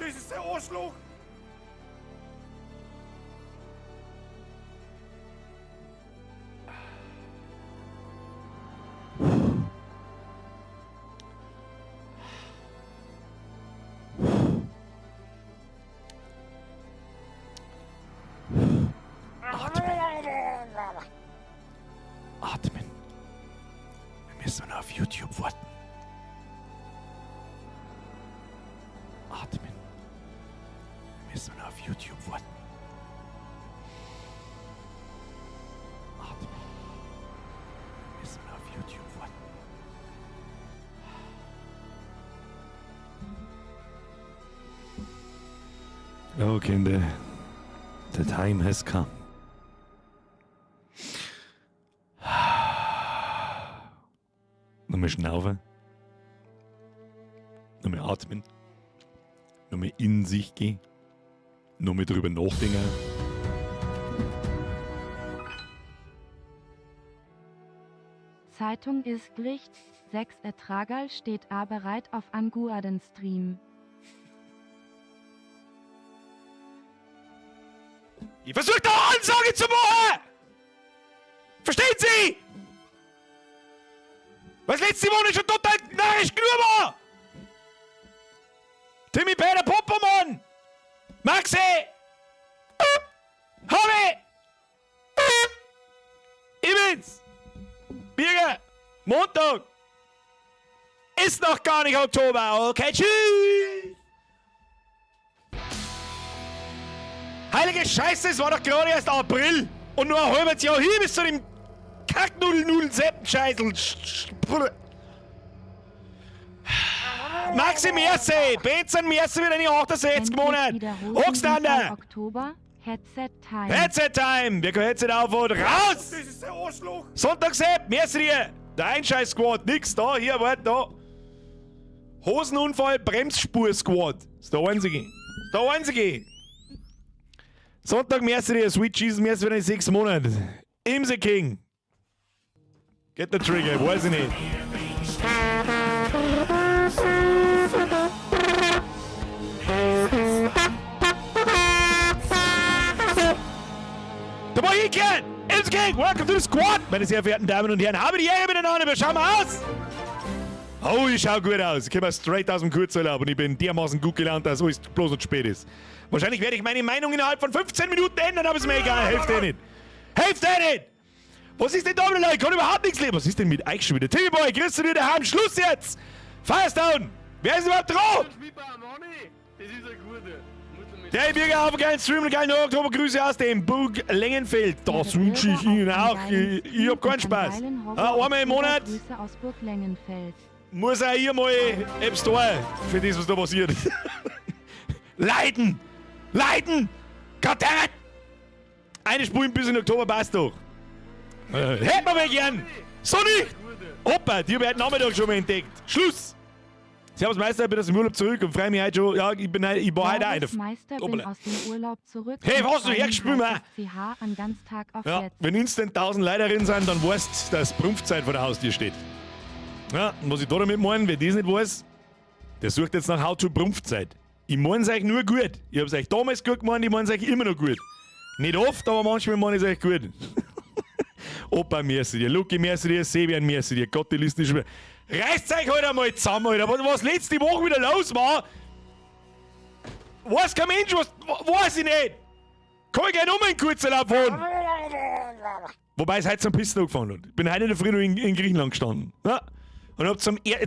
Das ist der Arschloch! Atmen. Wir müssen nur auf YouTube warten. Atmen. Wir müssen nur auf YouTube warten. Atmen. Wir müssen nur auf YouTube warten. Oh, Kinder. The time has come. Nochmal schnaufen. Nochmal atmen. Nochmal in sich gehen. Nochmal drüber nachdenken. Zeitung ist Licht, 6 Ertragerl steht a bereit auf Anguaden Stream. Ich versuche da eine Ansage zu machen! Verstehen Sie? Was letzte Woche schon total narrisch genug war! Timmy Peter Poppermann! Maxi! Harry! Evans! Birger! Montag! Ist noch gar nicht Oktober, okay? Tschüss! Heilige Scheiße, es war doch gerade erst April! Und nur ein halbes Jahr hier bis zu dem Kacknudeln-Seppenscheißel! Maxi Merse! Benzen Merse wieder in die 68 Monate! Hochstander! Oktober, Headset Time. Headset Time! Wir können Headset auf und raus! Das ist der Arschloch! Sonntagssepp, Merse dir! Der Einscheiß-Squad, nix da, hier, warte, da! Hosenunfall, Bremsspur-Squad! Das ist der einzige! Der einzige! Sonntag Merse dir, Sweet Jesus Merse wieder in 6 Monaten! Imse King! Get the trigger, weiß ich nicht. The Mohican! Imse King, welcome to the squad! Meine sehr verehrten Damen und Herren, habe die Ehre miteinander, wir schauen mal aus! Oh, ich schau gut aus. Ich komme straight aus dem Kurzurlaub und ich bin dermaßen gut gelaunt, dass alles bloß noch spät ist. Wahrscheinlich werde ich meine Meinung innerhalb von 15 Minuten ändern, aber ist mir egal. Helft dir nicht. Helft dir nicht! Was ist denn da mit Leuten? Ich kann überhaupt nichts leben. Was ist denn mit euch schon wieder? Timmy Boy, grüß dich wieder heim. Schluss jetzt! Firestone! Wer ist überhaupt dran? Das ist ein guter. Der Birger, auf einen geilen Stream, einen geilen Oktobergrüße aus dem Burg Lengenfeld. Das wünsche ich Ihnen auch. Ich hab keinen Spaß. Einmal im Monat Grüße aus Burg Lengenfeld. muss auch hier mal etwas tun für das, was da passiert. Leiden! Leiden! Kartell! Eine Spur bis in Oktober passt doch. Hätten wir mal gern! So nicht! Opa, die habe ich heute Nachmittag schon mal entdeckt. Schluss! Servus Meister, ich bin aus dem Urlaub zurück und freue mich heute schon. Ja, ich war heute einer. Meister bin aus dem Urlaub zurück. Hey, was du hergespielt, Mann? CH an Ganztag auf Ja, jetzt. wenn instant 1000 Leute drin sind, dann weißt du, dass Prumpfzeit vor der Haustür steht. Ja, und was ich da damit meine, wer das nicht weiß, der sucht jetzt nach How to Prumpfzeit. Ich meine es euch nur gut. Ich hab's euch damals gut gemeint, ich meine es euch immer noch gut. Nicht oft, aber manchmal meine ich es euch gut. Opa, merci dir, Luki, merci dir, Sebian, merci dir. Gott, die Liste ist schon wieder. Reißt euch halt einmal zusammen, Alter. Was letzte Woche wieder los war, weiß kein Mensch, weiß ich nicht. Kann ich gleich nochmal in Kurzurlaub fahren. Wobei es heute zum Pissen gefahren hat. Ich bin heute in der Früh noch in Griechenland gestanden. Ja? Und hab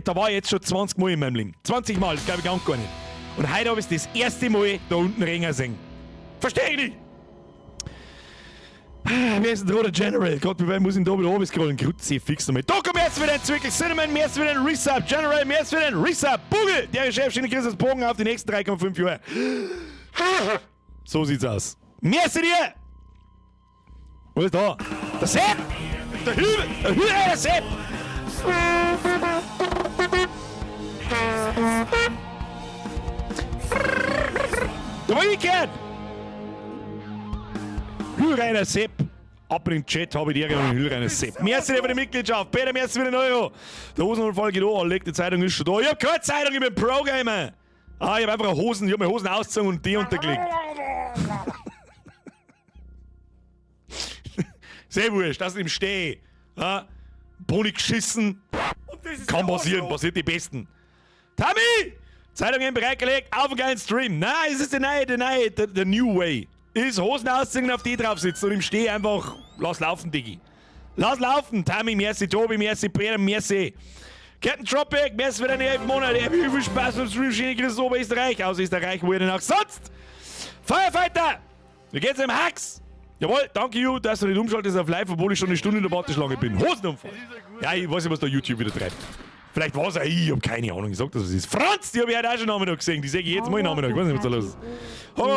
da war ich jetzt schon 20 Mal in meinem Leben. 20 Mal, das glaube ich gar nicht. Und heute habe ich das erste Mal da unten Ränger sehen. Versteh ich nicht! Wer ist denn der General? Gott, wie weit muss ich da wieder oben scrollen? Grütze, fix nochmal. Doku, mehr für den Zwickel. Cinnamon, mehr für den Resub. General, mehr für den Resub. Bugel, der Chef steht in Christus Bogen auf die nächsten 3,5 Jahre. So sieht's aus. Mehr für dir! Wo ist da? Der Sepp! Der Hübe! Der Sepp! Der Weekend! Hüllreiner Sepp. Ab in den Chat habe ich die Ehre und Hüllreiner Sepp. Merci für die Mitgliedschaft. Peter, merci für den Euro. Der Hosenunfall geht an. Leg, die Zeitung ist schon da. Ich hab keine Zeitung, ich bin Pro-Gamer. Ah, ich hab einfach Hosen, ich hab meine Hosen ausgezogen und die untergelegt. Sehr wurscht, das ist im Steh. Ja? Pony geschissen. Und das ist Kann der passieren, Arschloch. passiert die Besten. Tommy! Zeitungen bereitgelegt, auf einen geilen Stream. Nein, es ist der New Way. Ist Hosen ausziehen, auf die drauf sitzen und im Steh einfach, lass laufen, Diggi. Lass laufen, Tommy, merci, Tobi, merci, Peter, merci. Captain Tropic, merci für deine 11 Monate. Wie viel Spaß beim Stream, Schiene, aus Oberösterreich. Aus Österreich, wo ihr denn auch sonst? Firefighter! Wie geht's im Hacks? Jawohl, danke you, dass du nicht umschaltest auf live, obwohl ich schon eine Stunde in der Warteschlange bin. Hosenunfall. Ja, ich weiß nicht, was da YouTube wieder treibt. Vielleicht war es auch ich hab keine Ahnung. Ich sag das, was es ist. Franz, die hab ich heute auch schon Namen gesehen. Die sehe ich jetzt mal Namen. Ich weiß nicht, was da los ist. Auf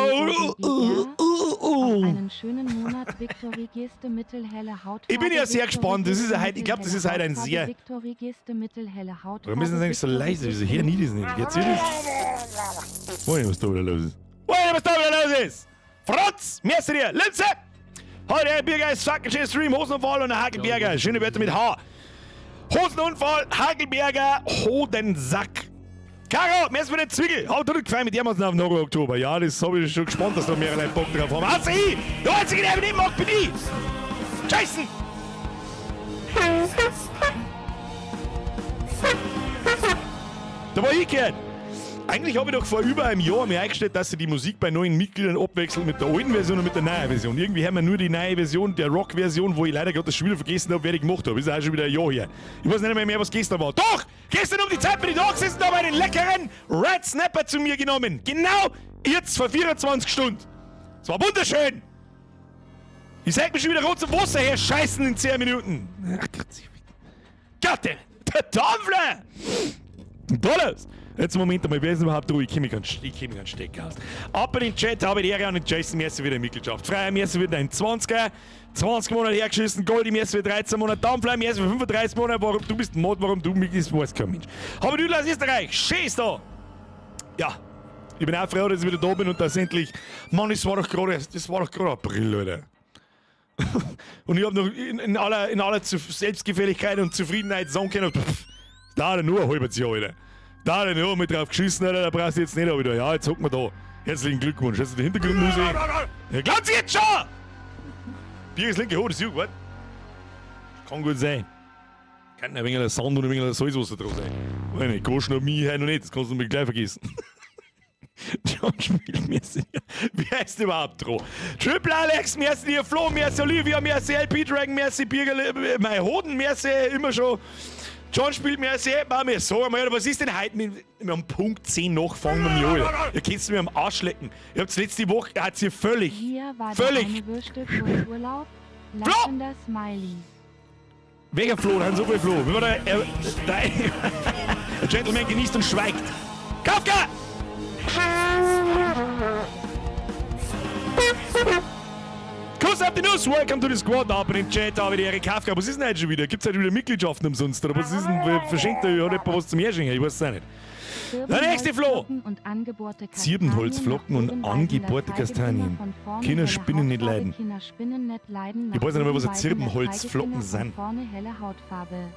einen schönen Monat, Victory Geste mittelhelle Hautfarbe. Ich bin ja sehr gespannt. Das ist Victory heute, ich glaube, das ist heute ein sehr. Victory Geste mittelhelle Hautfarbe. Warum ist das eigentlich so leise? Wieso hören die das nicht? Jetzt hier das? Was da wieder los ist. Was da wieder los ist? Franz, merci dir. Linze! Heute Herr Birger ist fucking schön Stream. Hosenunfall und Hagelberger. Schöne Wörter mit H. Hosenunfall, Hagelberger, Hodensack. Caro, merci für den Zwiegel. Haut du gefallen mit dir auf den Oktober. Ja, das habe ich schon gespannt, dass da mehrere Leute Bock drauf haben. Also ich! Der Einzige, der nicht mag, bin ich! Jason! Da war ich gehört. Eigentlich habe ich doch vor über einem Jahr mir eingestellt, dass sie die Musik bei neuen Mitgliedern abwechseln mit der alten Version und mit der neuen Version. Irgendwie haben wir nur die neue Version, der Rock-Version, wo ich leider gerade das schon wieder vergessen habe, wer ich gemacht habe. Ist auch schon wieder ein Jahr her. Ich weiß nicht mehr, was gestern war. Doch! Gestern um die Zeit bin ich da gesessen, da habe ich einen leckeren Red Snapper zu mir genommen. Genau jetzt vor 24 Stunden. Es war wunderschön. Ich sag mir schon wieder rot zum Wasser her, scheißen in 10 Minuten. Ach Gott, der Dampfler! Dollars! Jetzt Moment einmal, wer ist überhaupt ruhig? Ich kenne mich ganz stecken aus. Ab in den Chat habe ich die Ehre an den Jason Messi wieder in Mitgliedschaft. Freier Messi wieder ein 20er, 20 Monate hergeschissen, Goldi Messi für 13 Monate, Dampfler Messi für 35 Monate. Warum du bist ein Mod, warum du Mitglied bist, weiß kein Mensch. Aber du aus Österreich, schön da! Ja, ich bin auch froh, dass ich wieder da bin und dass endlich. Mann, das war doch gerade April, Leute. Und ich habe noch in aller Selbstgefälligkeit und Zufriedenheit sagen können, da hat nur ein halbes Jahr, Alter. Da hat er nur mit drauf geschissen, Alter, da brauchst du jetzt nicht wieder. Ja, jetzt hocken wir da. Herzlichen Glückwunsch. Hast du die Hintergrundmusik? Ja, glaubt sie jetzt schon! Bier ist linke Hand, das ist gut. Kann gut sein. Kann ein wenig Sand und ein wenig Salzwasser drauf sein. Meine, kannst du noch mich noch nicht, das kannst du mir gleich vergessen. John spielt merci. Wer ist überhaupt dran? Triple Alex, merci dir, Flo, merci Olivia, merci LP Dragon, merci Birger, mein Hoden, merci immer schon. John spielt mir sehr, mir so einmal, was ist denn heute? Wir haben Punkt 10 nach, fangen wir mich an. Ihr könnt mir am Arsch lecken. Ihr habt letzte Woche, hat sie völlig. Hier war völlig. der eine Würste Kurzurlaub. Lachender Smiley. Welcher Flo? Da haben so viel Flo. Wie war der Gentleman genießt und schweigt. Kafka! Kuss auf die Nuss, welcome to the squad, ab in den Chat, aber die Erik Kafka. Was ist denn heute schon wieder? Gibt es heute wieder Mitgliedschaften umsonst? Oder was ist denn, verschenkt er jemand was zum Herschenken? Ich weiß es auch nicht. Der nächste Flo! Zirbenholzflocken und angebohrte Kastanien. Kinder spinnen nicht leiden. Ich weiß nicht mehr, was ein Zirbenholzflocken sind.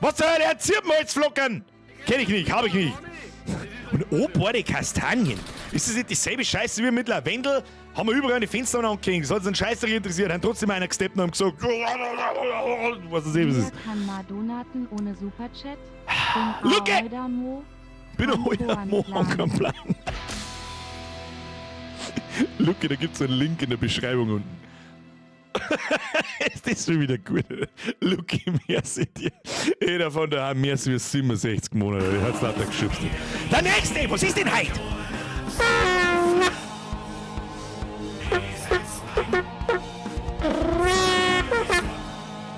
Was soll der Zirbenholzflocken? Kenn ich nicht, hab ich nicht. Und angebohrte Kastanien. Ist das nicht dieselbe Scheiße wie mit Lavendel? Haben wir überall die Fenster angehängt. Das hat uns einen Scheiße interessiert. Haben trotzdem einer gesteppt und haben gesagt, was das eben ist. Kann mal donaten ohne Superchat? Lucke! Bin ein heuer Mo am Plan. Lucke, da gibt's einen Link in der Beschreibung unten. Ist das schon wieder gut? Lucke, merci dir. Jeder von da haben mehr als 67 Monate. Der hat's lauter geschubst. Der nächste, was ist denn heute?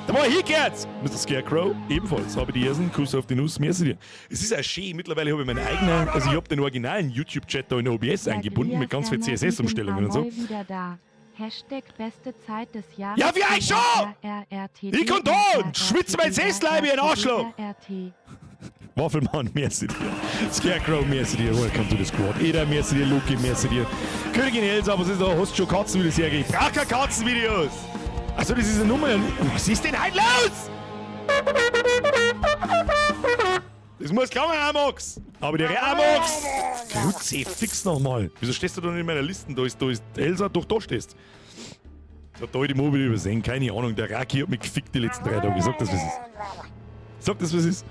Da war hier geht's! Mr. Scarecrow, ebenfalls habe ich die ersten Kuss auf die Nuss, merci dir. Es ist auch schön, mittlerweile habe ich meinen eigenen, also ich habe den originalen YouTube-Chat da in OBS eingebunden mit ganz vielen CSS-Umstellungen und so. Hashtag beste Zeit des Jahres. Ja, wie euch schon! Ich komm da und schwitze mein Sessleib wie ein Arschloch! Waffelmann, merci dir. Scarecrow, merci dir. Welcome to the squad. Eda, merci dir. Luki, merci dir. Königin Elsa, was ist da? Hast du schon Katzenvideos hergegeben? Ich brauch keine Katzenvideos! Achso, das ist eine Nummer. Was ist denn heute los? Das muss klar sein, Max. Aber der Amox! Grüezi, fix nochmal. Wieso stehst du da nicht in meiner Liste? Da ist Elsa, doch da stehst. Da hat die Mobile übersehen, keine Ahnung. Der Raki hat mich gefickt die letzten 3 Tage. Sag das, was ist. Sag das, was ist.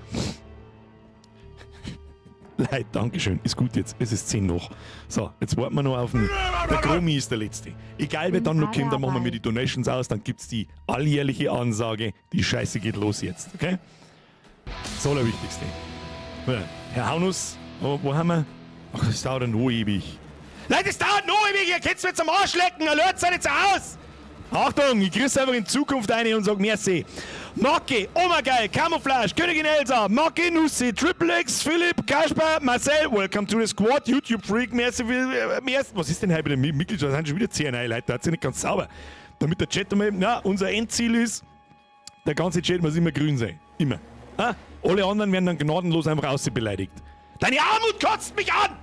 Leid, Dankeschön. Ist gut jetzt. Es ist 10 noch. So, jetzt warten wir noch auf den. Der Chromi ist der Letzte. Egal wer dann noch kommt, dann machen wir mir die Donations aus. Dann gibt's die alljährliche Ansage. Die Scheiße geht los jetzt. Okay? Das Allerwichtigste. Ja, Herr Haunus, wo haben wir? Ach, das dauert ja noch ewig. Leute, das dauert noch ewig. Ihr könnt's mir zum Arsch lecken. Alert, seid jetzt aus! Achtung, ich grüße einfach in Zukunft eine und sag merci. Macke, Oma geil, Camouflage, Königin Elsa, Macke, Nussi, Triple X, Philipp, Kasper, Marcel, welcome to the squad, YouTube Freak, merci, was ist denn heute wieder Mitglieder? Da sind schon wieder 10 neue Leute, da hat sich nicht ganz sauber. Damit der Chat einmal, na, unser Endziel ist, der ganze Chat muss immer grün sein. Immer. Ah? Alle anderen werden dann gnadenlos einfach beleidigt. Deine Armut kotzt mich an!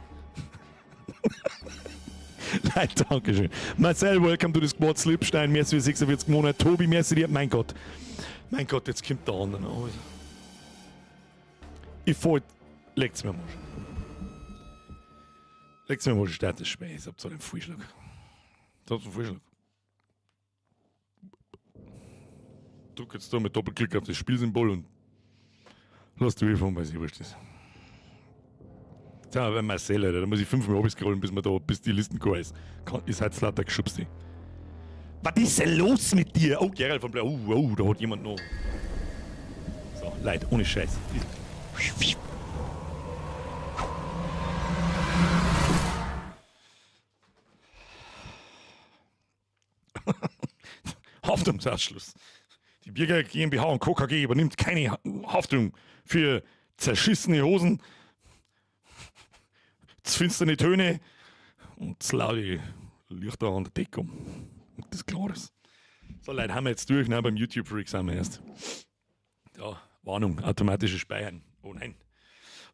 Nein, dankeschön. Marcel, welcome to the squad. Slipstein, merci für 46 Monate. Tobi, merci dir. Mein Gott, jetzt kommt der andere. Oh. Ich fahre. Legt's mir mal. Start des Spiels. Ich hab so einen Vorschlag. Drück jetzt da mit Doppelklick auf das Spielsymbol und lass die Hilfe, weil es wurscht ist. Ja, bei Marcel, Alter, da muss ich 5-mal runterscrollen, bis die Listen klar ist. Ist halt lauter geschubst. Was ist denn los mit dir? Oh, Gerald von Blau. Oh, da hat jemand noch. So, Leute, ohne Scheiß. Haftungsausschluss. Die Bierger GmbH und Co. KG übernimmt keine Haftung für zerschissene Hosen, finstere Töne und laute Lichter an der Deckung. Und das Klares. So, Leute, haben wir jetzt durch, ne? Beim YouTube-Freak sind wir erst. Ja, Warnung, automatisches Speichern. Oh nein.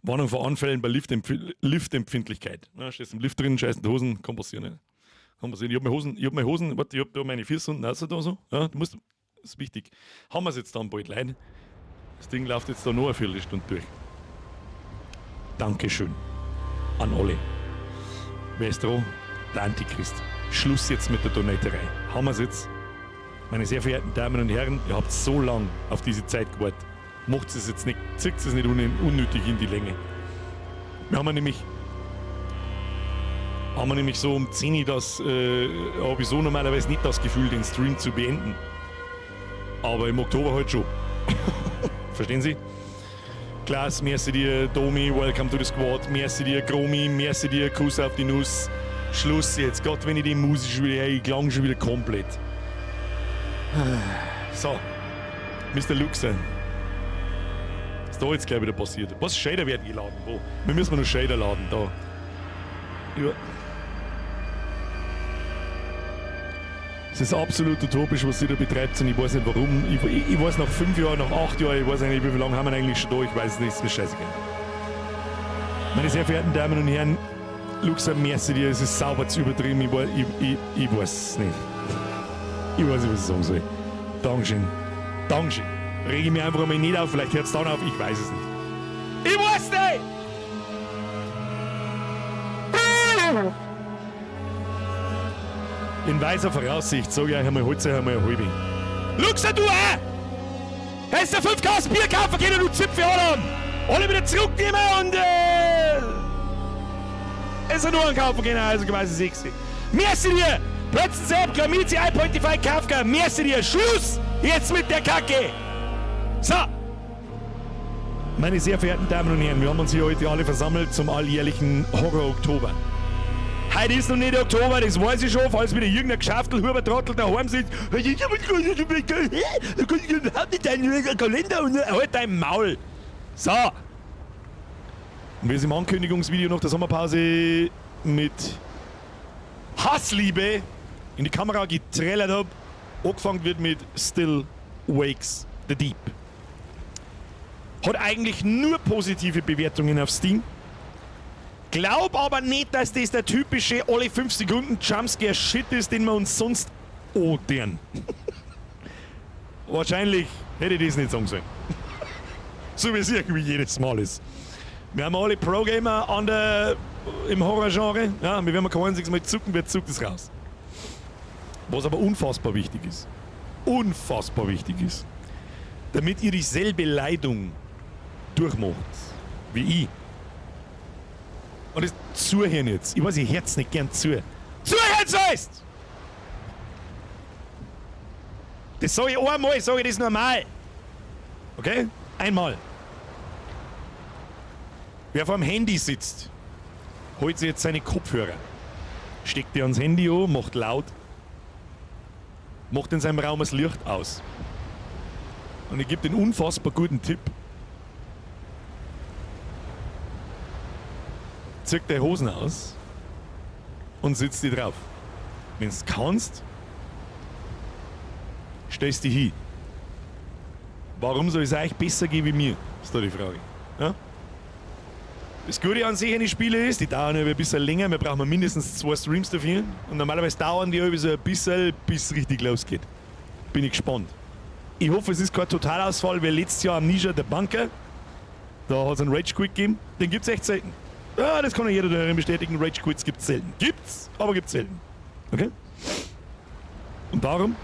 Warnung vor Anfällen bei Liftempfindlichkeit. Ja, stehst im Lift drin, scheiß in die Hosen, kann passieren. Ne? Kann passieren. Ich hab meine Hosen, warte, ich hab da meine Füße unten raus da so. Ja, das ist wichtig. Haben wir es jetzt dann bald, Leute. Das Ding läuft jetzt da noch eine Viertelstunde durch. Dankeschön. An alle. Wer ist dran? Der Antichrist. Schluss jetzt mit der Donaterei. Haben wir es jetzt? Meine sehr verehrten Damen und Herren, ihr habt so lange auf diese Zeit gewartet. Macht es jetzt nicht, zieht es nicht unnötig in die Länge. Wir haben nämlich so um 10 Uhr habe ich so normalerweise nicht das Gefühl, den Stream zu beenden. Aber im Oktober halt schon. Verstehen Sie? Klaas, merci dir, Domi, welcome to the squad, merci dir, Chromi, merci dir, Kuss auf die Nuss. Schluss jetzt, Gott, wenn ich die Musik schon wieder, ich klang schon wieder komplett. So, Mr. Luxer. Was ist da jetzt gleich wieder passiert? Was? Shader werden geladen? Wo? Wir müssen noch Shader laden, da. Ja. Es ist absolut utopisch, was sie da betreibt und ich weiß nicht warum. Ich weiß nach 5 Jahren, nach 8 Jahren, ich weiß nicht, wie lange haben wir eigentlich schon da, ich weiß es nicht, ist mir scheißegal. Meine sehr verehrten Damen und Herren, Luxer, merci dir, es ist sauber zu übertrieben, ich weiß es nicht. Ich weiß nicht, was ich sagen soll. Dankeschön. Rege ich mich einfach einmal nicht auf, vielleicht hört es dann auf, ich weiß es nicht. Ich weiß nicht! In weiser Voraussicht sage ich euch einmal, holt euch einmal eine halbe. Luxer, du auch! Hast du 5 Kasten Bier kaufen können, du Zipfel haben! Alle wieder zurücknehmen und es ist nur ein kaufen können, also quasi 6. Merci dir! Plötzlich selbst, Glamizi, I.Pointify, Kafka, merci dir! Schluss! Jetzt mit der Kacke! So! Meine sehr verehrten Damen und Herren, wir haben uns hier heute alle versammelt zum alljährlichen Horror-Oktober. Heute ist noch nicht Oktober, das weiß ich schon, falls wieder irgendein Geschäftelhuber Trottel daheim sitzt. Da kann ich überhaupt nicht deinen Kalender und halt dein Maul. So. Und wie es im Ankündigungsvideo nach der Sommerpause mit Hassliebe in die Kamera getrellert habe, angefangen wird mit Still Wakes the Deep. Hat eigentlich nur positive Bewertungen auf Steam. Glaub aber nicht, dass das der typische alle 5 Sekunden Jumpscare-Shit ist, den wir uns sonst odern. Wahrscheinlich hätte ich das nicht sagen sollen. So wie es irgendwie jedes Mal ist. Wir haben alle Pro-Gamer im Horror-Genre. Ja, wir werden kein einziges Mal zucken, wer zuckt es raus. Was aber unfassbar wichtig ist. Unfassbar wichtig ist. Damit ihr dieselbe Leidung durchmacht wie ich. Und das zuhören jetzt. Ich weiß, ihr hört nicht gern zu. Zuhören sollst! Das sage ich einmal, sage ich das normal. Okay? Einmal. Wer vor dem Handy sitzt, holt sich jetzt seine Kopfhörer. Steckt die ans Handy an, macht laut. Macht in seinem Raum das Licht aus. Und ich gebe den unfassbar guten Tipp. Zieh deine Hosen aus und sitz die drauf. Wenn du kannst, stellst dich hin. Warum soll es euch besser gehen wie mir? Ist da die Frage. Ja? Das Gute an sich an den Spielen ist, die dauern ja ein bisschen länger, wir brauchen mindestens 2 Streams dafür. Und normalerweise dauern die so ein bisschen, bis es richtig losgeht. Bin ich gespannt. Ich hoffe, es ist kein Totalausfall, weil letztes Jahr am Nisha der Banker, da hat es einen Rage Quit gegeben, den gibt es echt selten. Ja, das kann ja jeder darin bestätigen, Rage Quits gibt es selten. Gibt's, aber gibt's selten. Okay? Und darum,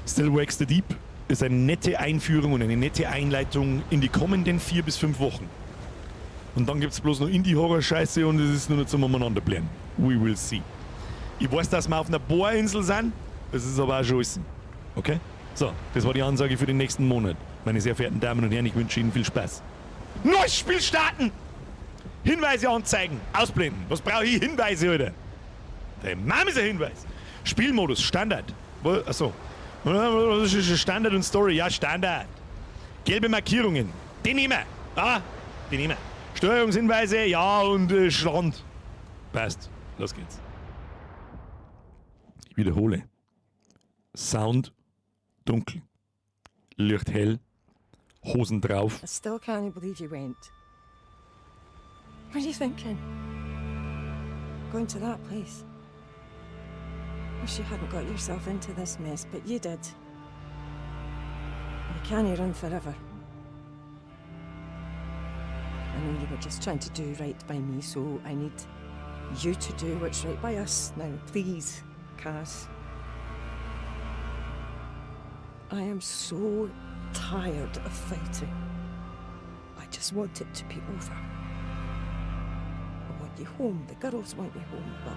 Still Wax the Deep ist eine nette Einführung und eine nette Einleitung in die kommenden 4 bis 5 Wochen. Und dann gibt es bloß noch Indie-Horror-Scheiße und es ist nur noch zum Umeinanderblähen. We will see. Ich weiß, dass wir auf einer Bohrinsel sind, das ist aber auch schon alles. Okay? So, das war die Ansage für den nächsten Monat. Meine sehr verehrten Damen und Herren, ich wünsche Ihnen viel Spaß. Neues Spiel starten! Hinweise anzeigen, ausblenden. Was brauche ich? Hinweise, Alter. Der Mann ist ein Hinweis. Spielmodus, Standard. Achso. Das ist Standard und Story. Ja, Standard. Gelbe Markierungen. Den nehmen wir. Ah, den nehmen wir. Steuerungshinweise, ja, und Strand. Passt. Los geht's. Ich wiederhole. Sound dunkel. Licht hell. Hosen drauf. I still can't believe you went. What are you thinking? Going to that place? Wish you hadn't got yourself into this mess, but you did. You can't run forever. I know you were just trying to do right by me, so I need you to do what's right by us. Now, please, Cass. I am so tired of fighting. I just want it to be over. I want you home. The girls want you home, but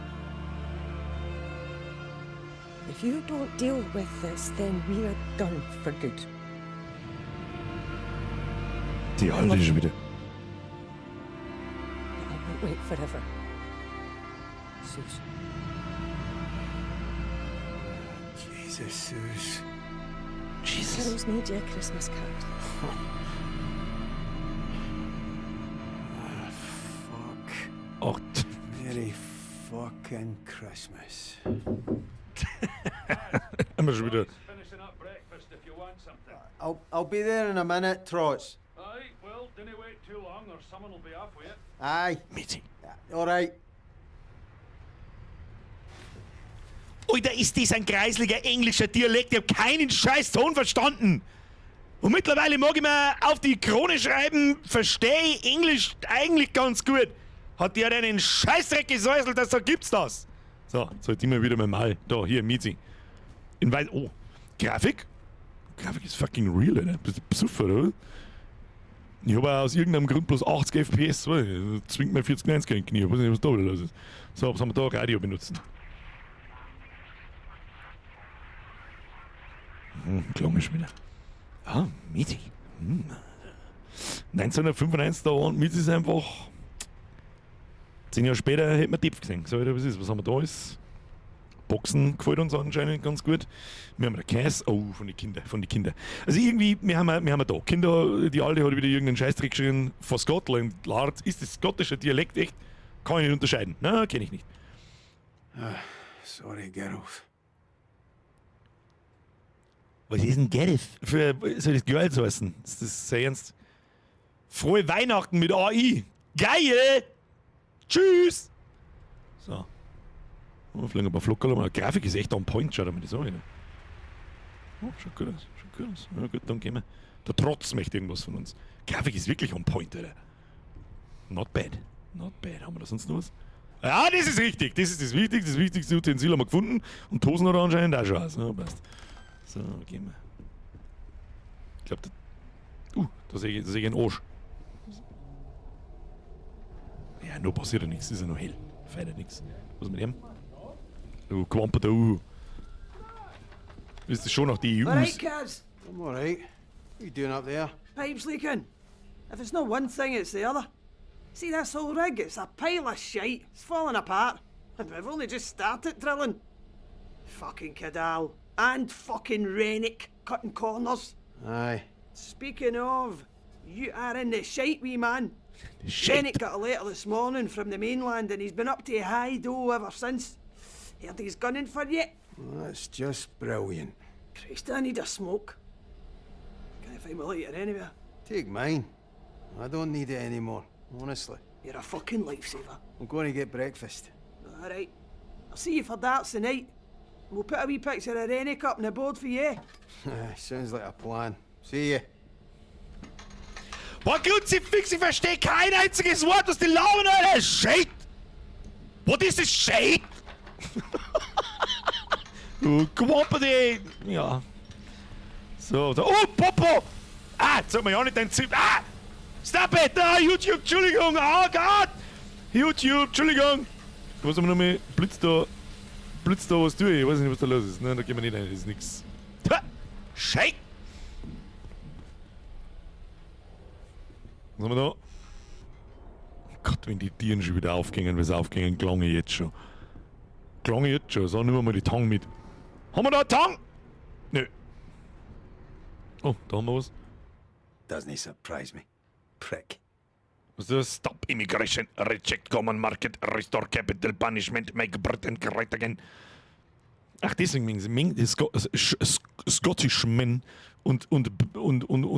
if you don't deal with this, then we are done for good. Die alte schon wieder. I won't wait forever. Sus. Jesus, Sus. Jesus. Girls made you a Christmas card. Fuck. Oh, Merry fucking Christmas. immer schon wieder. Finishing up breakfast if you want something. I'll be there in a minute, Trots. Aye, well, dinna wait too long or someone will be off with it. Aye. Mitzi. Alright. Alter, ist das ein kreisliger englischer Dialekt? Ich hab keinen scheiß Ton verstanden. Und mittlerweile mag ich mir auf die Krone schreiben, verstehe Englisch eigentlich ganz gut. Hat der denn einen Scheißdreck gesäuselt, dass da gibt's das? So, jetzt halt immer wieder mal. Da, hier, Miezi. In weiß. Oh, Grafik? Grafik ist fucking real, Alter. Bist du besoffen, oder? Ich habe aus irgendeinem Grund bloß 80 FPS, weil zwingt mir 4090 gegen Knie. Ich weiß nicht, was da wieder los ist. So, was haben wir da? Radio benutzen. Klang schon wieder. Ah, Miezi. 1995, da waren Miezi ist einfach. 10 Jahre später hätten wir Tief gesehen. So, was ist? Was haben wir da alles? Boxen gefällt uns anscheinend ganz gut. Wir haben da Käse. Oh, von den Kindern. Also irgendwie, wir haben da Kinder, die Alte hat wieder irgendeinen Scheißtrick geschrien. Von Scotland Yard. Ist das skottische Dialekt echt? Kann ich nicht unterscheiden. Na, kenne ich nicht. Sorry, Geralt. Was ist denn Gerrit? Soll das Girls heißen? Ist das sehr ernst? Frohe Weihnachten mit AI! Geil! Tschüss! So. Oh, vielleicht ein paar Flockerl. Die Grafik ist echt on point, schaut mal das an. Oh, schaut gut aus. Ja gut, dann gehen wir. Der Trotz möchte irgendwas von uns. Grafik ist wirklich on point, Alter. Not bad. Not bad. Haben wir da sonst noch was? Ja, das ist richtig. Das ist das Wichtigste. Das wichtigste Utensil haben wir gefunden. Und die Hosen hat er anscheinend auch schon aus. Ja, passt. So, gehen wir. Ich glaube, da sehe ich einen Arsch. Ja, noch passiert ja nichts. Ist ja noch hell. Feiert ja nichts. Was mit dem? Du Quamper da. Ist das schon noch die All right, EUs? Kaz. I'm alright. What you doing up there? Pipe's leaking. If it's not one thing, it's the other. See this whole rig? It's a pile of shite. It's falling apart. And we've only just started drilling. Fucking Cadal. And fucking Rennick cutting corners. Aye. Speaking of, you are in the shite, wee man. Shit. Rennick got a letter this morning from the mainland and he's been up to high dough ever since. Heard he's gunning for you. Well, that's just brilliant. Christ, I need a smoke. Can't find my lighter anywhere. Take mine. I don't need it anymore, honestly. You're a fucking lifesaver. I'm going to get breakfast. Alright. I'll see you for darts tonight. We'll put a wee picture of Rennick up on the board for you. Sounds like a plan. See ya. Boah, Kruzifix, ich verstehe kein einziges Wort, was die lauern, Alter. Shit! What is this shit? Du Quamper, die... Ja. So, da... Oh, Popo! Ah, jetzt soll man ja nicht den Zip... Ah! Stop it! Ah, YouTube, Entschuldigung! Oh Gott! YouTube, Entschuldigung! Was haben wir noch mehr? Blitz da, was tue ich? Ich weiß nicht, was da los ist. Nein, da gehen wir nicht rein, das ist nix. Ha! Shit! Was haben wir da? Gott, wenn die Tieren schon wieder aufgingen, was aufgingen, klang ich jetzt schon. Klang ich jetzt schon, so nehmen wir mal die Tang mit. Haben wir da eine Tang? Nö. Oh, da haben wir was. Doesn't surprise me. Prick. Was ist das? Stop immigration, reject common market, restore capital punishment, make Britain great again. Ach, deswegen mengen sie Scottish Men und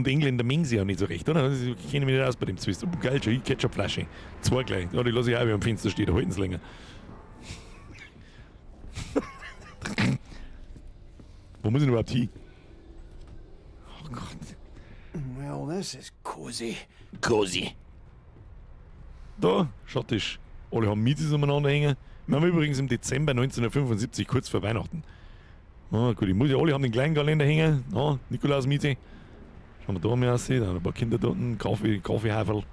Engländer mengen sie ja nicht so recht, oder? Ich kenne mich nicht aus bei dem Zwist. Oh, geil, schon, Ketchupflasche. 2 gleich. Ja, die lasse ich auch, wie am Fenster steht, da halten sie länger. Wo muss ich denn überhaupt hin? Oh Gott. Well, this is cozy. Cozy. Da, schattisch. Alle haben Miezis umeinander hängen. Wir haben übrigens im Dezember 1975, kurz vor Weihnachten. Ah, gut, alle haben den kleinen Kalender hängen. Ah, Nikolaus Mieze. Schauen wir da mal aussehen. Da haben ein paar Kinder da unten. Kaffeehaferl.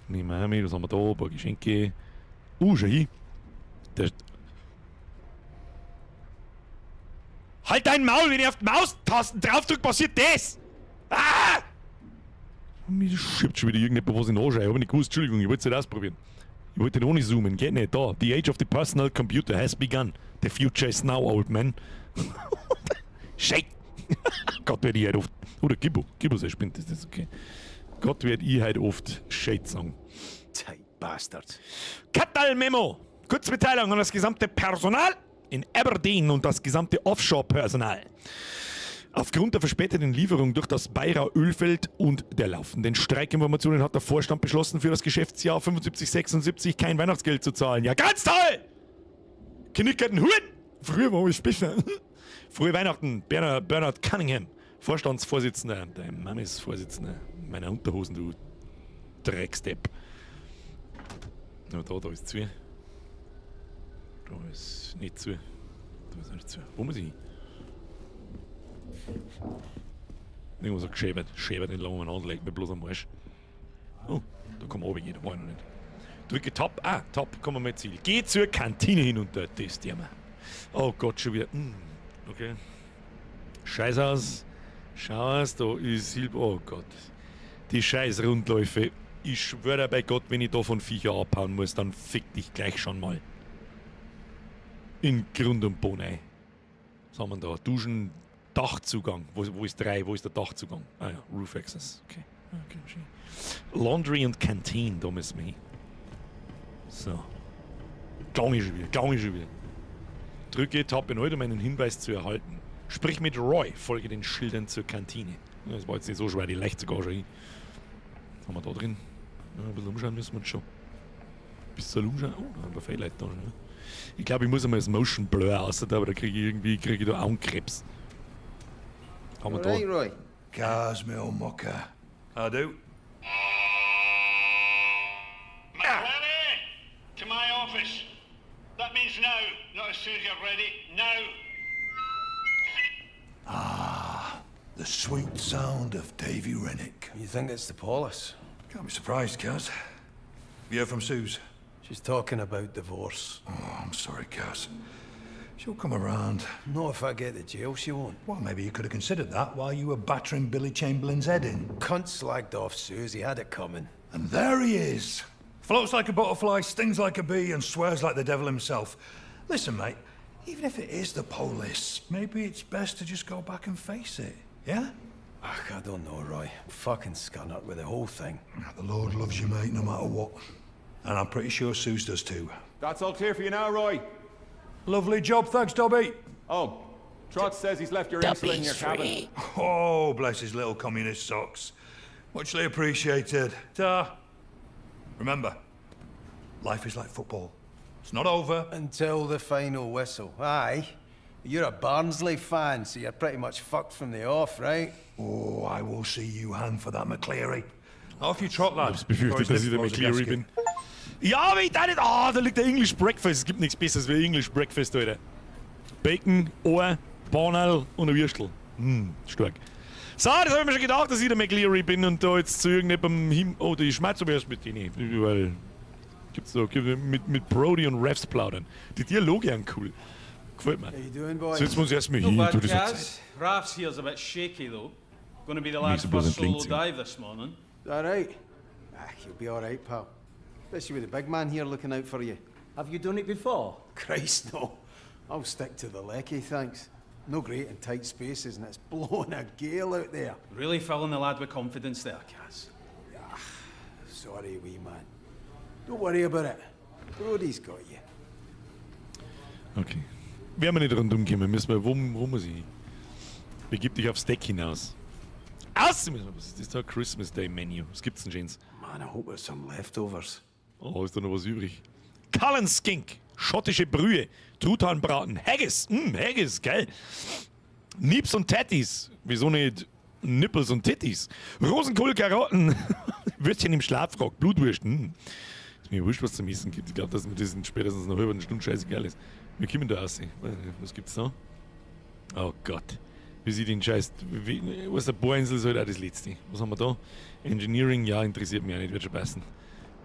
Nehmen wir mit. Was haben wir da? Ein paar Geschenke. Schau hin. Halt dein Maul, wenn ich auf die Maustasten draufdrück, passiert das! Ah! Mir schiebt schon wieder irgendjemand was in den Arsch. Ich hab nicht gewusst, Entschuldigung, ich wollte es nicht ausprobieren. Ich wollte nicht ohne zoomen, geht nicht. Da, the age of the personal computer has begun. The future is now, old man. Shit! Gott, werd ich halt oft... Oder Gibbo sei spinnt, das ist okay. Gott, werd ich halt oft Shit sagen. Tight bastards. Katal-Memo! Kurzmitteilung an das gesamte Personal in Aberdeen und das gesamte Offshore-Personal. Aufgrund der verspäteten Lieferung durch das Bayrer Ölfeld und der laufenden Streikinformationen hat der Vorstand beschlossen, für das Geschäftsjahr 75/76 kein Weihnachtsgeld zu zahlen. Ja, ganz toll! Knickerten Huren! Früher war alles besser. Frohe Weihnachten, Bernard Cunningham, Vorstandsvorsitzender, dein Mann ist Vorsitzender meiner Unterhosen, du Dreckstepp. Ja, da ist zu. Da ist nicht zu. Da ist nicht zu. Wo muss ich hin? Irgendwas hat geschäbert den langen Hand, legt mir bloß am Arsch. Oh, da kann man runtergehen, da war ich noch nicht. Drücke Tab, Tab, kommen wir mal Ziel. Geh zur Kantine hin und dort testieren wir. Oh Gott, schon wieder. Okay. Scheiß aus. Schau aus, da ist Silber. Oh Gott. Die scheiß Rundläufe. Ich schwöre bei Gott, wenn ich da von Viecher abhauen muss, dann fick dich gleich schon mal. In Grund und Boden. Was haben wir da? Duschen, Dachzugang. Wo ist 3? Wo ist der Dachzugang? Ah ja, Roof Access. Okay. Laundry und Canteen, da müssen wir hin. So. Klang ich schon wieder. Drücke Tab in heute, um einen Hinweis zu erhalten. Sprich mit Roy, folge den Schildern zur Kantine. Ja, das war jetzt nicht so schwer, die leicht sogar schon hin. Was haben wir da drin? Ja, ein bisschen umschauen müssen wir schon. Bis zur umschauen. Oh, da haben wir Fehler da. Ne? Ich glaube, ich muss einmal das Motion Blur aus, aber da kriege ich da Augenkrebs. Haben wir All right, da. Roy. Cars, me old mucker. I do. McClary, to my office. That means now, not as soon as you're ready. Now. The sweet sound of Davy Rennick. You think it's the police? Can't be surprised, Kaz. You heard from Suze? She's talking about divorce. Oh, I'm sorry, Kaz. She'll come around. Not if I get to jail, she won't. Well, maybe you could have considered that while you were battering Billy Chamberlain's head in. Cunt slagged off Susie, had it coming. And there he is. Floats like a butterfly, stings like a bee, and swears like the devil himself. Listen, mate, even if it is the police, maybe it's best to just go back and face it, yeah? Ach, I don't know, Roy. I'm fucking scunnered with the whole thing. The Lord loves you, mate, no matter what. And I'm pretty sure Suze does too. That's all clear for you now, Roy. Lovely job, thanks, Dobby. Oh, Trot says he's left your insulin in your cabin. Oh, bless his little communist socks. Muchly appreciated. Ta. Remember, life is like football. It's not over. Until the final whistle. Aye. You're a Barnsley fan, so you're pretty much fucked from the off, right? Oh, I will see you hang for that, McCleary. Off you trot, lad. Ich befürchte, dass ich der McCleary bin. Ja, wie da nicht. Ah, da liegt der English Breakfast. Es gibt nichts Besseres wie English Breakfast, Alter. Bacon, Ohr, Banal und ein Würstel. Stark. So, das habe ich mir schon gedacht, dass ich der McCleary bin und da jetzt zu irgendjemandem Oh, die schmeißt aber erst mit denen. Weil gibt's da mit Brody und Refs plaudern. Die Dialoge sind cool. Gefällt mir. How you doing, boys? Setzen wir uns erstmal No hin. bad, Tu das Kaz. jetzt. Raf's here's a bit shaky though. Going to be the lad's Makes a brilliant first solo link to it. dive this morning. All right. Ah, you'll be all right, pal. Especially with the big man here looking out for you. Have you done it before? Christ, no. I'll stick to the lecky, thanks. No great in tight spaces, and it's blowing a gale out there. Really filling the lad with confidence there, Kaz. Sorry, wee man. Don't worry about it. Brody's got you. Okay. Werden wir nicht rundum kommen, müssen wir, wo muss ich hin? Begib dich aufs Deck hinaus. Was ist das da? Christmas Day Menu. Was gibt's denn Schönes? Man, I hope there's some leftovers. Oh, ist da noch was übrig? Cullen Skink, schottische Brühe, Truthahnbraten, Haggis, Haggis, geil. Nips und Tatties, wieso nicht Nippels und Titties? Rosenkohl, Karotten, Würstchen im Schlafrock, Blutwurst, Ist mir wurscht, was zum Essen gibt. Ich glaube, dass mir das in spätestens noch über eine Stunde scheißegal ist. Wir kommen da raus. Was gibt's da? Oh Gott. Wie sieht den Scheiß... Was der Bohrinsel ist halt auch das Letzte. Was haben wir da? Engineering, ja, interessiert mich auch nicht, wird schon passen.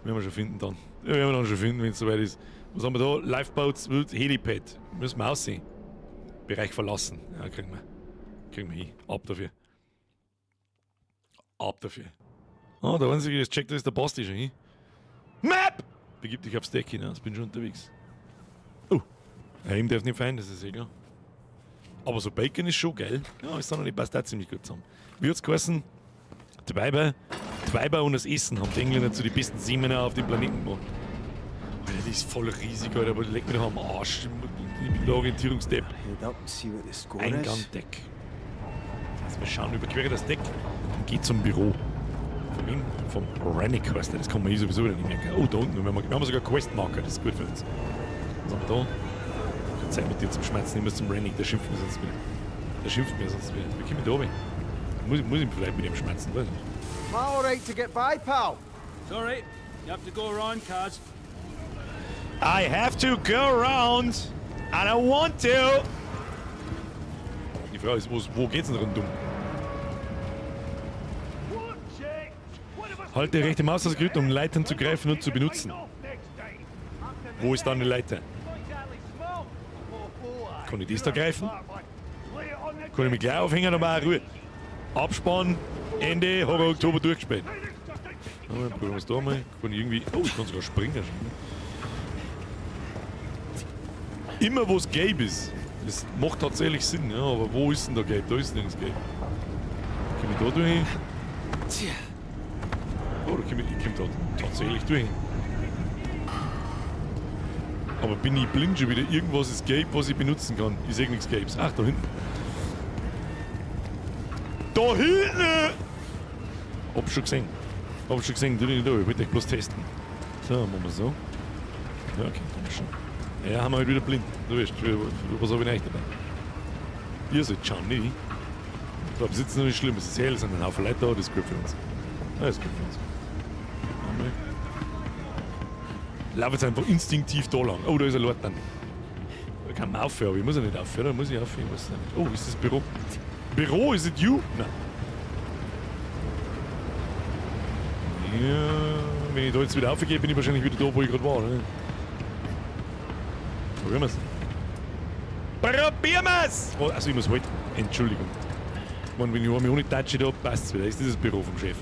Werden wir schon finden dann. Ja, werden wir dann schon finden, wenn es soweit ist. Was haben wir da? Lifeboats, Helipad. Müssen wir aussehen. Bereich verlassen. Ja, kriegen wir. Kriegen wir hin. Ab dafür. Ab dafür. Ah, der einzige, das checkt, da ist der Basti schon hin. Map! Begib dich aufs Deck hinaus, bin schon unterwegs. Oh, Heim darf nicht fein, das ist egal. Aber so Bacon ist schon geil. Ja, ist dann noch nicht, passt auch ziemlich gut zusammen. Wie hat's geheißen? Die Weiber und das Essen haben die Engländer zu den besten Seemänner auf dem Planeten gemacht. Alter, die ist voll riesig, Alter, aber die legt mir doch am Arsch. Der Orientierungsdepp. Head up and see what the score is. Eingangdeck. Also wir schauen, überqueren das Deck und geht zum Büro. Von wem? Vom Rennick heißt der, das kann man hier sowieso wieder nicht merken. Oh, da unten, wir haben sogar Questmarker, das ist gut für uns. Was haben wir da? Keine Zeit mit dir zum Schmerzen, immer zum Rennick, der schimpft mir sonst wieder. Der schimpft mir sonst wieder. Wie kommen wir da oben? Muss ich vielleicht mit dem schmerzen, weiß ich. All right to get by, pal. It's all right. You have to go around, Kaz. I have to go around and I want to. Die Frage ist, wo geht's denn rundum? Halte rechte Maustaste um Leitern zu greifen und zu benutzen. Wo ist dann die Leiter? Kann ich das da greifen? Kann ich mich gleich aufhängen, aber auch Ruhe. Abspannen, Ende, habe ich Oktober durchgespielt. Ja, probieren wir es da mal. Kann ich irgendwie. Oh, ich kann sogar springen. Immer wo es gelb ist. Das macht tatsächlich Sinn, ja, aber wo ist denn da gelb? Da ist nirgends gelb. Komm ich da durch? Oh, da komm ich da tatsächlich durch. Aber bin ich blind schon wieder? Irgendwas ist gelb, was ich benutzen kann. Ich sehe nichts Gelbes. Ach, da hinten. Da hinten! Hab schon gesehen. Tu dich nicht da, ich wollte dich bloß testen. So, machen wir so. Ja, okay, dann schon. Ja, haben wir halt wieder blind. Du weißt, was habe ich nicht dabei? Ihr seid schon, nicht? So, aber sitzen noch nicht schlimm. Es ist hell, es sind ein Haufen Leute da, das ist gut für uns. Ja, das ist gut für uns. Ich laufe jetzt einfach instinktiv da lang. Oh, da ist ein Lord dann. Da kann man aufhören, aber ich muss ja nicht aufhören, da muss ich aufhören. Was ist das? Oh, ist das Büro? Büro, is it you? Nein. Ja, wenn ich da jetzt wieder aufgehe, bin ich wahrscheinlich wieder da, wo ich gerade war. Ne? Probieren wir's. Probieren wir's! Oh, also ich muss halten. Entschuldigung. Wenn ich mich ohne Touche da passt es wieder. Ist das Büro vom Chef?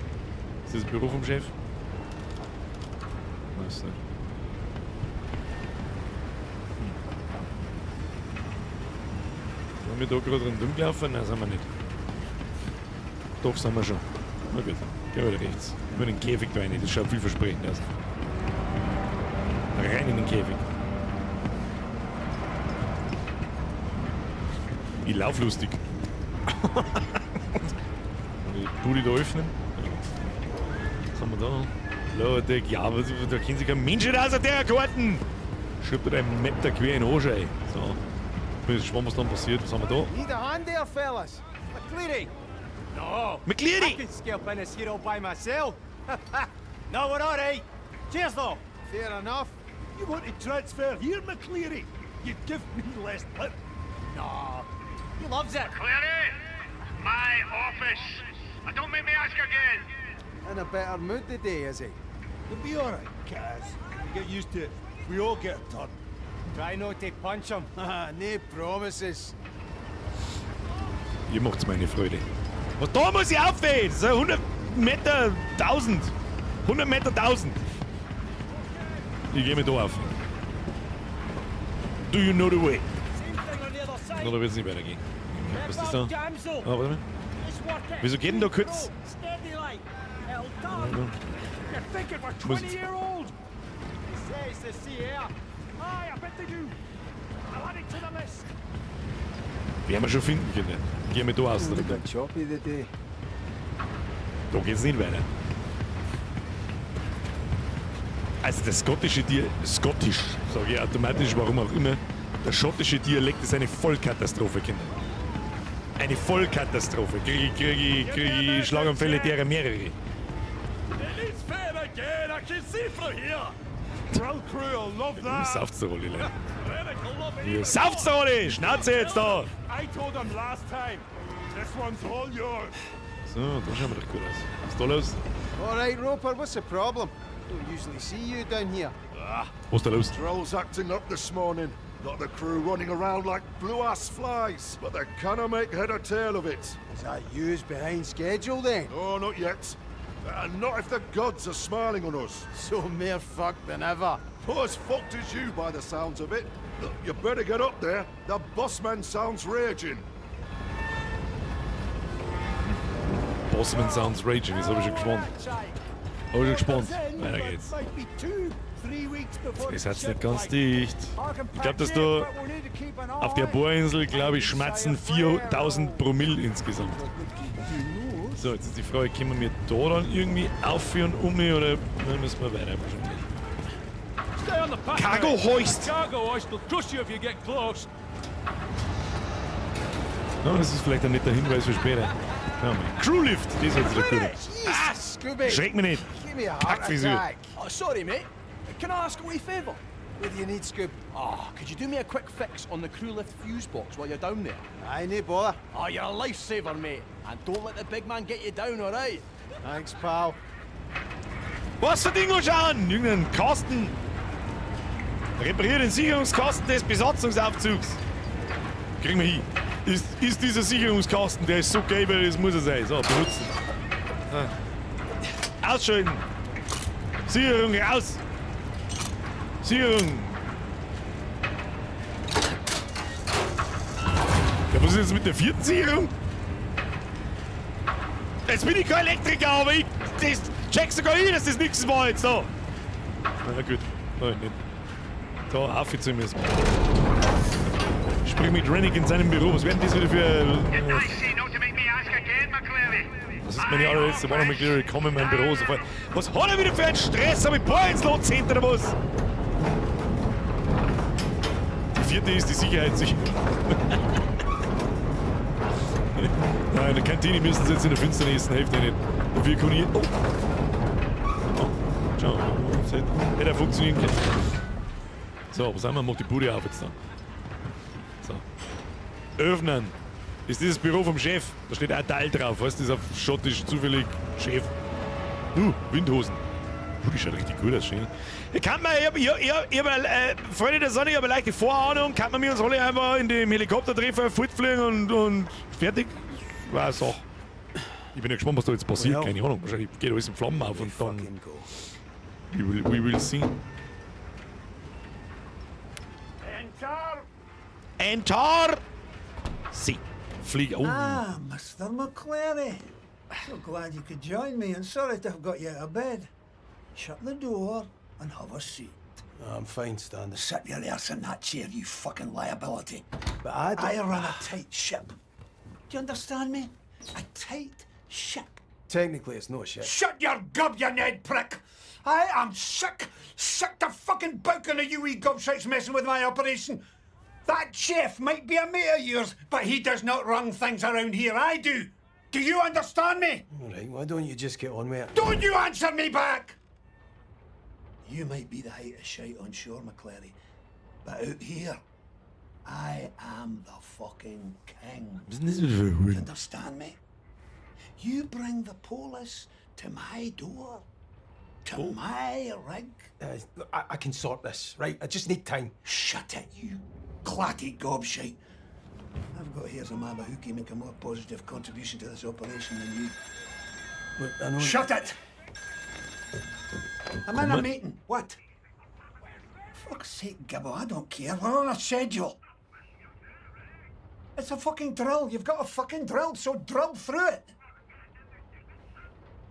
Ist das das Büro vom Chef? Weiß nicht. Sind wir da gerade drin gelaufen? Nein, sind wir nicht. Doch, sind wir schon. Na gut, gehen wir wieder rechts. Nur in den Käfig da rein, das schaut vielversprechend aus. Rein in den Käfig. Ich lauf lustig. Die Bude da öffnen. Was haben wir da? Leute, ja, aber da kennt sich kein Mensch nicht aus der Karten. Schreibt da einen Meter quer in den Arsch ein. So. Ich bin gespannt, was dann passiert. Was haben wir da? Need a hand there, fellas. McCleary. No. McCleary! I can scalp in this here all by myself. No, we're all right. Cheers, though. Fair enough. You want to transfer here, McCleary? You'd give me less lip. No. He loves it. Cleary, my office. Don't make me ask again. In a better mood today, is he? You'll be all right, Kaz. You get used to it. We all get a turn. Try not to punch him. Ah, no promises. Ihr macht's meine Freude. Was da muss ich aufwehen? Das ist 100 Meter 1000. 100 Meter 1000. Ich gehe mir da auf. Do you know the way? No, da wird's nicht weitergehen. Was ist das da? Ah, warte mal. Wieso geht denn da kurz? You think it were Was- 20-year-old? Says the CR. Aye, I bet they do. I'll add it to the list. Werden wir schon finden können. Gehen wir da aus. A bit choppy today. Da geht's nicht weiter. Also der skottische Skottisch, sage ich automatisch, warum auch immer. Der schottische Dialekt ist eine Vollkatastrophe, Kinder. Eine Vollkatastrophe. Krieg ich Schlaganfälle, derer mehrere. It is fair again, I can see from here. Drill crew will love Ihr that. sauft's der Rolle, Leute. Redick will love it. Ihr sauft's der Rolle! Schnauze jetzt da! I told him last time. This one's all yours. So, da schauen wir doch gut aus. Was ist da los? All right, Roper, what's the problem? Don't usually see you down here. Was ist da los? Drill's acting up this morning. Got the crew running around like blue-ass flies, but they cannot make head or tail of it. Is that yous behind schedule then? Oh, not yet. And not if the gods are smiling on us. So more fucked than ever. Not as fucked as you by the sounds of it. Look, you better get up there. The bossman sounds raging. Bossman sounds raging, jetzt hab ich schon gespannt. Hab ich schon gespannt. Weiter geht's. Ihr seid nicht ganz dicht. Ich glaube, dass da auf der Bohrinsel, glaube ich, schmatzen 4000 Promille insgesamt. So, jetzt ist die Frage, können wir da dann irgendwie aufführen, oder dann müssen wir weiter wahrscheinlich. Stay on the path. Cargo hoist! Cargo hoist will crush you if you get close. Ja, das ist vielleicht ein netter Hinweis für später. Schau mal. Crewlift, das ist jetzt der König. Ah, Scooby! Schreck mich nicht! Give me a heart Kackfrisur. attack. Oh, sorry, mate. Can I ask a wee favour? What do you need, Scoob? Oh, could you do me a quick fix on the crew lift fuse box while you're down there? Aye, no bother. Oh, you're a lifesaver, mate. And don't let the big man get you down, alright? Thanks, pal. Was für Dingo schauen? Irgendein Kasten. Repariert den Sicherungskasten des Besatzungsaufzugs. Kriegen wir hin. Ist dieser Sicherungskasten, der ist so gelb, das muss er sein. So, benutzen. Ausschalten. Sicherung raus. Sicherung. Ja, was ist jetzt mit der vierten Sicherung? Jetzt bin ich kein Elektriker, aber ich check sogar ich, dass das nichts war jetzt da. Na gut, nein, nicht. Da aufziehen müssen. Ich sprich mit Rennick in seinem Büro. Was werden das wieder für... I say not to make me ask again, McCleary. Das ist meine allerletzte Woche mit Cleary. Komm in mein Büro sofort. Was hat er wieder für einen Stress? Hab ich Bohrenslots hinter oder was? Die vierte ist die Sicherheitssicherung. Nein, in der Kantine müssen sie jetzt in der Finsternis, hilft ja nicht. Und wir können hier... Oh! Oh, schau. Hätte er funktionieren können. So, was haben wir? Macht die Bude auf jetzt dann. So. Öffnen. Ist dieses Büro vom Chef. Da steht ein Teil drauf. Weißt du, das ist auf Schottisch zufällig Chef. Windhosen. Die schaut richtig gut aus, schön. Freunde der Sonne, ich habe eine leichte Vorahnung. Kann man mir uns alle einfach in dem Helikopter treffen, fortfliegen und fertig? War eine Sache. Ich bin ja gespannt, was da jetzt passiert. Keine Ahnung. Wahrscheinlich geht alles in Flammen auf und dann... We will see. Enter! See. Flieg. Oh. Ah, Mr. McClary. So glad you could join me, and sorry to have got you out of bed. Shut the door and have a seat. I'm fine, Standard. Sit your ass in that chair, you fucking liability. But I run a tight ship. Do you understand me? A tight ship. Technically, it's not a ship. Shut your gob, you Ned prick! I am sick to fucking bouking of you wee gobshites messing with my operation. That chef might be a mate of yours, but he does not run things around here. I do. Do you understand me? All right, why don't you just get on with it? Don't you answer me back! You might be the height of shite on shore, McClary, but out here, I am the fucking king. You understand me? You bring the polis to my door, to my rig. Look, I can sort this, right? I just need time. Shut it, you clatty gobshite. I've got here's a man who can make a more positive contribution to this operation than you. Look, I know... Shut it! I'm in a meeting. What? Fuck's sake, Gibbo, I don't care. We're on a schedule. It's a fucking drill. You've got a fucking drill, so drill through it.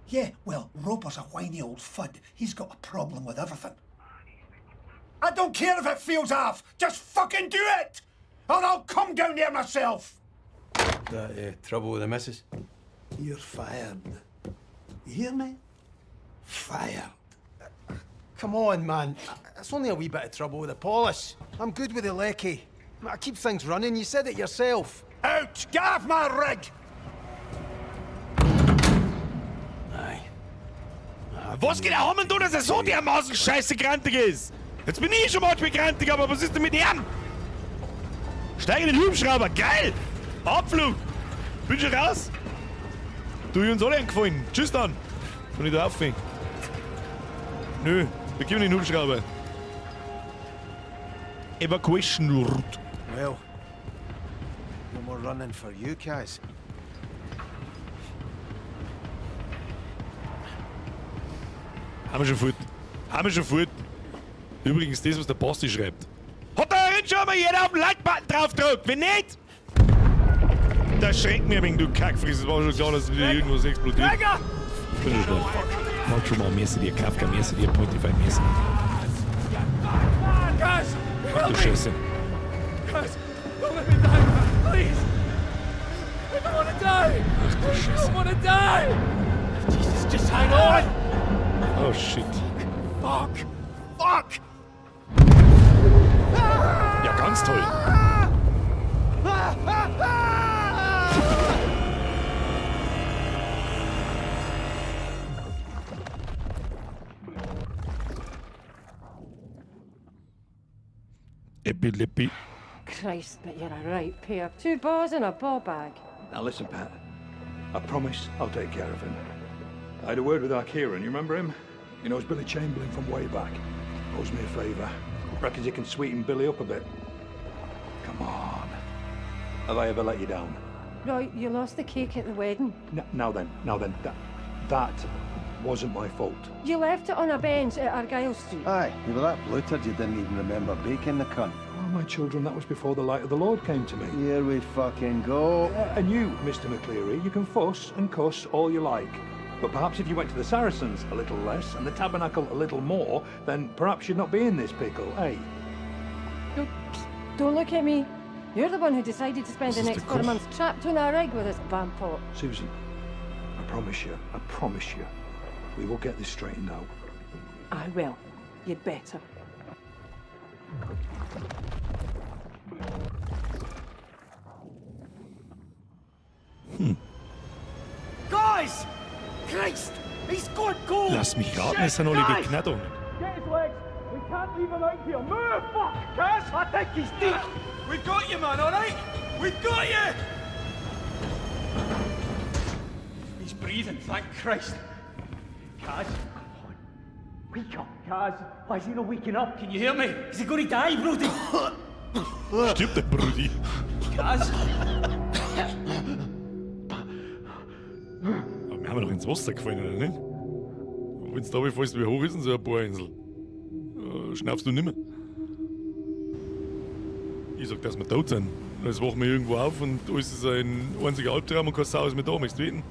Yeah, well, Roper's a whiny old fud. He's got a problem with everything. I don't care if it feels off. Just fucking do it! Or I'll come down there myself. That trouble with the missus? You're fired. You hear me? Fired. Come on, man. It's only a wee bit of trouble with the polish. I'm good with the lecky. I keep things running. You said it yourself. Out! Get off my rig! Aye. Was geht der Hommen, dass er so dermaßen scheiße grantig ist? Jetzt bin ich schon manchmal grantig, aber was ist denn mit ihm? Steig in den Hubschrauber, geil! Abflug! Bin schon raus? Du uns alle einen Gefallen. Tschüss dann. Kann ich da aufhängen? Nö, wir gehen in den Hubschrauber. Evacuation route. Well, no more running for you guys. Haben wir schon fort. Haben wir schon fort. Übrigens, das, was der Basti schreibt. Hat da schon mal jeder auf den Like-Button draufgedrückt? Wenn nicht, das schreckt mir wegen du Kackfries. Es war schon klar, dass wieder irgendwas explodiert. Bin schon da. Mach schon mal Messi dir, Kafka Messi dir, Spotify Messi. Ach du Scheiße. Guys, don't let me die, man. Please. I don't want to die. Ach du Scheiße. I don't want to die. Jesus, just hang on. Oh shit. Fuck. Fuck. Ja, ganz toll. Epilepsy. Christ, but you're a right pair. 2 balls in a ball bag. Now listen, Pat. I promise I'll take care of him. I had a word with our Kieran, you remember him? He knows Billy Chamberlain from way back. Owes me a favour. Reckons he can sweeten Billy up a bit. Come on. Have I ever let you down? Right, you lost the cake at the wedding. Now then, that wasn't my fault. You left it on a bench at Argyle Street. Aye, you were that bloated you didn't even remember baking the cunt. Oh, my children, that was before the light of the Lord came to me. Here we fucking go. And you, Mr. McCleary, you can fuss and cuss all you like. But perhaps if you went to the Saracens a little less and the Tabernacle a little more, then perhaps you'd not be in this pickle, eh? Don't look at me. You're the one who decided to spend the next 4 months trapped on a rig with this vampot. Susan, I promise you, we will get this straightened out. I will. You'd better. going cold! Lass mich raten, es sind alle geknallt unten. Get his legs! We can't leave him out here! Move! Fuck! Cass, I think he's deep! We've got you, man, alright? We've got you! He's breathing, thank Christ. Kaz, come on. Wake up, Kaz. Why is he not waking up? Can you hear me? Is he going to die, Brody? Stirbt der Brudi. Kaz? Aber wir haben doch ins Wasser gefallen, oder nicht? Wenn es da fällst, wie hoch ist denn so eine Bohrinsel? Schnaufst du nimmer? Ich sag, dass wir tot sind. Jetzt wachen wir irgendwo auf und alles ist ein einziger Albtraum und kein Sau ist mehr da, möchtest du wetten?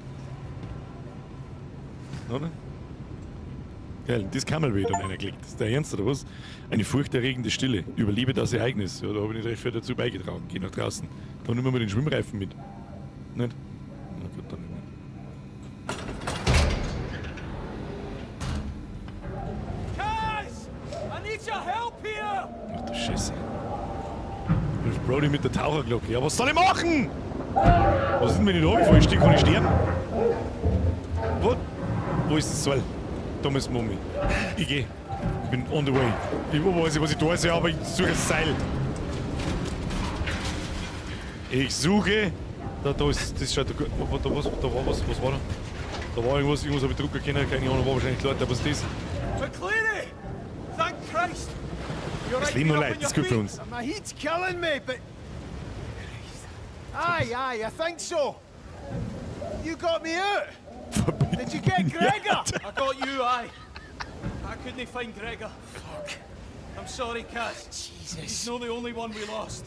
Oder? Geil, das Kammerbild um einer gelegt. Das ist der Ernst, oder was? Eine furchterregende Stille. Überlebe das Ereignis. Ja, da habe ich nicht recht viel dazu beigetragen. Geh nach draußen. Da nehmen wir mal den Schwimmreifen mit. Nicht? Na gut, dann nicht. Kaz! I need your help here! Ach du Scheiße. Hilft Brody mit der Taucherglocke. Ja, was soll ich machen? Was ist denn, wenn ich da runterfalle? Ich stehe, kann ich sterben? Wo ist das Seil? Da müssen wir um mich. Ich geh. Ich bin on the way. Ich weiß nicht, was ich tun soll, aber ich suche das Seil. Ich suche... Da ist... Das schaut... Da war was? Was war da? Da war irgendwas habe ich drucken können. Keine Ahnung, war wahrscheinlich klar. Was ist das? McCleary! Thank Christ! You're Das right, Leben nur get up leid. on Das ist your gut für feet. uns. My heat's killing me, but... Aye, I think so. You got me out. Did you get Gregor? I got you, aye. I couldn't find Gregor. Fuck. I'm sorry, Kaz. Jesus. He's not the only one we lost.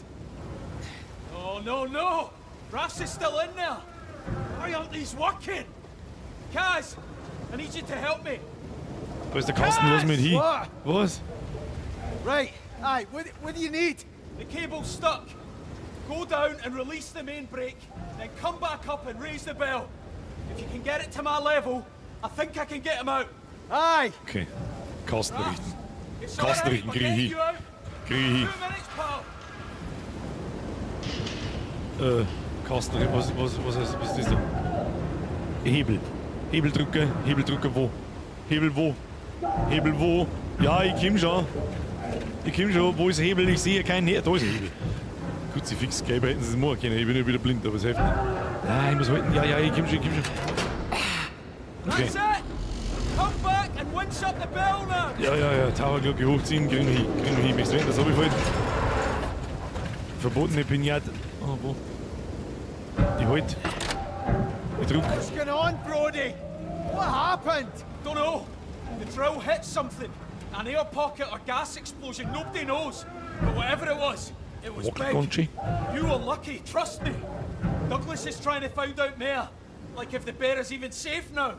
Oh, no, no! Rafs is still in there! Why aren't these working? Kaz! I need you to help me! Da ist der Kasten, was mit hin? What? Was? Right, aye, what do you need? The cable's stuck. Go down and release the main brake, then come back up and raise the bell. If you can get it to my level, I think I can get him out. Aye. Okay. Kasten richten. It's Kasten alright, richten, we're krieg ich getting hin. you out. Krieg ich 2 hin. minutes, pal. Kasten, was ist das da? Hebel. Hebel drücken wo? Hebel wo? Hebel wo? Ja, ich komm schon. Wo ist der Hebel? Ich sehe keinen Hebel. Da ist der Hebel. Kruzifix, gelb hätten sie es machen können. Ich bin ja wieder blind, aber es hilft nicht. Nein, ich muss halten. Ja, ich komm schon. Okay. That's it! Come back and winch up the bell now! Ja, Taucherglocke hochziehen, kriegen wir hin. Möchtest du das habe ich vorhin. Verbotene Pinate. Oh, wo? Die halt. Ich drück. What's going on, Brody? What happened? Don't know. The drill hit something. An air pocket or gas explosion, nobody knows. But whatever it was Rocket big. country. You were lucky, trust me. Douglas is trying to find out more. Like if the bear is even safe now.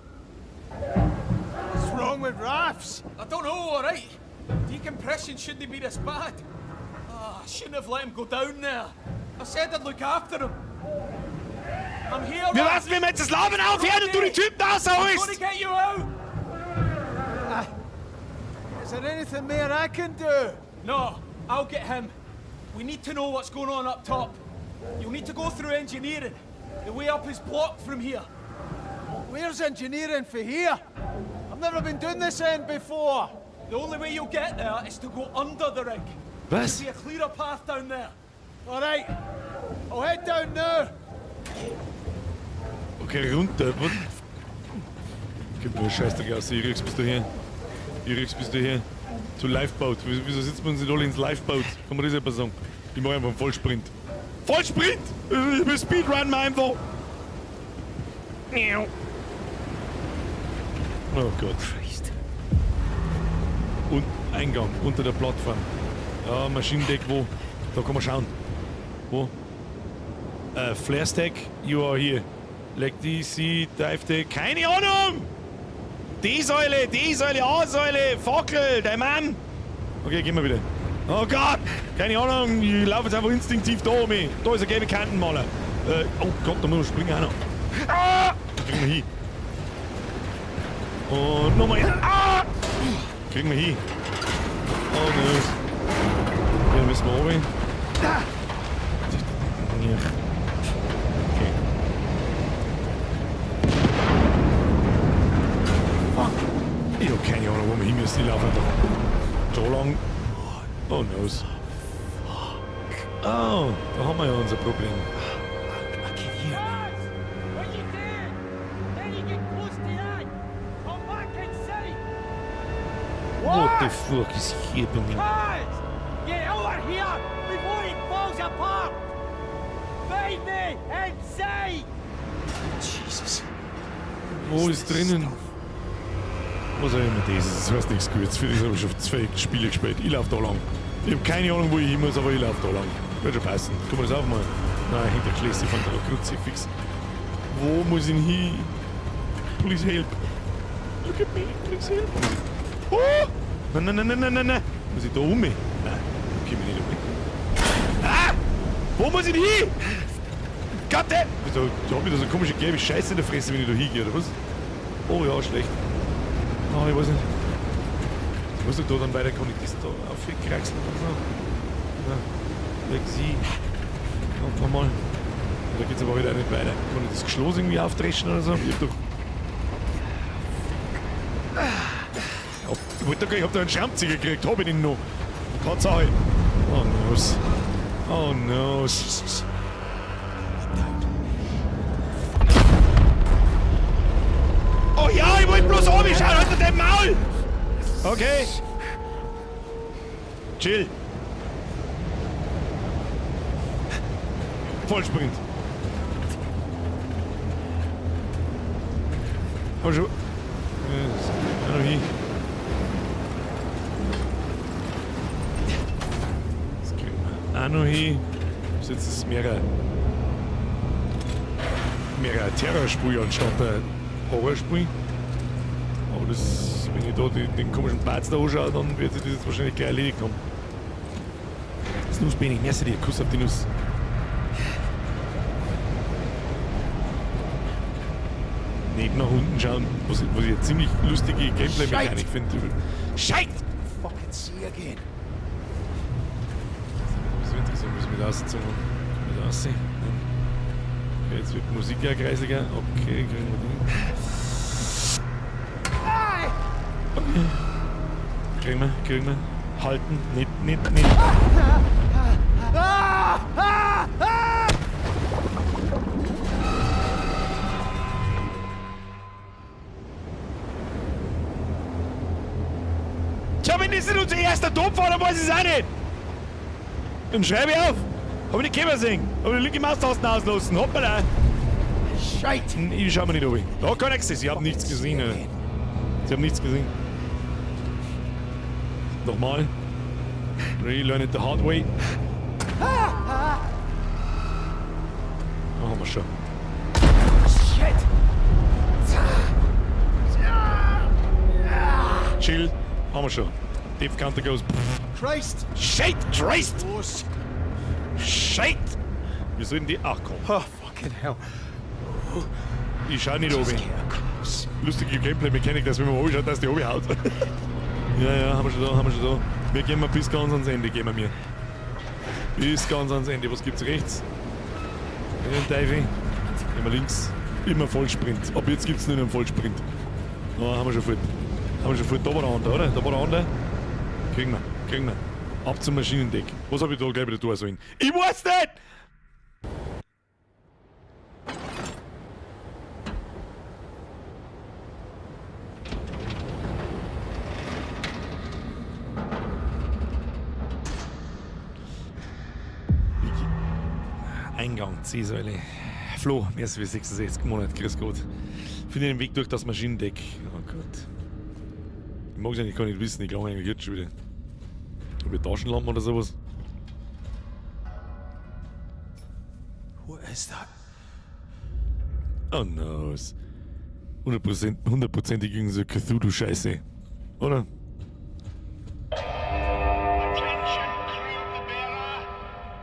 What's wrong with Rafts? I don't know, alright. Decompression shouldn't be this bad. I shouldn't have let him go down there. I said I'd look after him. I'm here. Wir lassen mir jetzt das Laufen aufhören und du die Typen I'm gonna rausholst! get you out. Is there anything more I can do? No, I'll get him. We need to know what's going on up top. You'll need to go through engineering. The way up is blocked from here. Where's engineering for here? I've never been doing this end before. The only way you'll get there is to go under the rig. Was? See a clearer path down there. All right, I'll head down now. Okay, runter. Was? Gib mir Scheißdreck aus. Irix, bist du hier? Zu Lifeboat. Wieso sitzen wir uns nicht alle ins Lifeboat? Kann man das etwas sagen? Ich mache einfach einen Vollsprint. Vollsprint! Ich will Speedrun mal einfach. Oh Gott. Und Eingang unter der Plattform. Ja, Maschinendeck, wo? Da kann man schauen. Wo? Flare Stack, you are here. Leg DC, Dive Deck. Keine Ahnung! D-Säule, A-Säule, Fackel, dein Mann! Okay, gehen wir wieder. Oh Gott! Keine Ahnung, ich laufe jetzt einfach instinktiv da um mich. Da ist ein gelbe Kantenmaler. Oh Gott, da muss man springen auch noch. Ah! Kriegen wir hin. Und nochmal. Ah! Kriegen wir hin. Oh nein. Hier müssen wir oben. Ja. Okay. Fuck. Ich hab keine Ahnung, wo wir hin müssen. Ich laufe einfach da lang. Oh no. Oh, da haben wir ja unser Problem. What you doing? Then you get close to that. Come back and say. What the fuck is happening? Guys, get over here before it falls apart. Find me inside. Jesus. Wo ist drinnen? Was auch immer das ist, das heißt nichts Gutes. Für das habe ich schon 2 Spiele gespielt. Ich laufe da lang. Ich habe keine Ahnung, wo ich hin muss, aber ich laufe da lang. Wird schon passen. Kann man das aufmachen? Nein, hinter Klesse von der Kruzifix. Wo muss ich hin? Please help. Look at me, please help. Oh! Nein. Muss ich da um mich? Nein, da komme ich nicht um. Ah! Wo muss ich denn hin? Gatte! Da hab ich da so eine komische gelbe Scheiße in der Fresse, wenn ich da hingehe, oder was? Oh ja, schlecht. Oh, ich weiß nicht. Ich muss da dann weiter, kann ich das da aufkraxeln oder so? Oder weg sie. Noch einmal. Da geht's aber wieder nicht weiter. Kann ich das Geschloss irgendwie aufdreschen oder so? Ich hab da einen Schrammzieher gekriegt, hab ich den noch. Tatsache. Oh no. Oh no. Oh ja, ich wollte bloß runterschauen, halt dir den Maul! Okay. Chill. Vollsprint. Hab schon. Ja, noch hin. Das kriegen wir. Auch noch hin. Das ist jetzt das mehr ein Terrorspiel anstatt ein Horrorspiel. Aber das, wenn ich da den komischen Batz da anschaue, dann wird sich das jetzt wahrscheinlich gleich erledigt haben. Das Nuss bin ich, merci dir, Kuss auf die Nuss. Nicht nach unten schauen, was ich eine ziemlich lustige Gameplay-Mechanik finde. Scheiß! Fucking see again. Das wird interessant, was wir da ausgezogen haben. Mit aussehen. Okay, jetzt wird die Musik ja kreisiger. Okay, kriegen wir den. Okay. Kriegen wir. Halten. Nicht. Tja, wenn das nicht unser erster Topf war, dann weiß ich es auch nicht. Dann schreibe ich auf. Hab ich nicht können sehen. Hab ich die linke Maustasten auslassen. Hoppala. Scheiße. Ich schau mir nicht an. Da kann nichts. Ich hab nichts gesehen. Alter. Ich hab nichts gesehen. Nochmal. Relearn it the hard way. Ah, haben wir schon. Shit. Chill. Haben wir schon. Death Counter goes. Christ. Shit! Christ! Los. Shit! Wir sollen die. Ach komm. Oh, fucking hell. Ich schau nicht oben. Lustige Gameplay-Mechanik, dass wenn man anschaut, dass die oben haut. Ja, haben wir schon da. Wir gehen mal bis ganz ans Ende, Bis ganz ans Ende. Was gibt's rechts? Den Teufel. Gehen wir links. Immer Vollsprint. Ab jetzt gibt's nur noch einen Vollsprint. Ja, haben wir schon voll. Da war der andere, oder? Da war der andere. Kriegen wir. Ab zum Maschinendeck. Was hab ich da gleich wieder tun sollen? Ich weiß nicht! Eingang, C-Säule. Flo, merci für 66 Monate, grüß Gott. Finde den Weg durch das Maschinendeck. Oh Gott. Ich mag es eigentlich gar nicht wissen, ich glaube eigentlich jetzt schon wieder. Habe ich Taschenlampen oder sowas? What is that? Oh no. 100%ig gegen so Cthulhu-Scheiße. Oder? Attention, crew the bearer.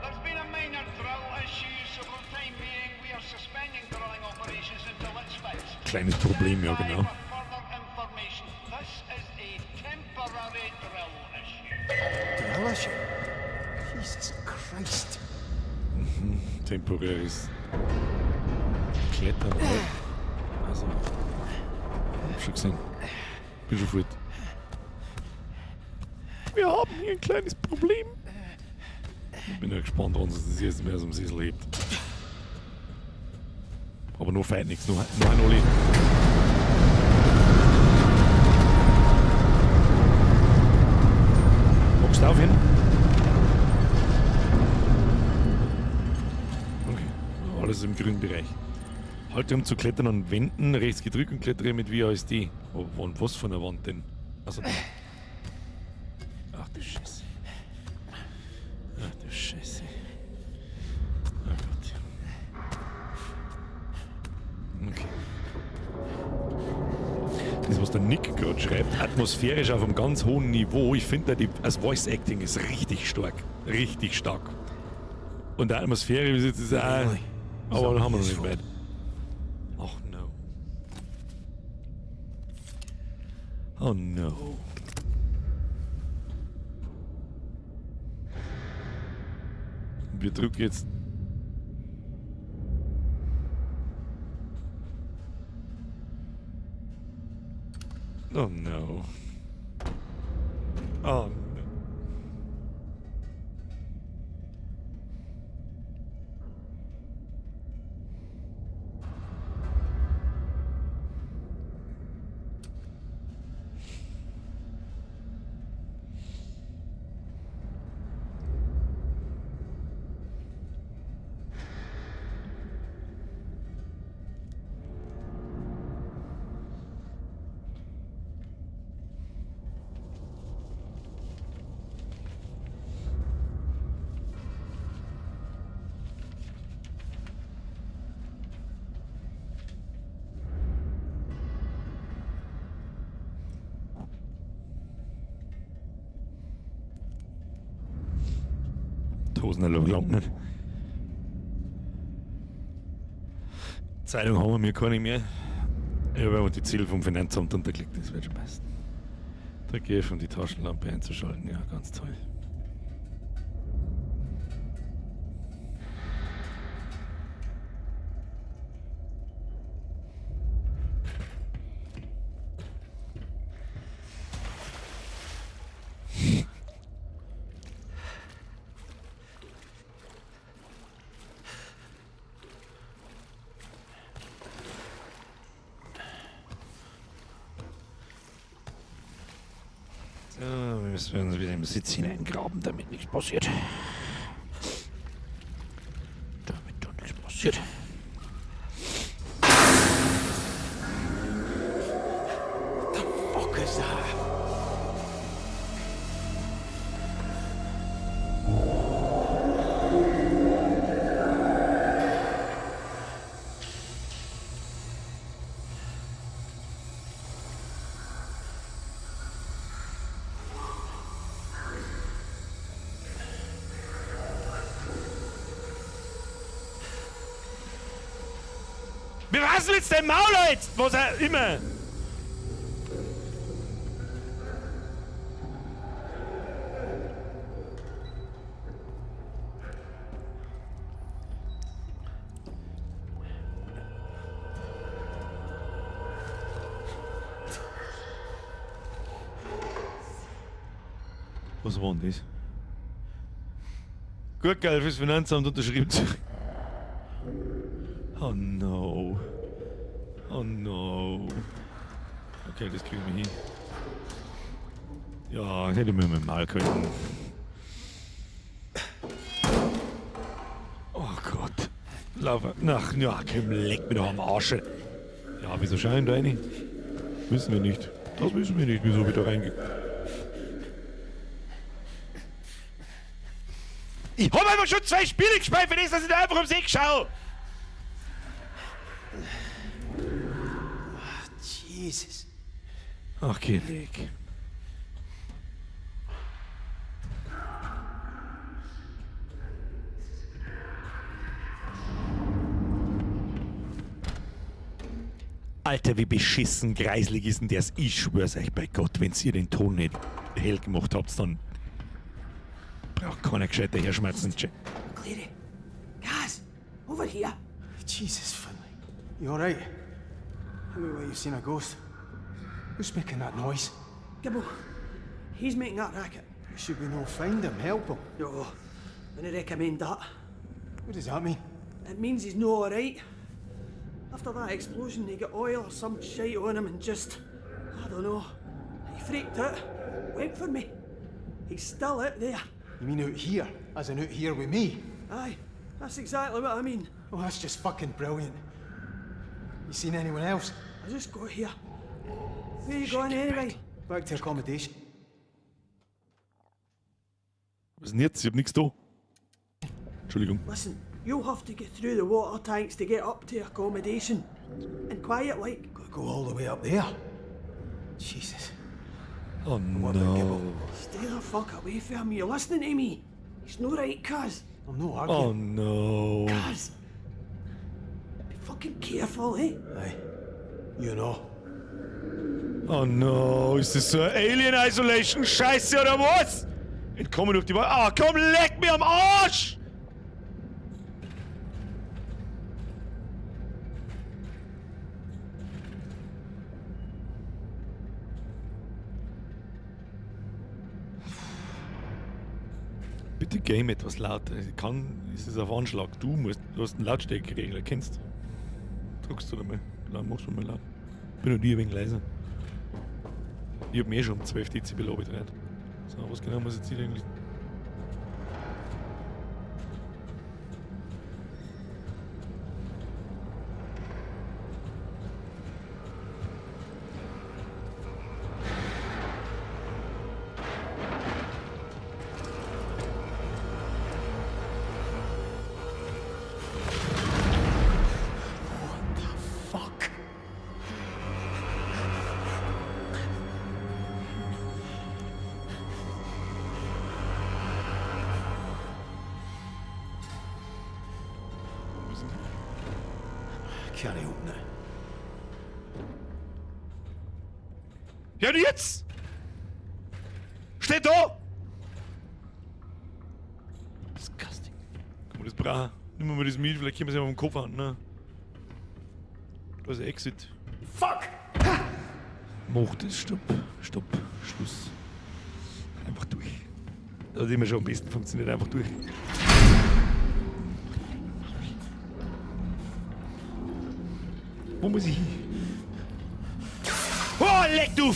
There's been a minor drill issue, so for the time being we are suspending drilling operations until it's fixed. Kleines Problem, ja genau. For further information, this is a temporary drill issue. Drill issue? Jesus Christ. Temporäres Klettern. Also, hab schon gesehen. Bin schon fort. Wir haben hier ein kleines Problem. Ich bin ja gespannt, wann es das erste Mal aus dem Sessel hebt. Aber nur feit nichts, nur ein Olli. Magst du aufhören? Okay, alles im grünen Bereich. Halte um zu klettern an Wänden, rechts gedrückt und klettere mit WASD. Oh, was von der Wand denn? Also, ach du Scheiße. Ach du Scheiße. Oh Gott. Okay. Das, was der Nick gerade schreibt, atmosphärisch auf einem ganz hohen Niveau. Ich finde, das Voice Acting ist richtig stark. Richtig stark. Und der Atmosphäre ist jetzt auch. Aber dann haben wir noch nicht weit. Oh no. Oh no. Wir drücken jetzt. Oh no. Oh no. Tausender lang nicht. Zeitung haben wir gar nicht mehr. Ich habe aber die Ziele vom Finanzamt untergelegt, das wird schon passen. Drücke F, um die Taschenlampe einzuschalten. Ja, ganz toll. Wir müssen uns wieder im Sitz hineingraben, damit nichts passiert. Damit doch nichts passiert. What the fuck is that? Wir was willst du denn Maul jetzt? Was auch immer. Was war denn das? Gut, geil, fürs Finanzamt unterschrieben. Oh no. Oh no. Okay, das kriegen wir hin. Ja, hätte ich mir mal können. Oh Gott. Lava. Ach, ja, komm, leck mir doch am Arsch. Ja, wieso scheint eine? Wissen wir nicht. Das wissen wir nicht, wieso wir da reingehen. Ich hab einfach schon 2 Spiele gespielt, für das, dass ich da einfach ums Eck schaue. Jesus. Ach, geh weg. Alter, wie beschissen greiselig ist denn das? Ich schwör's euch bei Gott, wenn ihr den Ton nicht hell gemacht habt, dann braucht keiner gescheiter herschmerzen. Clary. Guys, over here. Jesus, Finley. You alright? Look like you've seen a ghost. Who's making that noise? Gibbo, he's making that racket. Should we not find him, help him? No, wouldn't recommend that. What does that mean? It means he's no alright. After that explosion, he got oil or some shite on him and just... I don't know. He freaked out. Went for me. He's still out there. You mean out here? As in out here with me? Aye, that's exactly what I mean. Oh, that's just fucking brilliant. You seen anyone else? I just got here. Where you going anyway? Back to accommodation. Was denn jetzt? Ich hab nichts da. Entschuldigung. Listen, you'll have to get through the water tanks to get up to accommodation. And quiet like. Gotta go all the way up there. Jesus. Oh no. Stay the fuck away from him. You're listening to me. He's no right, cuz. I'm not Oh arguing. no. Cuz. Be fucking careful, eh? Aye. You know. Oh no. Ist das so eine Alien-Isolation-Scheiße oder was? Entkommen durch die Wand. Ah, komm, leck mir am Arsch! Bitte game etwas lauter. Ist es auf Anschlag. Du hast einen Lautstärkeregler, kennst du? Drückst du da mal. Machst du mal laut. Bin noch nie ein wenig leiser. Ich hab mir schon um 12 Dezibel abgedreht. So, was genau muss jetzt hier eigentlich? Can't open it. Ja, und jetzt! Steht da! Disgusting. Guck mal, das brauchen. Nimm mal das mit, vielleicht können wir es ja auf den Kopf an, ne? Da ist ein Exit. Fuck! Mach das, stopp, Schluss. Einfach durch. Das hat immer schon am besten funktioniert, einfach durch. Wo muss ich hin? Oh, leck du!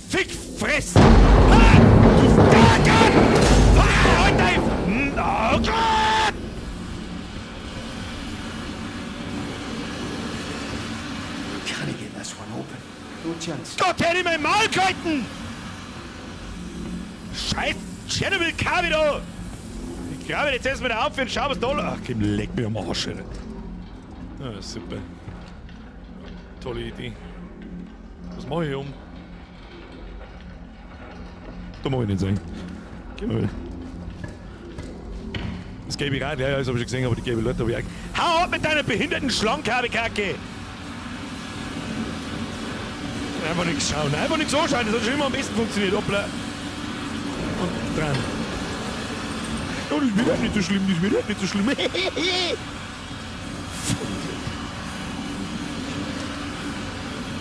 Fickfress! Ah, du Fucker! Ah, halt dein... Oh Gott! Can I get this one open? No chance. Gott, hätte ich mein Maul gehalten! Scheiß Chernobyl-K wieder! Ich glaube, jetzt essen wir da auf für einen Schabers Dollar. Ach, komm, leck mir am Arsch, Alter. Ja, super. Tolle Idee. Was mache ich hier um? Da muss ich nicht sein. Geh das gelbe Rad, ja, das habe ich schon gesehen, aber die gelbe Leute habe ich auch. Hau ab mit deiner behinderten Schlangenkabelkacke! Einfach nichts schauen, einfach nichts anschauen, das hat schon immer am besten funktioniert. Hoppla. Und dran. Oh, das wird halt nicht so schlimm, das wird halt nicht so schlimm.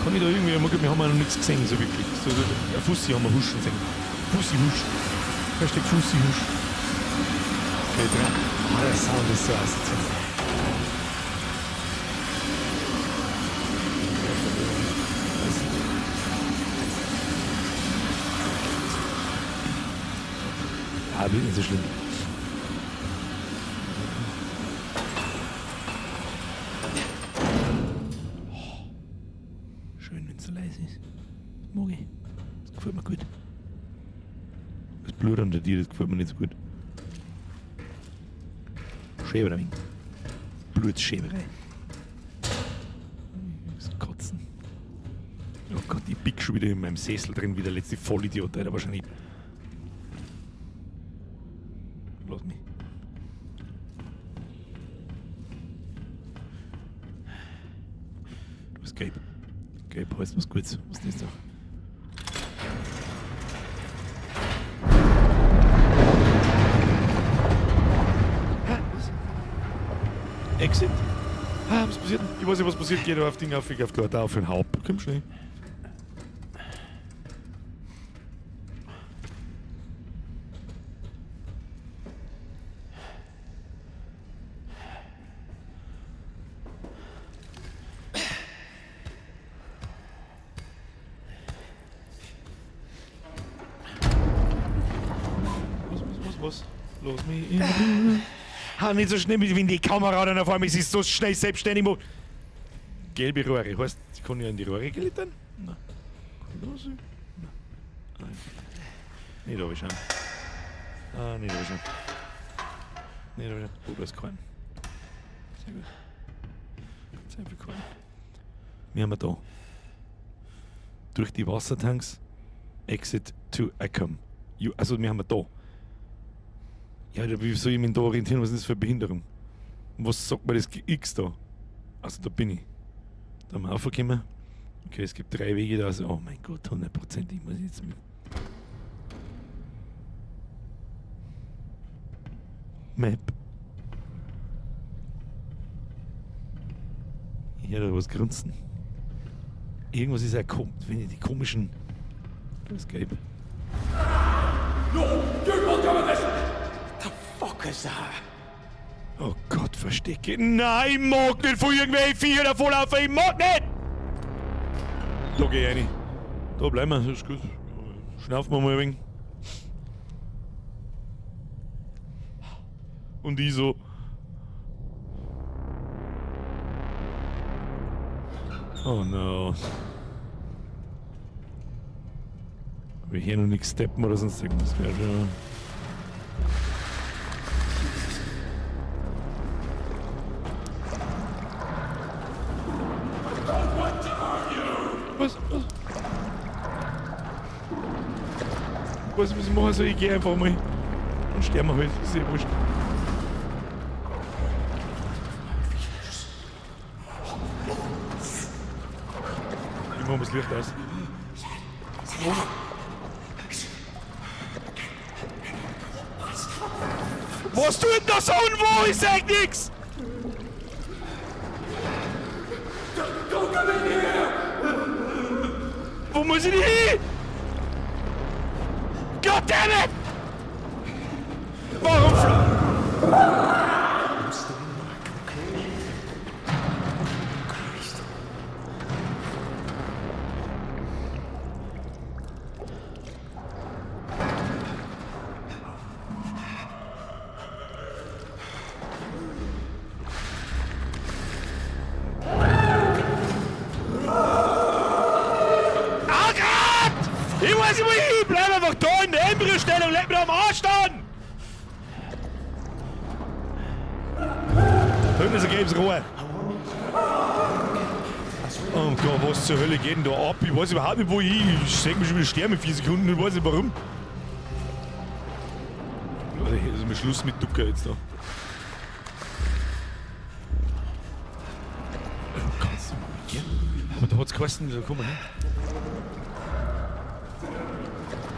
Kann ich da irgendwie, wir haben ja noch nichts gesehen, so wirklich. So, ein Fussi haben wir huschen gesehen. Fussi-Husch. Hashtag Fussi-Husch. Okay, dran. Oh, der Sound ist so assoziativ. Ah, wird nicht so schlimm. Schön, wenn es so leise ist. Das mag ich. Das gefällt mir gut. Das Blut an der Tier, das gefällt mir nicht so gut. Schäberei. Blutschäberei. Das Kotzen. Oh Gott, ich bieg schon wieder in meinem Sessel drin, wie der letzte Vollidiot, Alter, wahrscheinlich. Lass mich. Du bist gelb. Gelb heißt was Gutes. Was ist das da? Hä? Was? Exit? Ah, was passiert? Ich weiß nicht, was passiert. Geh da auf Ding auf, ich auf Leute auf den Haupt. Komm schnell. Was? Los mich in Ruhe. Ha, nicht so schnell, wie wenn die Kamera dann auf einmal ist so schnell selbstständig macht. Gelbe Rohre. Heißt, ich kann ja in die Rohre glittern? Nein. Kann ich da sein? Nein. Nicht da schauen. Ah, nicht da schauen. Nicht da schauen. Oh, da ist kein. Sehr gut. Sehr viel kein. Wir haben da. Durch die Wassertanks. Exit to Acom. Also, wir haben da. Ja, wie soll ich mich da orientieren? Was ist das für eine Behinderung? Was sagt mir das X da? Also, da bin ich. Da haben wir aufgekommen. Okay, es gibt 3 Wege da. Also, oh mein Gott, 100%. Ich muss jetzt mit. Map. Ich höre da was grunzen. Irgendwas ist auch kommt, wenn ich die komischen. Das gelb. No, you will come with this! The fuck is that? Oh Gott, verstecke. Nein, ich mag nicht von irgendwelchen Viecher davonlaufen. Ich mag nicht! Da geh ich rein. Da bleiben wir, das ist gut. Schnaufen wir mal ein wenig. Und ich so. Oh no. Hab ich hier noch nichts steppen oder sonst irgendwas. Wäre schon. Was müssen wir machen? Also ich geh einfach mal. Dann sterben wir halt. Ist ja wurscht. Ich mach mal das Licht aus. Was tut denn das unwo? Ich sag nix! Don't come in here! Wo muss ich denn hin? Goddammit! Warum Bleib einfach da in der Embryostellung, leg mir am Arsch dann! Hören Sie, geben's Ruhe. Oh Gott, was zur Hölle geht denn da ab? Ich weiß überhaupt nicht, wo ich seh mich schon wieder sterben in 4 Sekunden, ich weiß nicht warum. Also mit Schluss mit Ducker jetzt da. Kannst du mal gehen? Aber da hat's geheißen, da kommen wir hin.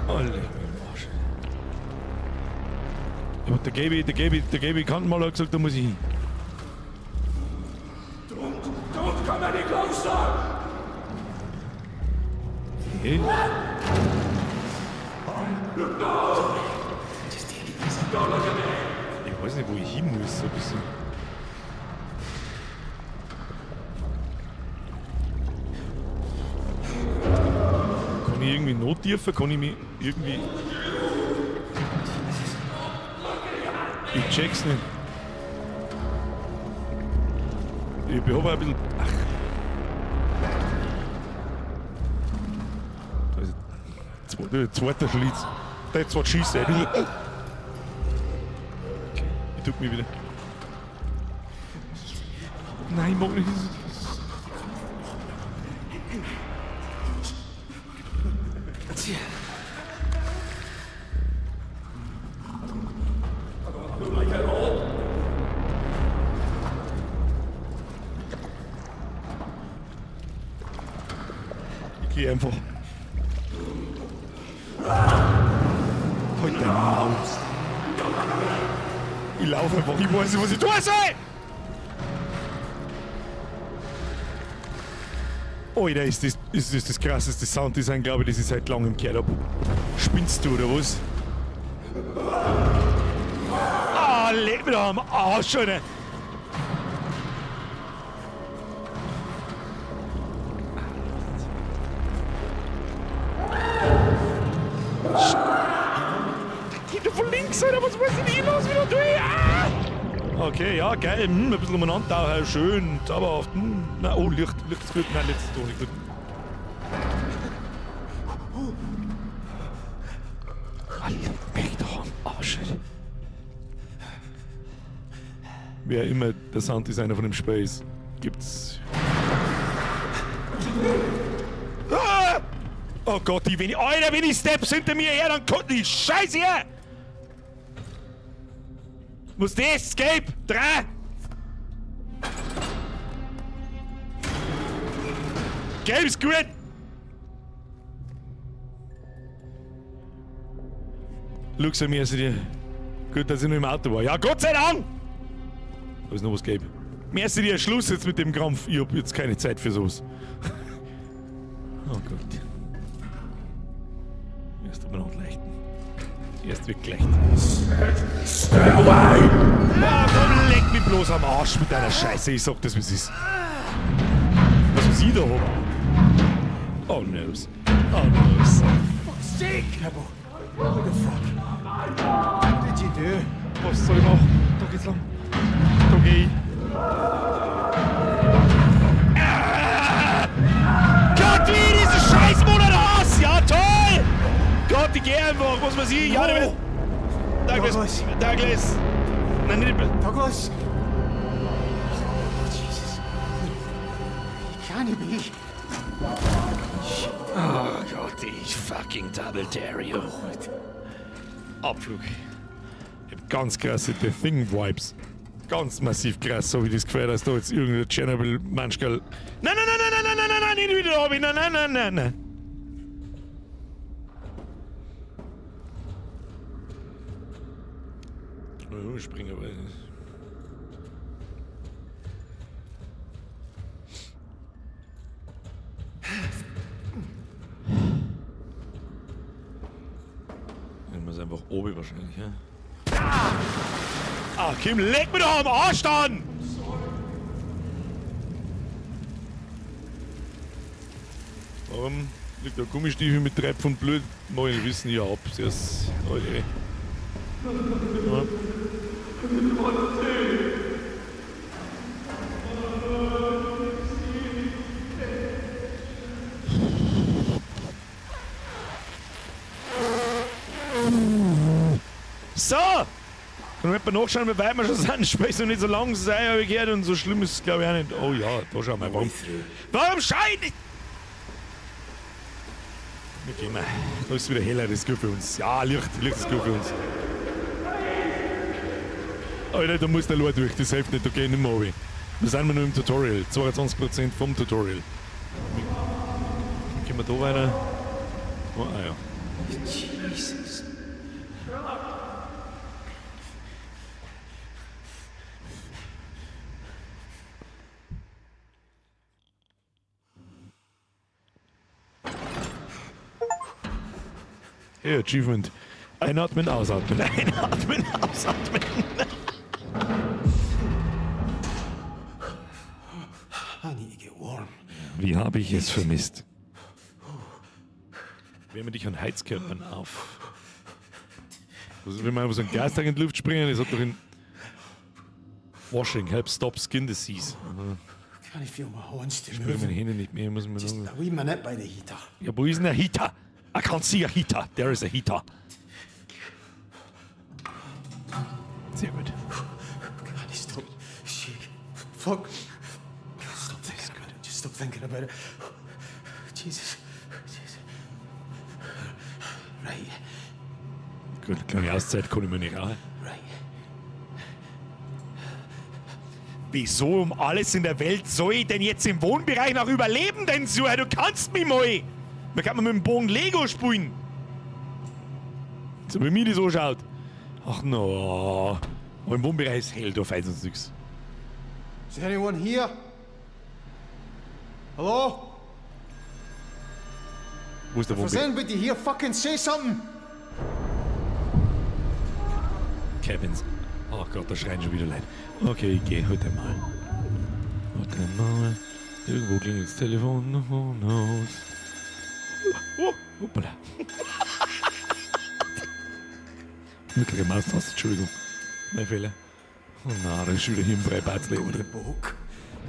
Alter, Arsch. Aber der Gaby Kantenmaler hat gesagt, da muss ich hin. Don't come any closer! Okay. Ich weiß nicht, wo ich hin muss, so ein bisschen. Kann ich irgendwie notdürfen? Kann ich mich irgendwie... Ich check's nicht. Ich habe ein bisschen... Ach. Da ist zweiter Schlitz. Da hat 2 Schüsse. Okay, ich drück mich wieder. Nein, ich mag nicht. Ich geh einfach. Halt dein Maul. Ich laufe einfach, ich weiß nicht, was ich tun soll! Alter, ist das krasseste Sounddesign, glaube ich, das ich seit langem gehört habe. Spinnst du, oder was? Ah, leck mir da am Arsch, Alter! Geht doch von links! Fix, Alter, was ist denn hier los wieder durch? Ah! Okay, ja, geil. Ein bisschen umeinander tauchen, schön, zauberhaft. Na, oh, Licht ist gut. Nein, Licht ist doch nicht gut. Mich doch am Arsch. Wer immer der Sounddesigner von dem Space gibt's. Ah! Oh Gott, wenn die Steps hinter mir her, dann kommt die Scheiße her! Was ist das? Escape! 3! Gelb ist gut! Lux an mir, also dir. Gut, dass ich noch im Auto war. Ja, Gott sei Dank! Da ist noch was gelb. Merci dir, Schluss jetzt mit dem Krampf. Ich hab jetzt keine Zeit für sowas. Oh Gott. Erst aber noch leichten. Erst wird leicht. Stay away! Ja, komm, leck mich bloß am Arsch mit deiner Scheiße. Ich sag das, wie es ist. Was ich da hab. Oh noes. Oh noes. Fuck's sake! Cabo. What the fuck? What did you do? Was soll ich machen? Da geht's lang. Da geh ich. Gott, wie diese Scheißmonat aus! Ja, toll! Gott, ich geh einfach, was weiß ich. Ja, Douglas. Nein, nicht. Douglas? Jesus. Can it be? Oh Gott, ich fucking Double Dario. Abflug. Ich hab ganz krasse The Thing-Vibes. Ganz massiv krass, so wie das Gefühl, dass da jetzt irgendein Chernobyl-Menschkerl. Nein, nicht wieder Robin, nein. Oh, springen aber. Ich muss einfach oben wahrscheinlich, ja? Ah, Kim, leg mir doch am Arsch an! Warum liegt der Gummistiefel mit Treib von Blut? Mal wissen ja ab, sie ist alle. Ja. So! Dann wird man nachschauen, wie weit wir schon sind. Ich weiß noch nicht so lang sein, habe ich gehört, und so schlimm ist es glaube ich auch nicht. Oh ja, da schauen wir. Warum scheint nicht? Wir gehen mal. Da ist wieder heller, das ist gut für uns. Ja, Licht ist gut für uns. Alter, da muss der Lord durch, das hilft nicht, da geh ich nicht mehr runter. Wir sind nur im Tutorial, 22% vom Tutorial. Gehen wir da weiter? Oh, ah ja. Jesus. Hey, Achievement. Einatmen, ausatmen. Einatmen, ausatmen. I need to get warm. Wie habe ich es vermisst? Wärme dich an Heizkörpern auf. Also, wenn wir einfach so einen Gastank in die Luft springen, das hat doch in Washing helps stop skin disease. Can I feel my hands to Ich spüre move? meine Hände nicht mehr, muss man Just noch. a wee minute by the heater. Ja, wo ist denn der Heater? I can't see a heater. There is a heater. Sehr gut. Can I stop? Shake. Fuck. Stop thinking about it. Just stop thinking about it. Jesus. Right. Gut, kleine Auszeit kann ich mir nicht rauchen. Right. Wieso um alles in der Welt soll ich denn jetzt im Wohnbereich noch überleben denn so? Du kannst mich mal! Man kann mit dem Bogen Lego spielen. So wie mir das anschaut. Ach no. Aber im Wohnbereich ist hell, da fällt uns nichts. Is anyone here? Hello? Wo ist der If there's Wohnbereich? anybody here, fucking say something! Kevins. Oh Gott, da schreien schon wieder Leute. Okay, ich geh heute mal. Warte mal. Irgendwo klingelt das Telefon. Who knows? Oh, hoppala. Mittlere Maustaste, Entschuldigung. Mein Fehler. Oh nein, da ist schon wieder hier im Freibatzleben drin. Book.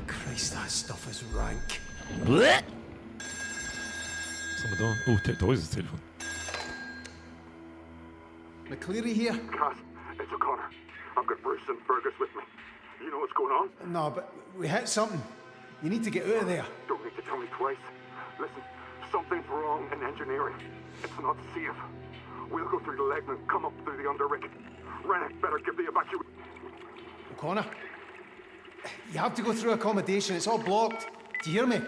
Christ, that stuff is rank. Was haben wir da? Oh, da ist das Telefon. McCleary here? Cass, it's O'Connor. I've got Bruce and Fergus with me. You know what's going on? No, but we hit something. You need to get out of there. Don't need to tell me twice. Listen, something's wrong in engineering. It's not safe. We'll go through the leg and come up through the underrick. Rennick better give the evacuation. O'Connor? You have to go through accommodation. It's all blocked. Do you hear me?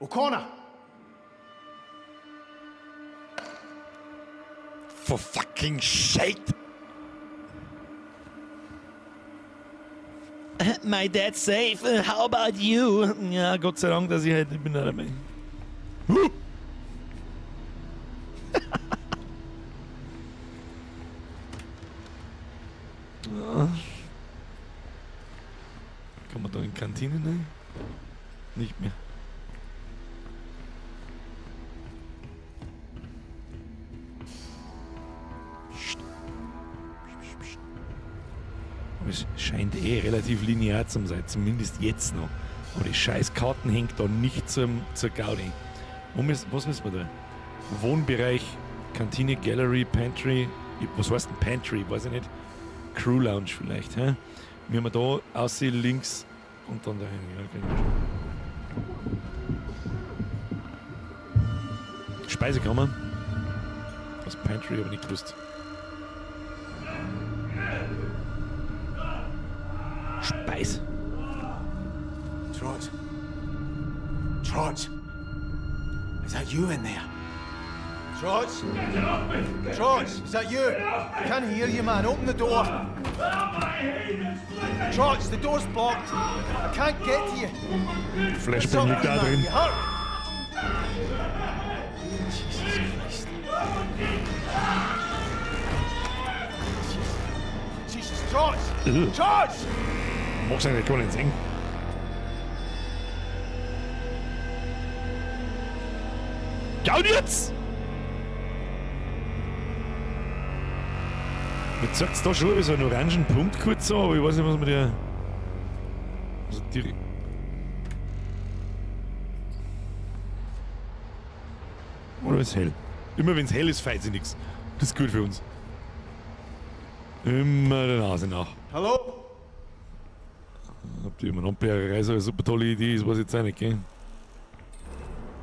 O'Connor! For fucking shit! My dad's safe. How about you? Ja, Gott sei Dank, dass ich halt nicht bin dabei. Kann man da in die Kantine rein? Nicht mehr. Aber es scheint relativ linear zu sein, zumindest jetzt noch. Aber die scheiß Karten hängt da nicht zur Gaudi. Was müssen wir da? Wohnbereich, Kantine, Gallery, Pantry. Was heißt denn Pantry? Weiß ich nicht. Crew Lounge vielleicht. Hä? Wie haben wir da aussehen, links und dann dahin. Ja, okay. Speisekammer. Das Pantry habe ich nicht gewusst. Speis. Trots. Trots. Is that you in there? Trots? Trots, is that you? I can't hear you, man. Open the door. Trots, the door's blocked. I can't get to you. Flashbang liegt da drin. You hurt? Jesus Christ. Jesus, Trots! Trots! Mach's eigentlich gar nicht sehen. Gaudi jetzt! Mir zeigt es da schon so einen orangen Punkt kurz so, aber ich weiß nicht, was man der. Also die. Oder ist hell? Immer wenn es hell ist, feit sie nichts. Das ist gut für uns. Immer der Nase nach. Hallo? Habt ihr immer noch eine super tolle Idee ist, was jetzt auch nicht, gell?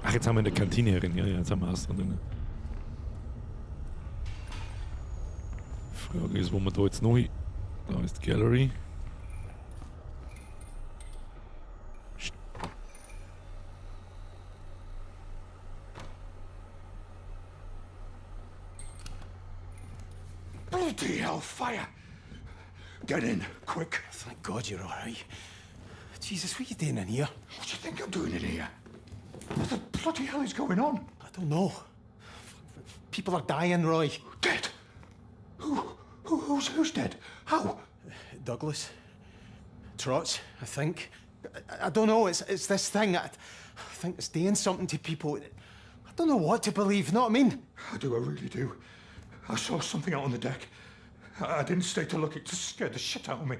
Ach, jetzt haben wir in der Kantine herin. Ja, jetzt haben wir Ast drin. Frage ist, wo wir da jetzt noch hin. Da ist die Gallery. Bloody hell, fire! Get in, quick. Thank God you're all right. Jesus, what are you doing in here? What do you think I'm doing in here? What the bloody hell is going on? I don't know. People are dying, Roy. Dead? Who's dead? How? Douglas. Trots, I think. I don't know, it's this thing. I think it's doing something to people. I don't know what to believe, know what I mean? I really do. I saw something out on the deck. I didn't stay to look, it just scared the shit out of me.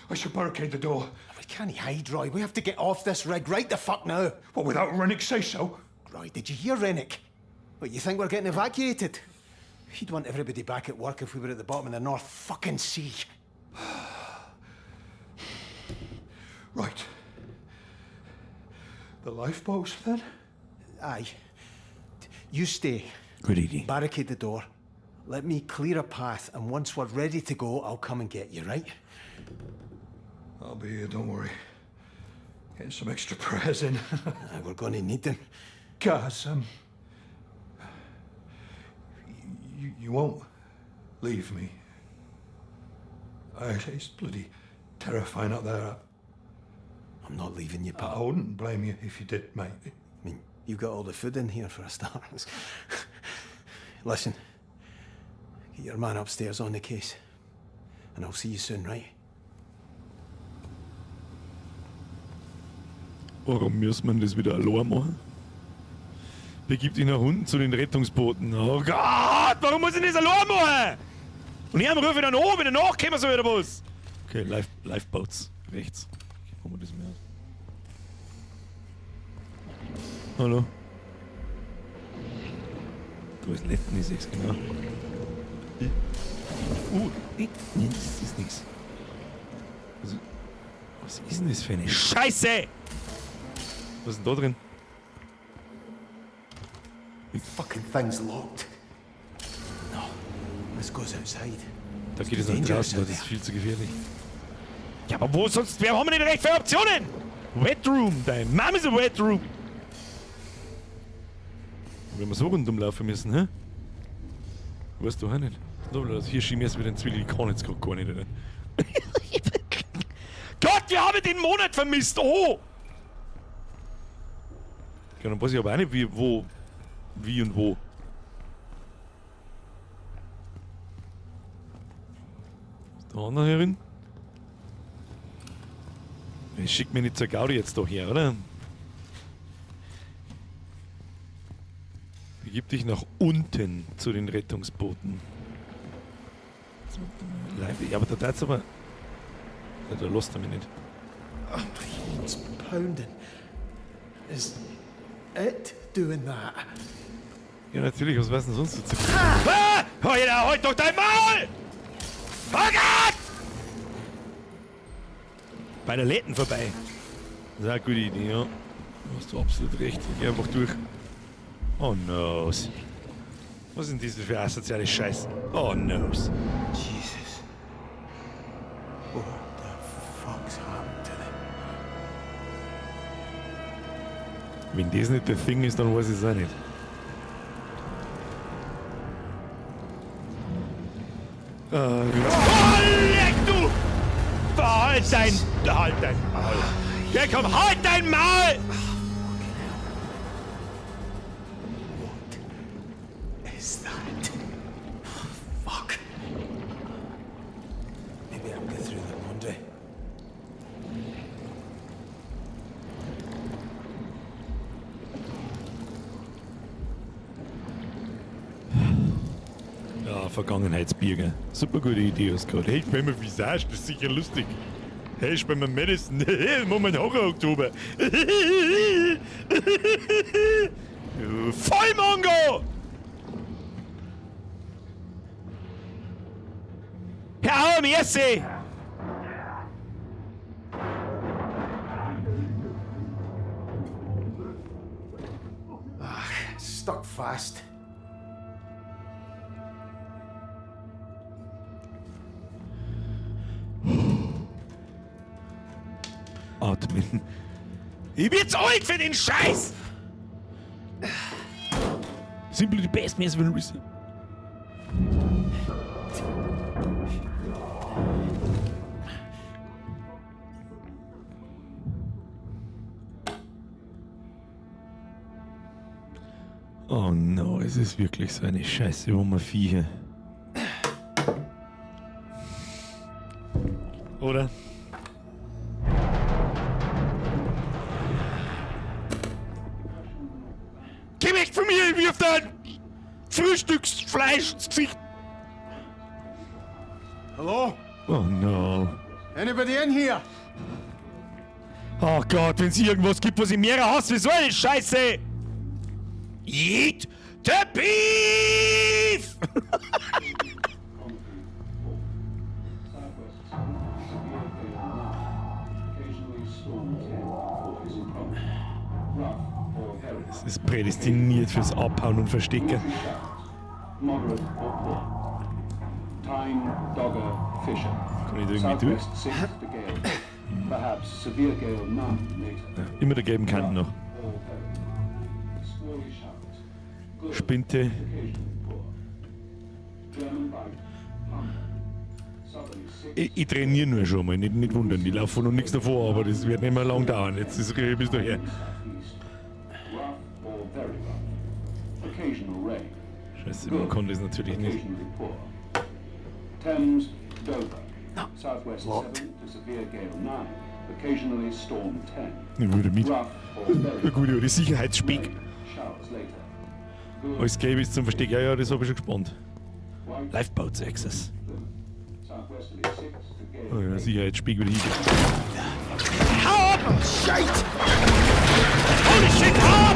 I should barricade the door. We can't hide, Roy. We have to get off this rig right the fuck now. What, without Rennick say so? Roy, did you hear Rennick? What, you think we're getting evacuated? He'd want everybody back at work if we were at the bottom of the North fucking Sea. Right. The lifeboats, then? Aye. You stay. Good idea. Barricade the door. Let me clear a path, and once we're ready to go, I'll come and get you, right? I'll be here, don't worry. Getting some extra prayers in. We're gonna need them. Guys, you won't leave me. It's bloody terrifying out there. I'm not leaving you, pal. I wouldn't blame you if you did, mate. I mean, you got all the food in here for a start. Listen, get your man upstairs on the case, and I'll see you soon, right? Warum muss man das wieder allein machen? Begibt dich nach unten zu den Rettungsbooten. Oh Gott, warum muss ich das allein machen? Und ich rufe dann oben, wenn danach kommen so wieder was. Okay, Lifeboats. Rechts. Wo wir das mehr aus? Hallo? Du hast Letten, ich seh's genau. Nee, das ist nix. Also, was ist denn das für eine Scheiße? Was ist denn da drin? The fucking thing's locked. No, this goes outside. Da geht es nach draußen, das ist viel zu gefährlich. Ja, aber wo sonst? Wir haben nicht recht für Optionen! Wet Room, dein Mom ist ein Wet Room! Wenn wir so rundum laufen müssen, hä? Weißt du auch nicht. Hier schien mir es wieder ein Zwilli, ich kann jetzt gerade gar nicht, oder? Gott, wir haben den Monat vermisst! Oh! Ja, dann weiß ich aber auch nicht, wie und wo. Ist da einer herin? Ich schick mir nicht zur Gaudi jetzt doch her, oder? Begib dich nach unten zu den Rettungsbooten. Ja, aber da tat's aber. Ja, da lässt er mich nicht. Oh, it's pounding. Is it doing that? Ja, natürlich, was weiß denn sonst dazu? Ah! Halt doch dein Maul! Oh Gott! Bei der Letten vorbei. Das ist eine gute Idee, ja. Da hast du absolut recht. Geh einfach durch. Oh no. Was ist denn das für asoziale Scheiß? Oh no. Jesus. What the fuck's happened to them? Wenn das nicht der Thing ist, dann weiß ich es auch nicht. Oh, leck du! Halt dein Maul! Ja, komm, halt dein Maul! What is that? Fuck. Maybe I'll get through the laundry. Ja, Vergangenheitsbier, super gute Idee, hast gerade. Hey, ich bin mir Visage, das ist sicher lustig. Hey, ich bin mir Medicine. Moment, Horror-Oktober. Vollmongo! Hör auf, Jesse! Ah, stuck fast. Atmen. Ich bin zu alt für den Scheiß! Simply the best man will listen. Oh no, es ist wirklich so eine Scheiße, wo man Viecher. Oder? Geh weg von mir, ich wirf dein Frühstücksfleisch ins Gesicht. Hello? Oh no. Anybody in here? Oh Gott, wenn es irgendwas gibt, was ich mehr hasse, wie so eine Scheiße! Eat the beef! Es ist prädestiniert fürs Abhauen und Verstecken. Kann ich da irgendwie durch? Ja, immer der gelben Kant noch. Spinte. Ich trainiere nur schon mal, nicht wundern, die laufen noch nichts davor, aber das wird nicht mehr lang dauern. Jetzt ist es bis daher. Scheiße, man kann das natürlich nicht. Ich würde mit. Ja gut, ja, die Sicherheitsspeck. Alles gäbe ist zum Versteck. Ja, das habe ich schon gespannt. Lifeboats Access. Oh ja, Sicherheitsspiegel hier. Hau ab! Oh, shit! Holy shit, hau ab!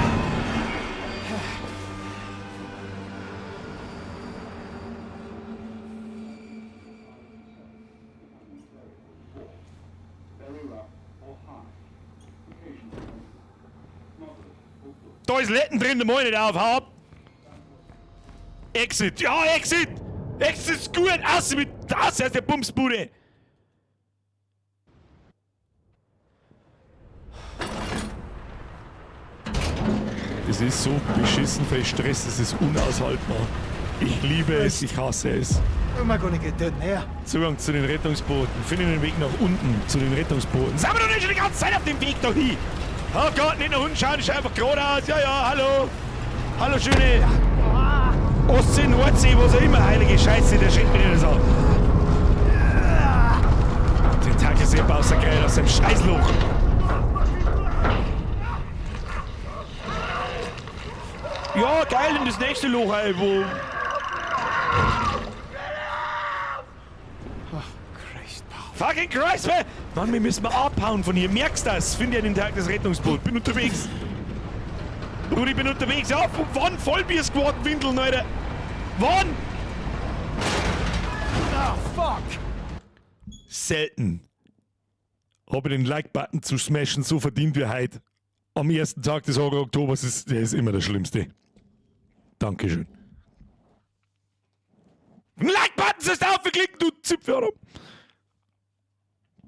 Da ist Letten drin, der Moin nicht auf, hau ab! Exit, ja, Exit! Exit ist gut, aus mit das aus der Bumsbude! Das ist so beschissen viel Stress, das ist unaushaltbar. Ich liebe es, ich hasse es. How am I gonna get down there? Zugang zu den Rettungsbooten. Finde den Weg nach unten zu den Rettungsbooten. Sind wir doch nicht schon die ganze Zeit auf dem Weg da hin? Oh Gott, nicht nach unten schauen, ich einfach geradeaus. Ja, ja, hallo. Hallo, schöne Ostsee, Nordsee, was auch immer. Heilige Scheiße, der schreckt mich nicht an. Den Tag ist eben rausgereiht aus dem Scheißloch. Ja, geil, in das nächste Loch, ey, wo... Fucking Christ, man! Mann, wir müssen mal abhauen von hier. Merkst du das? Finde ja den Tag das Rettungsboot. Bin unterwegs. Bruder, ich bin unterwegs. Ja, wann Vollbier-Squad-Windeln, Alter? Wann? Ah, fuck! Selten habe ich den Like-Button zu smashen so verdient wie heute. Am ersten Tag des Oktobers der ist immer der Schlimmste. Dankeschön. Like-Button sollst du aufgeklickt, du Zipfhörer.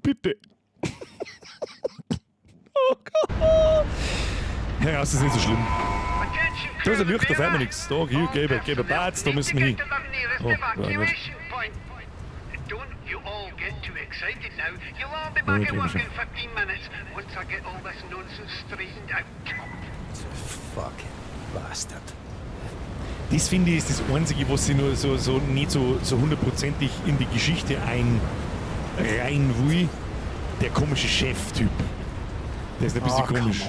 Bitte. Oh Gott. Ja, das ist nicht so schlimm. Da ist ein Licht, da fährt man nichts. Da, hier, gebe Bats, da müssen wir hin. Oh, war nicht. Don't you all get too excited now. You'll all be back at work in 15 minutes once I get all this nonsense straightened out. Fucking bastard. Das finde ich ist das Einzige, was sie nur nicht so hundertprozentig in die Geschichte rein will. Der komische Cheftyp. Der ist ein bisschen komisch.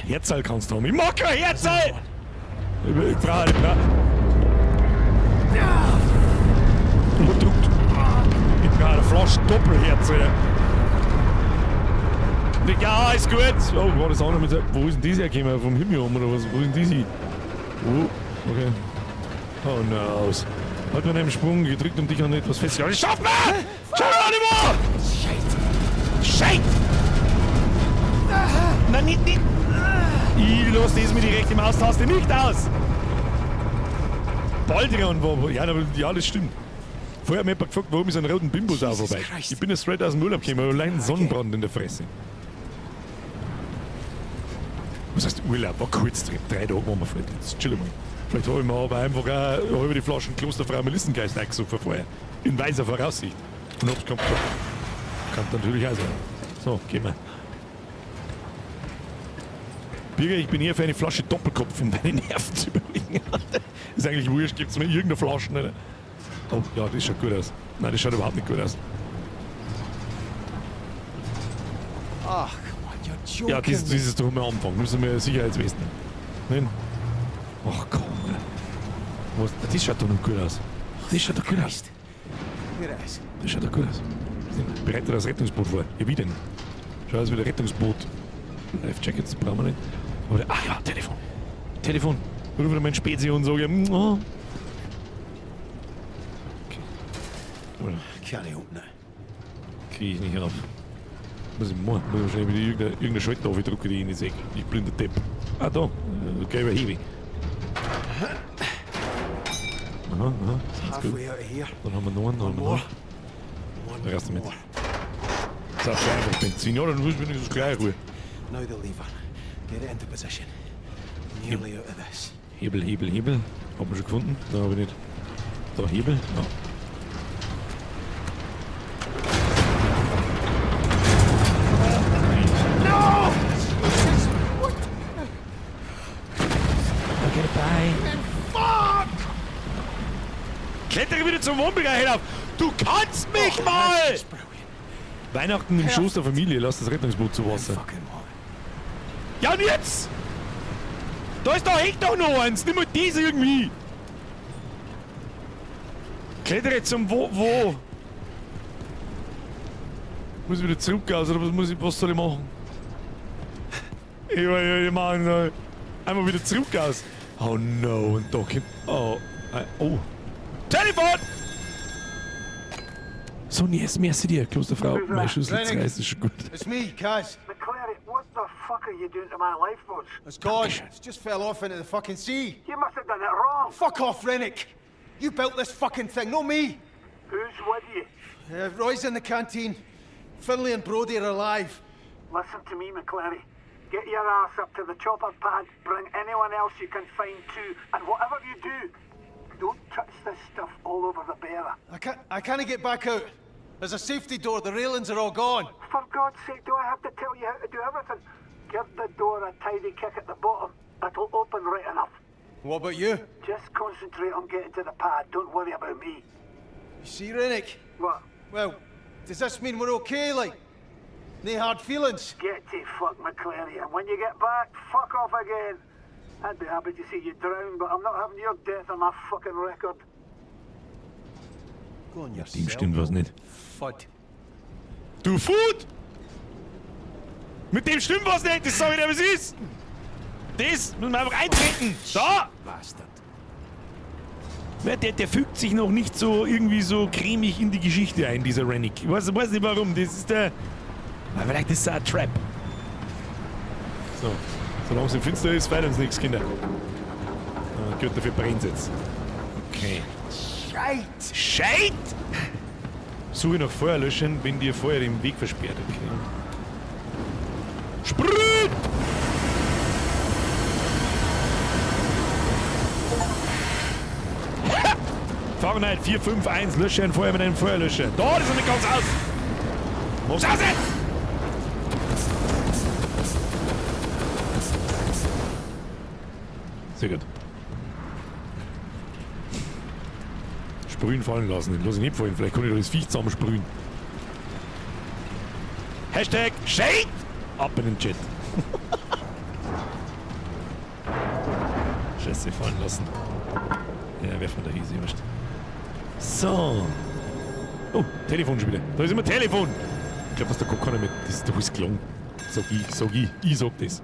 Herzal kannst du haben. Ich mag kein Herzal! Ich brauche. Überdruckt. Ich brauche eine Flasche Doppelherz, Alter. Ja, ist gut. Oh, war das auch noch mit der. Wo ist denn diese hergekommen? Vom Himmel um oder was? Wo ist denn diese? Oh, okay. Oh no. Halt mir einen Sprung gedrückt und dich an etwas fest. Ja, das schaffen wir! Schau mal! Scheiße! Nein, nicht! Ich lasse das mit die rechte Maustaste nicht aus! Baldrian war. Ja, das stimmt. Vorher hat mir jemand gefragt, warum ist ein roten Bimbus auch vorbei. Ich bin ja straight aus dem Urlaub gekommen, aber allein einen Sonnenbrand in der Fresse. Was heißt Urlaub? War kurz drin. 3 Tage waren wir vielleicht. Jetzt chillen wir. Vielleicht habe ich mir aber einfach auch über die Flaschen Klosterfrau Melissengeist eingesucht vorher. In weiser Voraussicht. Und hab's gehabt. Kann natürlich auch sein. So, gehen wir. Birger, ich bin hier für eine Flasche Doppelkopf, um deine Nerven zu überlegen. Ist eigentlich wurscht, gibt's mir irgendeine Flasche, oder? Oh, ja, das schaut gut aus. Nein, das schaut überhaupt nicht gut aus. Ach, come on, you're joking. Ja, das ist doch mal Anfang. Müssen wir Sicherheitswesten. Nein? Ach komm, was? Das schaut doch noch gut aus. Das schaut doch gut aus. Das schaut doch gut aus. Bereitet das Rettungsboot vor. Ja, wie denn? Schau aus wie der Rettungsboot. Life-Jackets brauchen wir nicht. Oder, ah ja, Telefon. Telefon. Ruf wieder mein Spezi und sage, oh. Okay. Keine Ahnung. Krieg ich nicht auf. Muss ich machen? Muss ich wahrscheinlich wieder irgendeine Schalter aufdrücken, die ich nicht sehe. Ich blinder Depp. Ah, da. Gelber Heavy. Aha, aha. Halfway out of here. Dann haben wir noch einen, dann haben wir noch. Der erste mit. Das ist einfach Benzin. Ja, dann müssen wir nicht das gleiche Ruhe. Now the lever. Get it into position. Nearly out of this. Hebel, Hebel, Hebel. Haben wir schon gefunden? Da habe ich nicht. Da, Hebel. Ja. Klettere wieder zum Wohnbereich hinauf! Du kannst mich mal! Weihnachten im Schoß der Familie, lass das Rettungsboot zu Wasser. Ja und jetzt? Da ist doch hängt doch noch eins, nimm mal diese irgendwie! Klettere zum wo? Muss ich wieder zurück, also was soll ich machen? Ich mache einmal wieder zurück aus. Oh no, und da kommt... Oh. Telefon! So, yes, merci dir, Klosterfrau. Mein Schlüssel ist schon gut. It's me, Kaz. McClary, what the fuck are you doing to my lifeboats? It's gone. It's just fell off into the fucking sea. You must have done it wrong. Fuck off, Rennick. You built this fucking thing, not me. Who's with you? Roy's in the canteen. Finlay and Brody are alive. Listen to me, McClary. Get your ass up to the chopper pad, bring anyone else you can find too, and whatever you do, don't touch this stuff all over the bearer. I can't get back out. There's a safety door, the railings are all gone. For God's sake, do I have to tell you how to do everything? Give the door a tidy kick at the bottom. It'll open right enough. What about you? Just concentrate on getting to the pad. Don't worry about me. You see, Rennick? What? Well, does this mean we're okay, like? No hard feelings? Get to fuck, McClary, and when you get back, fuck off again. I'd be happy to see you drown, but I'm not having your death on my fucking record. Go on yourself. Dem stimmt was nicht. Fud. Du Food! Mit dem stimmt was nicht, das sag ich dir, was ist! Das müssen wir einfach eintreten! Da! Bastard. Der fügt sich noch nicht so irgendwie so cremig in die Geschichte ein, dieser Rennick. Ich weiß nicht warum, das ist der... Aber vielleicht ist es ein Trap. So, solange es im Finster ist, feiern uns nichts, Kinder. Gut, dafür brennt jetzt. Okay. Scheiße! Scheit! Suche nach Feuer löschen, wenn dir Feuer den Weg versperrt. Okay. Sprüht! Fahrenheit 451, lösche ein Feuer mit einem Feuerlöscher. Da, das ist nicht ganz aus! Muss aus jetzt! Sehr gut. Sprühen fallen lassen, den lass ich nicht fallen. Vielleicht kann ich da das Viech zusammen sprühen. Hashtag Shade! Ab in den Chat. Scheiße, fallen lassen. Ja, werfen wir da easy, weißt. So. Oh, Telefon schon wieder. Da ist immer Telefon. Ich glaube, dass da gar keiner mit. Das ist doch alles gelungen. Sag ich. Ich sag das.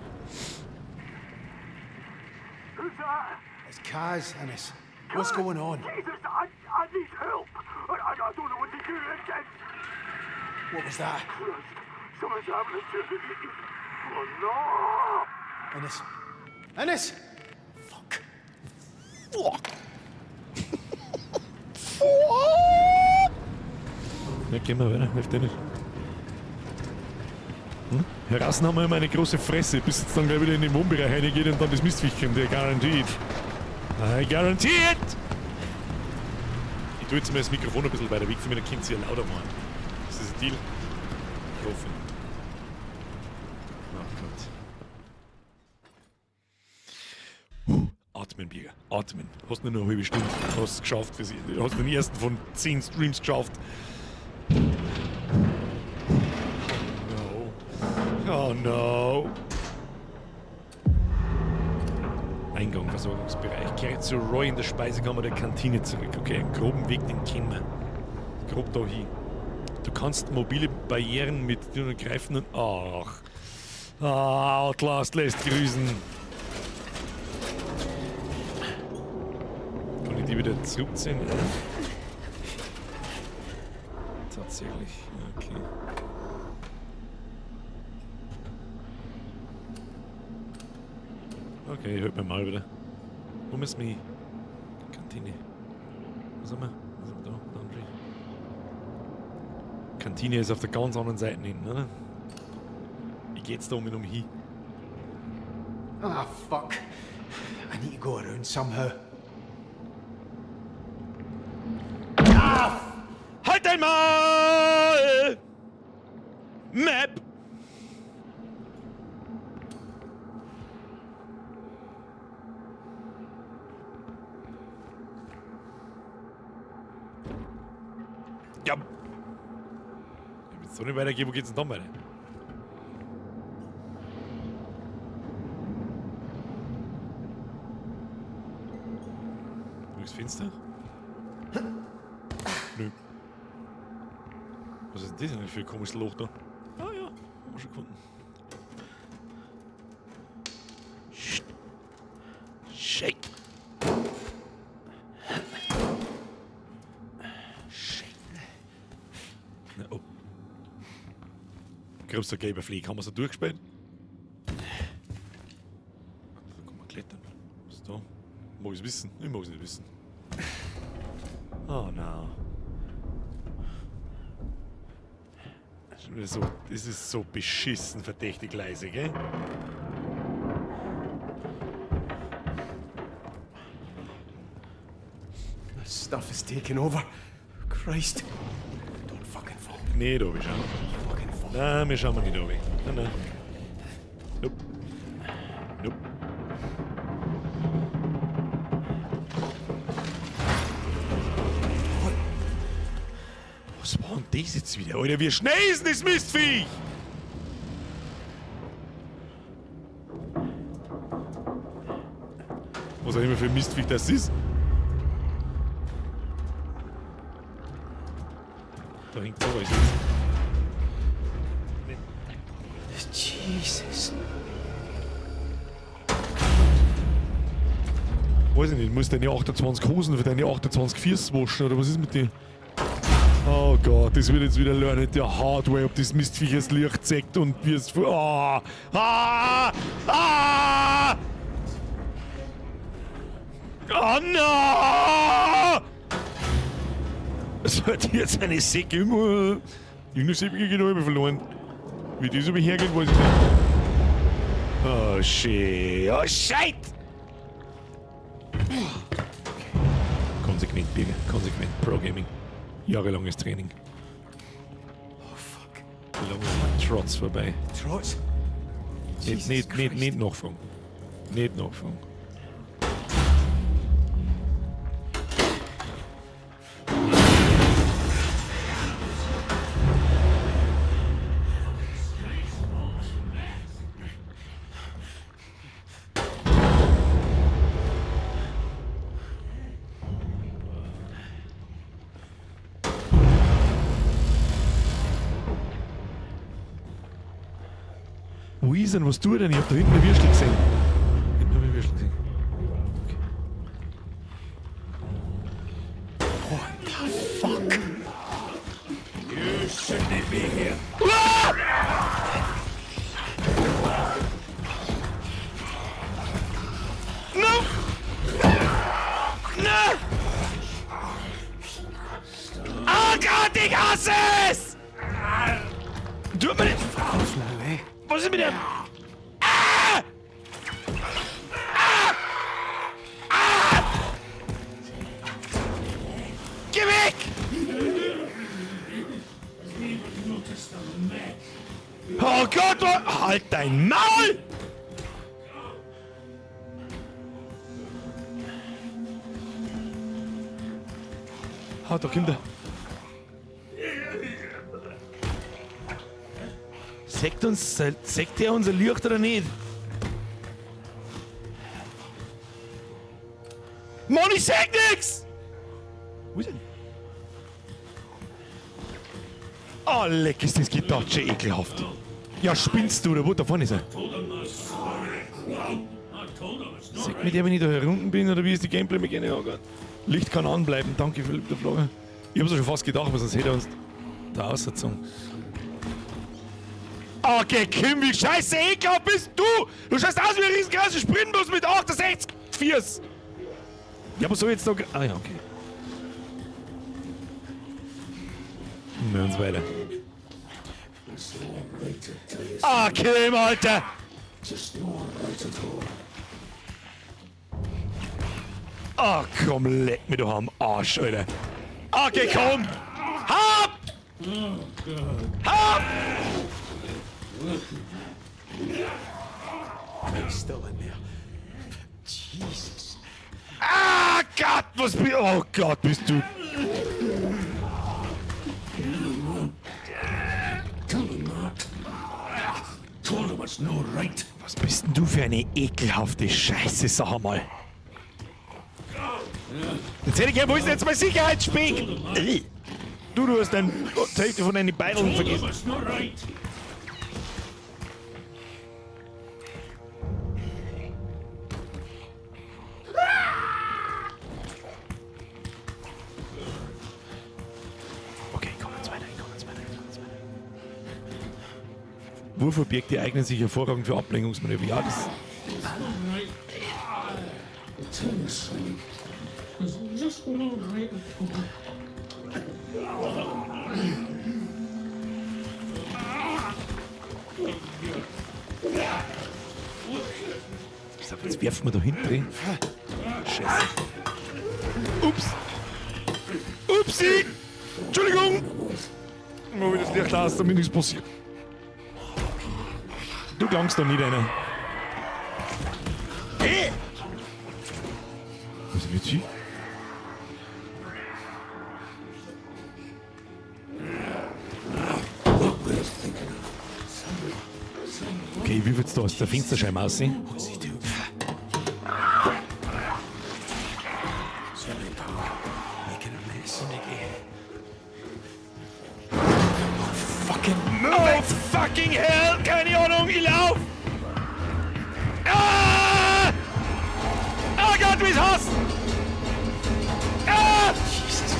Who's that? It's Kaz, Ennis. What's going on? Jesus, I need help. I don't know what to do. What was that? Christ, something's happening to me. Oh no! Ennis. Ennis! Fuck. Ja, gehen wir weiter. Hilft dir nicht. Herassen haben wir immer eine große Fresse, bis es dann gleich wieder in den Wohnbereich reingeht und dann das Mistviech kommt. Der garantiert. Garantiert! Ich tue jetzt mal das Mikrofon ein bisschen weiter weg von mir, dann könnt ihr lauter machen. Das ist ein Deal. Ich hoffe. Ach Gott. Atmen, Birger. Atmen. Hast nur noch eine halbe Stunde. Hast es geschafft für sie. Hast den ersten von 10 Streams geschafft. Oh no. Eingang, Versorgungsbereich. Kehrt zu Roy in der Speisekammer der Kantine zurück. Okay, einen groben Weg, den kennen wir. Grob da hin. Du kannst mobile Barrieren mit dir greifen und... Ach. Outlast lässt grüßen. Kann ich die wieder zurückziehen? Tatsächlich, okay. Okay, hört mir mal wieder. Wo müssen wir? Kantine. Was haben wir? Was haben wir da? Laundry. Kantine ist auf der ganz anderen Seite hinten, oder? Wie geht's da um ihn hin? Ah, fuck. I need to go around somehow. Ah! Halt einmal! Map! Ja. Wenn es so nicht weitergeht, wo geht's denn dann weiter? Durchs Fenster? Nö. Was ist das denn für ein komisches Loch da? Ah ja, haben wir schon gefunden. Shit. Na, oh. Glaubst du, der gelbe Flieg? Haben wir so durchgespielt? Da kann man klettern. Was ist da? Mag ich es wissen? Ich mag es nicht wissen. Oh no. Das ist so beschissen verdächtig leise, gell? This stuff is taking over. Christ. Don't fucking fall. Nicht oben schauen. Fucking fall. Nein, wir schauen mal nicht oben. Nein, nein. Nope. Nope. Was war denn das jetzt wieder? Alter, wie schnell ist denn das Mistviech? Was auch immer für ein Mistviech das ist. Da hängt so was jetzt. Jesus. Weiß ich nicht, du musst deine 28 Hosen für deine 28 Füße waschen, oder was ist mit dir? Oh Gott, das wird jetzt wieder lernen, der Hardware, ob das Mistviech das Licht zeigt und wie es... Oh, oh no! Sollte jetzt eine Säcke immer... Irgendeine Säcke genau verloren. Wie das aber hergeht, weiß ich nicht. Oh shit, oh shit! Konsequent, Birger, konsequent. Pro-Gaming. Jahrelanges Training. Oh fuck. Wie lange ist mein Trotz vorbei? Trotz? Nicht nachfragen. Nicht nachfragen. Wo ist denn? Was tut er denn? Ich hab da hinten eine Würstel gesehen. Hinten hab ich eine Würstel gesehen. Okay. What the fuck? You shouldn't be here. No! No! Oh Gott, ich hasse es! Tu mir nicht! Was ist mit dem? Ah! Ah! Ah! Geh weg! Oh Gott, halt dein Maul! Ah, da kommt er. Sagt er unser Licht oder nicht? Mann, ich sag nix! Wo ist denn? Oh, leck, ist das Getatsche ekelhaft. Ja, spinnst du, oder wo? Da vorne ist er. Sagt mir der, wenn ich da herunten bin, oder wie ist die Gameplay-Mechanik? Oh Gott. Licht kann anbleiben, danke Philipp der Flagge. Ich hab's ja schon fast gedacht, aber sonst hätte er uns da ausgezogen. Okay, Kim, wie scheiße ekelhaft bist du! Du schaust aus wie ein riesengroßer Sprintbus mit 68 Viers! Ja, aber so jetzt noch... Ah ja, okay. Wir uns weiter. Ah, Kim, Alter! Ah, komm, leck mir doch am Arsch, Alter. Okay, komm! Hab! Hab! He's still in there. Jesus. Ah, Gott, was bist du? Oh Gott, bist du... Was bist denn du für eine ekelhafte Scheiße, sag mal. Jetzt hätte ich gerne, wo ist denn jetzt mein Sicherheitsspiegel? Du hast die Hälfte von deinen Beideln vergessen. Okay, komm jetzt weiter. Wurfobjekte eignen sich hervorragend für Ablenkungsmanöver. Ja, das... Jetzt werfen wir da hinten. Scheiße. Ups! Upsi! Entschuldigung! Mal wieder das Licht aus, damit nichts passiert. Du klangst da nicht einer. Hey! Was wird sie? Okay, wie wird's da aus der Fensterscheibe aussehen? Oh, fucking hell! Keine Ahnung, ich lauf! Ah! Oh Gott, wie es hasst! Ah!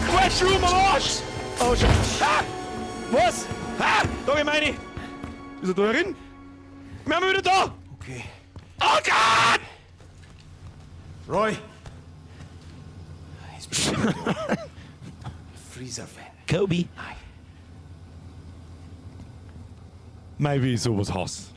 Quetschroom am Arsch! Oh, Scheiße! Ah! Was? Ah! Da ich meine! Ist er da drin? Wir haben ihn wieder da! Okay. Oh Gott! Roy! He's freezer fan. Kobe! Mei, wie ich sowas hasse.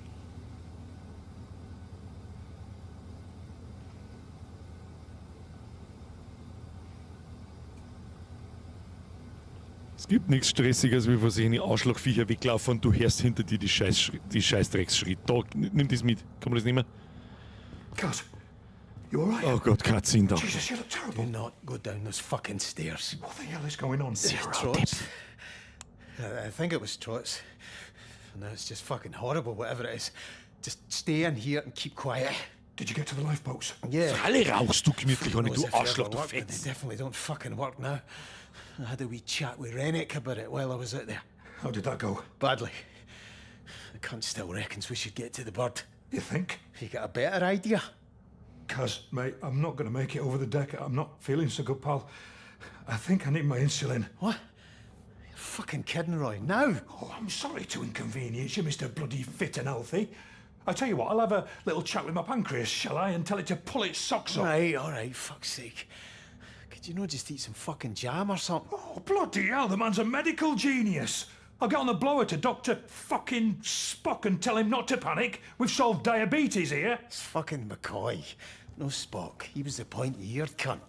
Es gibt nichts Stressiges, wie vor sich eine Arschlochviecher weglaufen und du hörst hinter dir die Scheißdrecksschritt. Da, nimm das mit. Kann man das nehmen? Cuz, you alright? Oh Gott, Cutscene da. Jesus, you look terrible. Do not go down those fucking stairs. What the hell is going on? Trots. I think it was Trots. No, it's just fucking horrible, whatever it is. Just stay in here and keep quiet. Did you get to the lifeboats? Yeah. Alle rauchst du gemütlich an, Knows du if they Arschloch, ever du work, but Fetz. They definitely don't fucking work now. I had a wee chat with Rennick about it while I was out there. How did that go? Badly. The cunt still reckons we should get to the bird. You think? You got a better idea? Cuz, mate, I'm not going to make it over the deck. I'm not feeling so good, pal. I think I need my insulin. What? You're fucking kidding, Roy. Now? Oh, I'm sorry to inconvenience you, Mr. Bloody Fit and Healthy. I tell you what, I'll have a little chat with my pancreas, shall I, and tell it to pull its socks up. All right, fuck's sake. Could you not just eat some fucking jam or something? Oh, bloody hell, the man's a medical genius. I'll get on the blower to Dr. fucking Spock and tell him not to panic. We've solved diabetes here. It's fucking McCoy. No Spock. He was the pointy-eared cunt.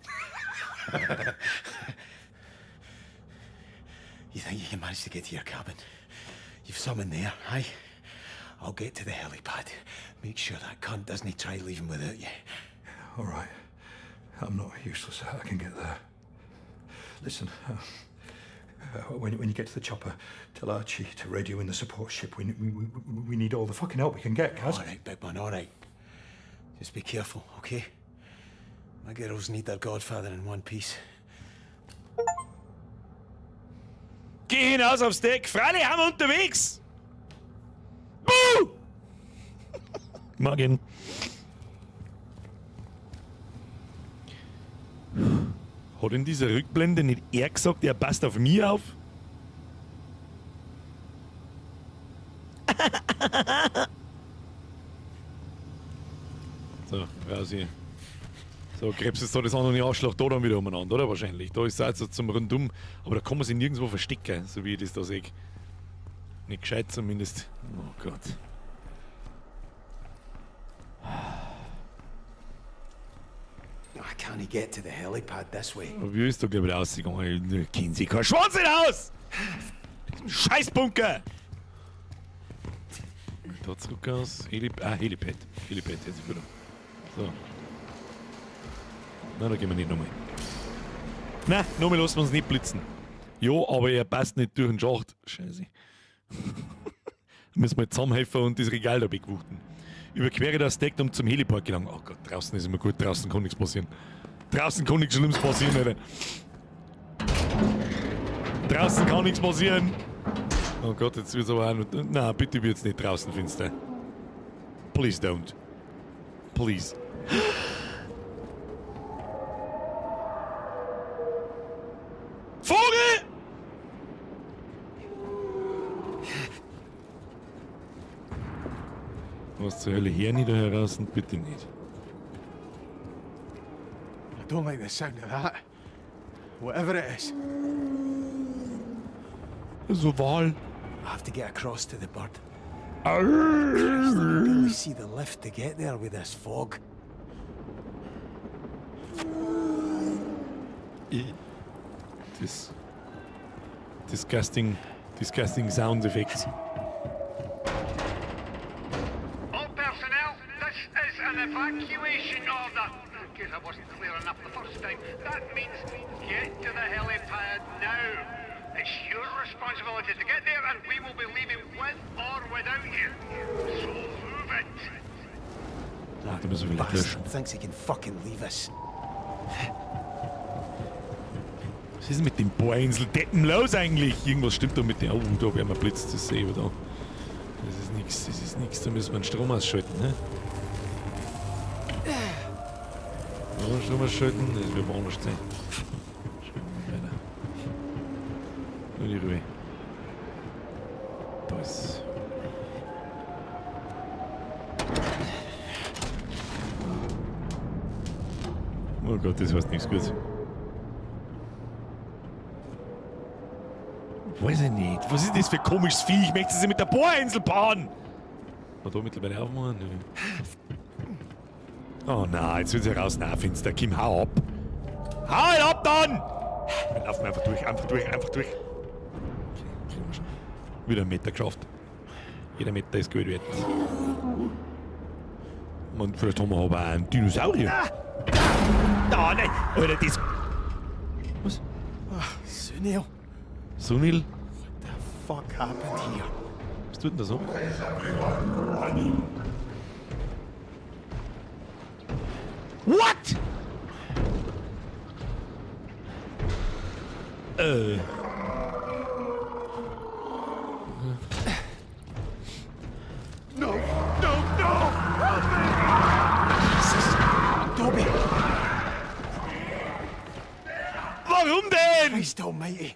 You think you can manage to get to your cabin? You've some in there, aye? I'll get to the helipad. Make sure that cunt doesn't try leaving without you. All right. I'm not useless. I can get there. Listen, when you get to the chopper, tell Archie to radio in the support ship. We need all the fucking help we can get, Kaz. All right, big man, all right. Just be careful, okay? My girls need their godfather in one piece. Geh hinaus aufs Deck, Freilich haben wir unterwegs! Buh! Morgen. Hat in dieser Rückblende nicht er gesagt, er passt auf mich auf? So, raus hier. So, gräbst jetzt da das andere Arschloch da dann wieder umeinander, oder? Wahrscheinlich. Da ist es also zum Rundum. Aber da kann man sich nirgendwo verstecken, so wie ich das da sehe. Nicht gescheit zumindest. Oh Gott. I can't get to the helipad this way. Wie ist da gleich wieder rausgegangen? Kennen Sie keinen Schwanz nicht aus! Scheißbunker! Da zurück aus. Helipad. Helipad jetzt wieder. So. Nein, da gehen wir nicht nochmal. Nein, nochmal lassen wir uns nicht blitzen. Ja, aber er passt nicht durch den Schacht. Scheiße. Da müssen wir jetzt zusammenhelfen und das Regal da wegwuchten. Überquere das Deck, um zum Helipad gelangen. Oh Gott, draußen ist immer gut, draußen kann nichts passieren. Draußen kann nichts Schlimmes passieren, Alter. draußen kann nichts passieren. Oh Gott, jetzt wird's aber auch noch... Na, bitte wird's nicht draußen finster. Please don't. Please. Vogel! Was zur Hölle, her nicht da heraus und bitte nicht. I don't like the sound of that. Whatever it is. So Wal. I have to get across to the bird. I can barely see the lift to get there with this fog. Disgusting sound effects. All personnel, this is an evacuation order. In case I wasn't clear enough the first time, that means get to the helipad now. It's your responsibility to get there, and we will be leaving with or without you. So move it. Da müssen wir vielleicht löschen. Thinks he can fucking leave us. Was ist mit den Bohrinsel-Deppen los eigentlich? Irgendwas stimmt da mit den... Oh, da werden wir Blitz, das sehen wir da. Das ist nichts, da müssen wir den Strom ausschalten, ne? Ja, Strom ausschalten, das wird woanders sein. Weiter. Nur die Ruhe. Da ist... Oh Gott, das heißt nichts Gutes. Weiß ich nicht. Was ist das für ein komisches Vieh? Ich möchte sie mit der Bohrinsel bauen! War da mittlerweile aufmachen? Oh nein, jetzt wird sie raus. Na, finster. Kim, hau ab. Hau ab dann! Wir laufen einfach durch. Okay, schon. Wieder einen Meter geschafft. Jeder Meter ist Geld wert. Und vielleicht haben wir aber auch einen Dinosaurier. Ah, nein! Alter, das... Was? Sunil. Sunil? What the fuck happened here? Was tut denn da so? What? No! Help me! Jesus! Dobby! Warum denn? Christ almighty!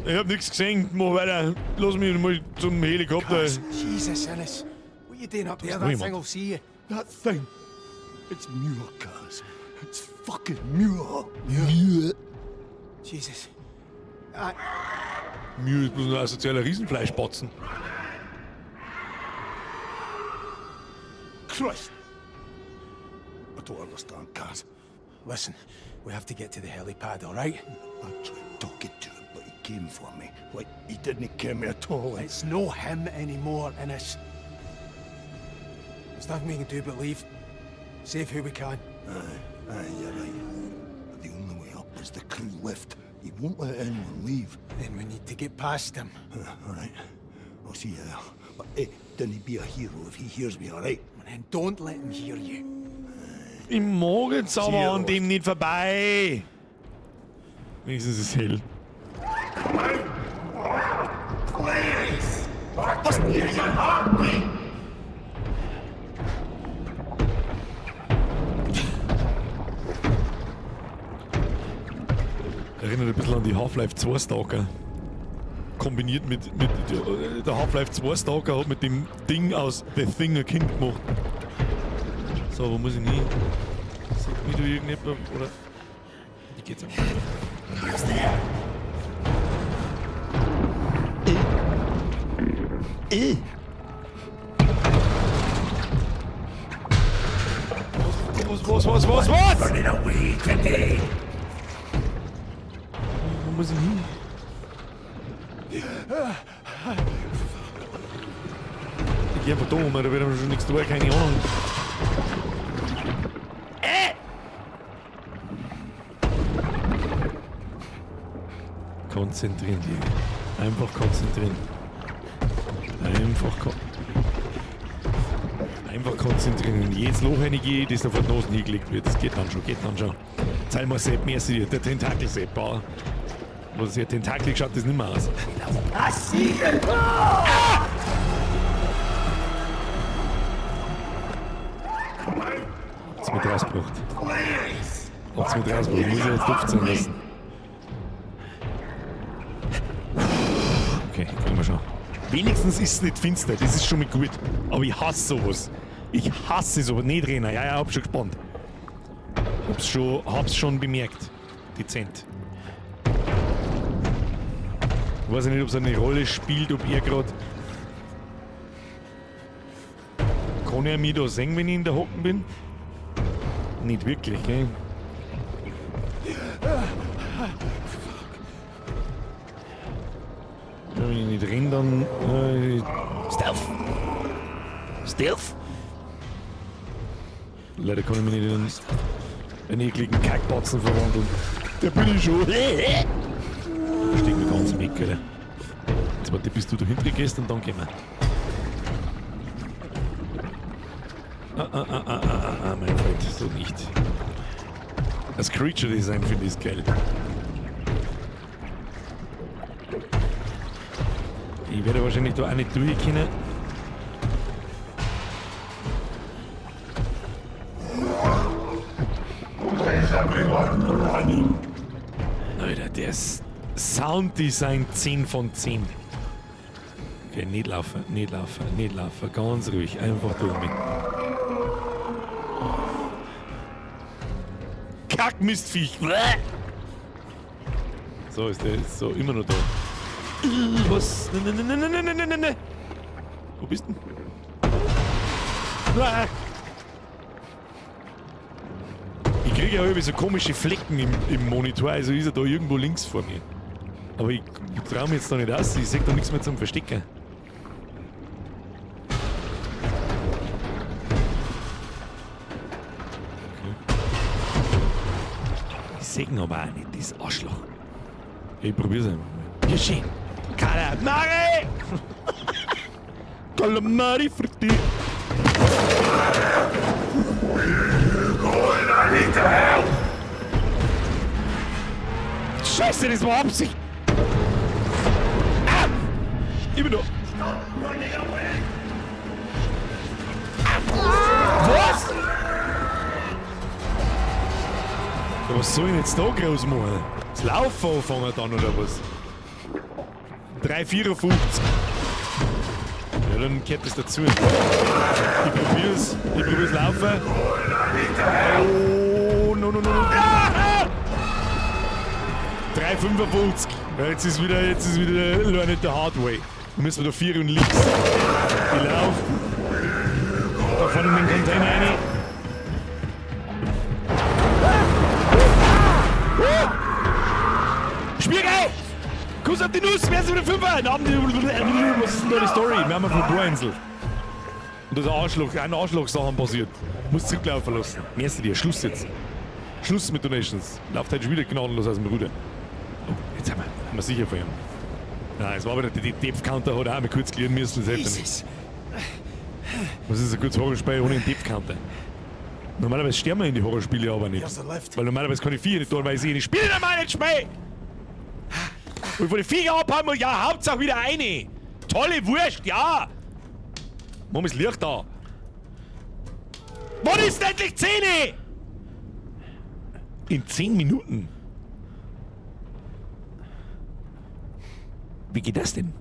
Ich hab nichts gesehen. Mach weiter. Lass mich mal zum Helikopter. Jesus, Ennis. What are you doing up there? That thing will see you. That thing. It's Muir, cuz. It's fucking Muir. Jesus. Mühe ist bloß ein asozialer Riesenfleischbatzen. Christ. I don't understand, cuz. Listen, we have to get to the helipad, all right? I tried talking to him, but he came for me. Like, he didn't care me at all. It's no him anymore, Ennis. There's nothing we can do but leave. Save who we can. Aye, you're right. But the only way up is the crew lift. He won't let anyone leave. Then we need to get past him. All right. I'll see you there. But hey, don't be a hero if he hears me, all right? And then don't let him hear you. Ich mag jetzt aber an dem nicht vorbei. Wenigstens ist es hell. Was? Erinnert ein bisschen an die Half-Life 2 Stalker. Kombiniert mit der Half-Life 2 Stalker hat mit dem Ding aus The Thing ein Kind gemacht. So, wo muss ich hin? Sieht mich da irgendjemand? Oder? Wie geht's einfach? Was? Wo muss ich hin? Ich geh einfach da rum, da wird schon nichts tun, keine Ahnung. Konzentrieren, Liebe. Einfach konzentrieren. Einfach konzentrieren. Jedes Loch reingehe, das auf die Nase hingelegt wird. Das geht dann schon, Zeig mal Sepp, merci dir, der Tentakel-Sepp. Was der Tentakel schaut das nicht mehr aus. Hab's mit rausgebracht. Hab's mit rausgebracht. Muss ich jetzt Luft sein lassen. Okay, kriegen wir schon. Wenigstens ist es nicht finster, das ist schon mal gut. Aber ich hasse sowas. Ich hasse sowas. Nicht Trainer, ja, hab schon gespannt. Hab's schon bemerkt. Dezent. Ich weiß nicht, ob es eine Rolle spielt, ob er gerade. Kann er mich da sehen, wenn ich in der Hocken bin? Nicht wirklich, gell? Wenn ich nicht renne, dann. Stealth! Leider kann ich mich nicht in einen ekligen Kackbatzen verwandeln. Der bin ich schon. Versteck mich ganz weg, Alter. Jetzt warte, bis du da hinten gehst und dann gehen wir. Mein Freund, so nicht. Das Creature Design finde ich geil. Ich werde wahrscheinlich da auch nicht durchkommen. Alter, der Sounddesign 10 von 10. Okay, nicht laufen. Ganz ruhig, einfach durch mit. Kackmistviech! So, ist der so immer noch da. Was? Ne. Wo bist du denn? Ich kriege ja irgendwie so komische Flecken im Monitor, also ist er da irgendwo links vor mir. Aber ich traue mich jetzt da nicht aus, ich sehe da nichts mehr zum Verstecken. Okay. Ich sehe ihn aber auch nicht, das Arschloch. Ich probier's einfach mal. Ja, schön. Calamari! Calamari für dich! Scheiße, das war Absicht! Ah! Ich bin da! Was? Ja, was soll ich jetzt da groß machen? Das Laufen anfangen dann oder was? 3,54. Ja, dann gehört das dazu. Ich probier's laufen. Oh, no. 3,55. Ja, jetzt ist wieder Learn it the hard way. Dann müssen wir da 4 und links. Ich lauf. Da vorne in den Container rein. Spielgeil! Kuss auf die Nuss, wer ist wieder 5? Was ist denn da die Story? Wir haben eine Bohrinsel. Und da ist ein Arschloch-Sachen passiert. Muss zurücklaufen lassen. Merkst du dir, Schluss jetzt. Schluss mit Donations. Läuft heute schon wieder gnadenlos aus dem Ruder. Oh, jetzt haben wir sicher von ihm. Nein, es war aber der Depth-Counter, hat auch mal kurz klären müssen. Das hilft nicht. Was ist ein gutes Horrorspiel ohne einen Depth-Counter? Normalerweise sterben wir in die Horrorspiele aber nicht. Weil normalerweise kann ich Viecher nicht tun, weil ich sehe, ich spiele normal nicht Spiel! Und von den Viecher abhaben wir, ja, Hauptsache wieder eine! Tolle Wurst, ja! Warum ist Licht da? Wann ist endlich 10? In 10 Minuten? Wie geht das denn?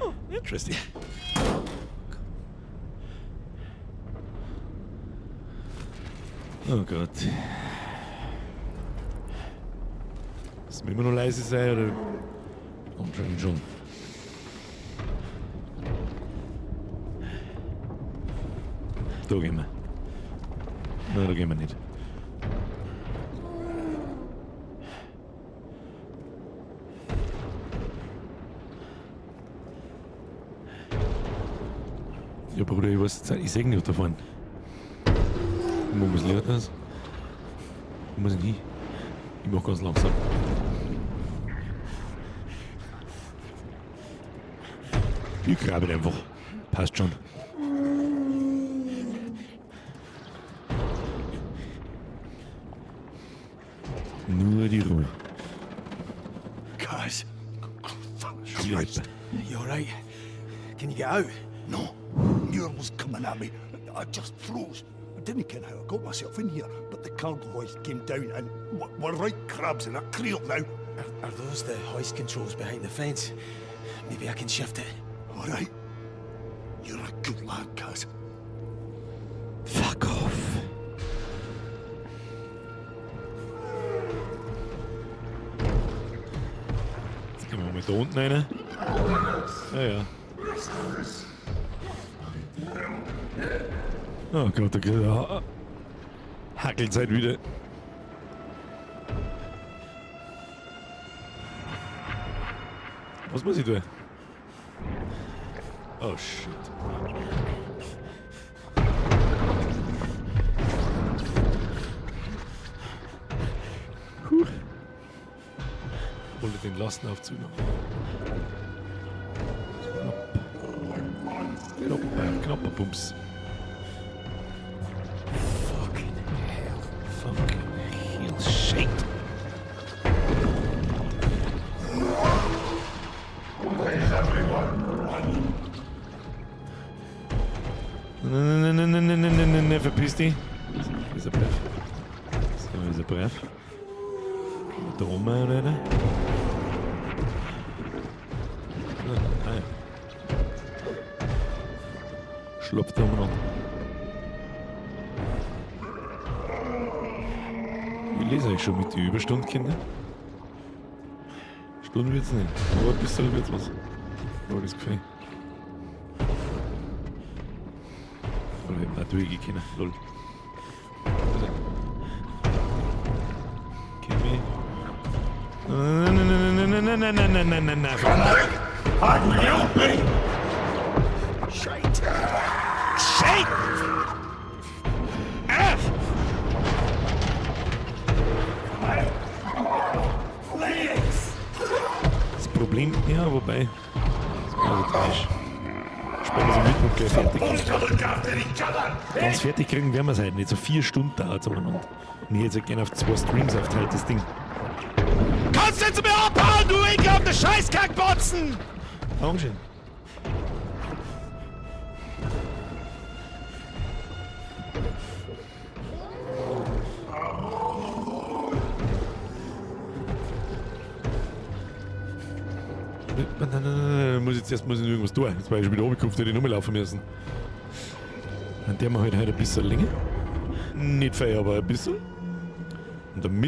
Oh, interesting. Oh Gott. Müssen wir immer noch leise sein, oder? Anscheinend schon. Da gehen wir. Nein, da gehen wir nicht. Ja, Bruder, ich weiß jetzt, ich sehe nicht da vorne. Wo muss ich das? Wo muss ich hin? Ich mach ganz langsam. Ich grabe einfach. Passt schon. Nur die Ruhe. Guys, Schwierig. you alright? Can you get out? No, Muir was coming at me. I just froze. I didn't care how I got myself in here, but the cargo hoist came down and we're right crabs in a creel now. Are those the hoist controls behind the fence? Maybe I can shift it. All right. You're a good lad, Kaz. Fuck off. Jetzt gehen wir mal da unten rein. Ja. Oh Gott, okay. Hackelt halt wieder. Was muss ich tun? Oh shit. Hol den Lastenaufzug noch. Knapper Pumps. Fucking hell shit. Ne, verpiss dich. Ist er brav. So, ist er brav. Da rum, oder? Ah, ja. Schlupft da noch. Ich lese eigentlich schon mit den Überstunden, Kinder. Stunden wird's nicht, aber ein bisschen wird's was. Aber das gefällt. Oder hätten wir durchgehen, lol. Kimi. Nein. Help me! Shite! Das Problem, ja, wobei. Also falsch. Später sind Mittwoch gleich fertig. Ganz fertig kriegen werden wir es halt nicht. So 4 Stunden dauert es umeinander. Und ich hätte jetzt gerne auf 2 Streams aufteilt, das Ding. Kannst du jetzt mir abhauen, du ekelhafte Scheißkackbotzen! Dankeschön. Muss ich irgendwas tun. Jetzt war ich schon wieder runtergekommen, hätte ich nochmal laufen müssen. Dann der wir halt heute ein bisschen länger. Nicht viel, aber ein bisschen. Und am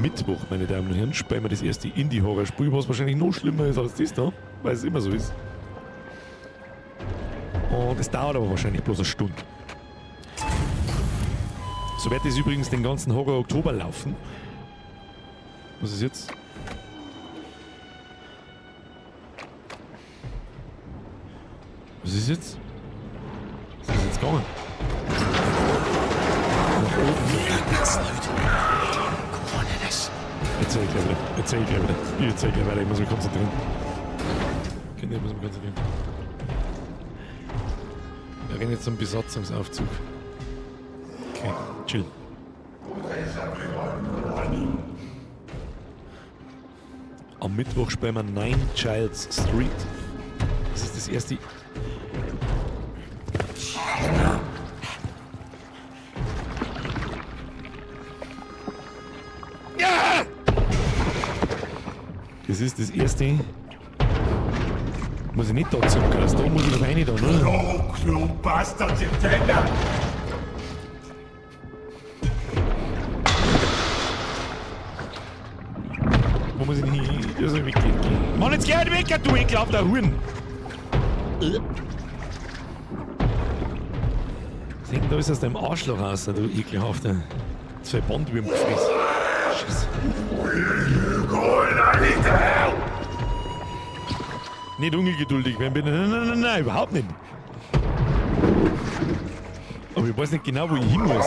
Mittwoch, meine Damen und Herren, spielen wir das erste Indie-Horror-Spiel, was wahrscheinlich noch schlimmer ist als das da, weil es immer so ist. Und es dauert aber wahrscheinlich bloß eine Stunde. So wird es übrigens den ganzen Horror-Oktober laufen. Was ist jetzt? Was ist jetzt? Was ist jetzt gegangen? Erzähl gleich wieder. Ich erzähl gleich weiter, ich muss mich konzentrieren. Kinder, ich muss mich konzentrieren. Wir rennen jetzt zum Besatzungsaufzug. Okay, chill. Am Mittwoch spielen wir 9 Childs Street. Das ist das erste. Ja! Das ist das erste. Muss ich nicht da zum Gas, da muss ich noch rein da, ne? Oh, you bastards in tender! Wo muss ich denn hin? Ja, so weggehen. Mann, jetzt geh halt weg, du ekelhafter Huren! Denk, da ist aus deinem Arschloch raus, du ekelhafter. 2 Bandwürmer gefressen. Scheiße. Nicht ungeduldig werden. Nein, überhaupt nicht. Aber ich weiß nicht genau, wo ich hin muss.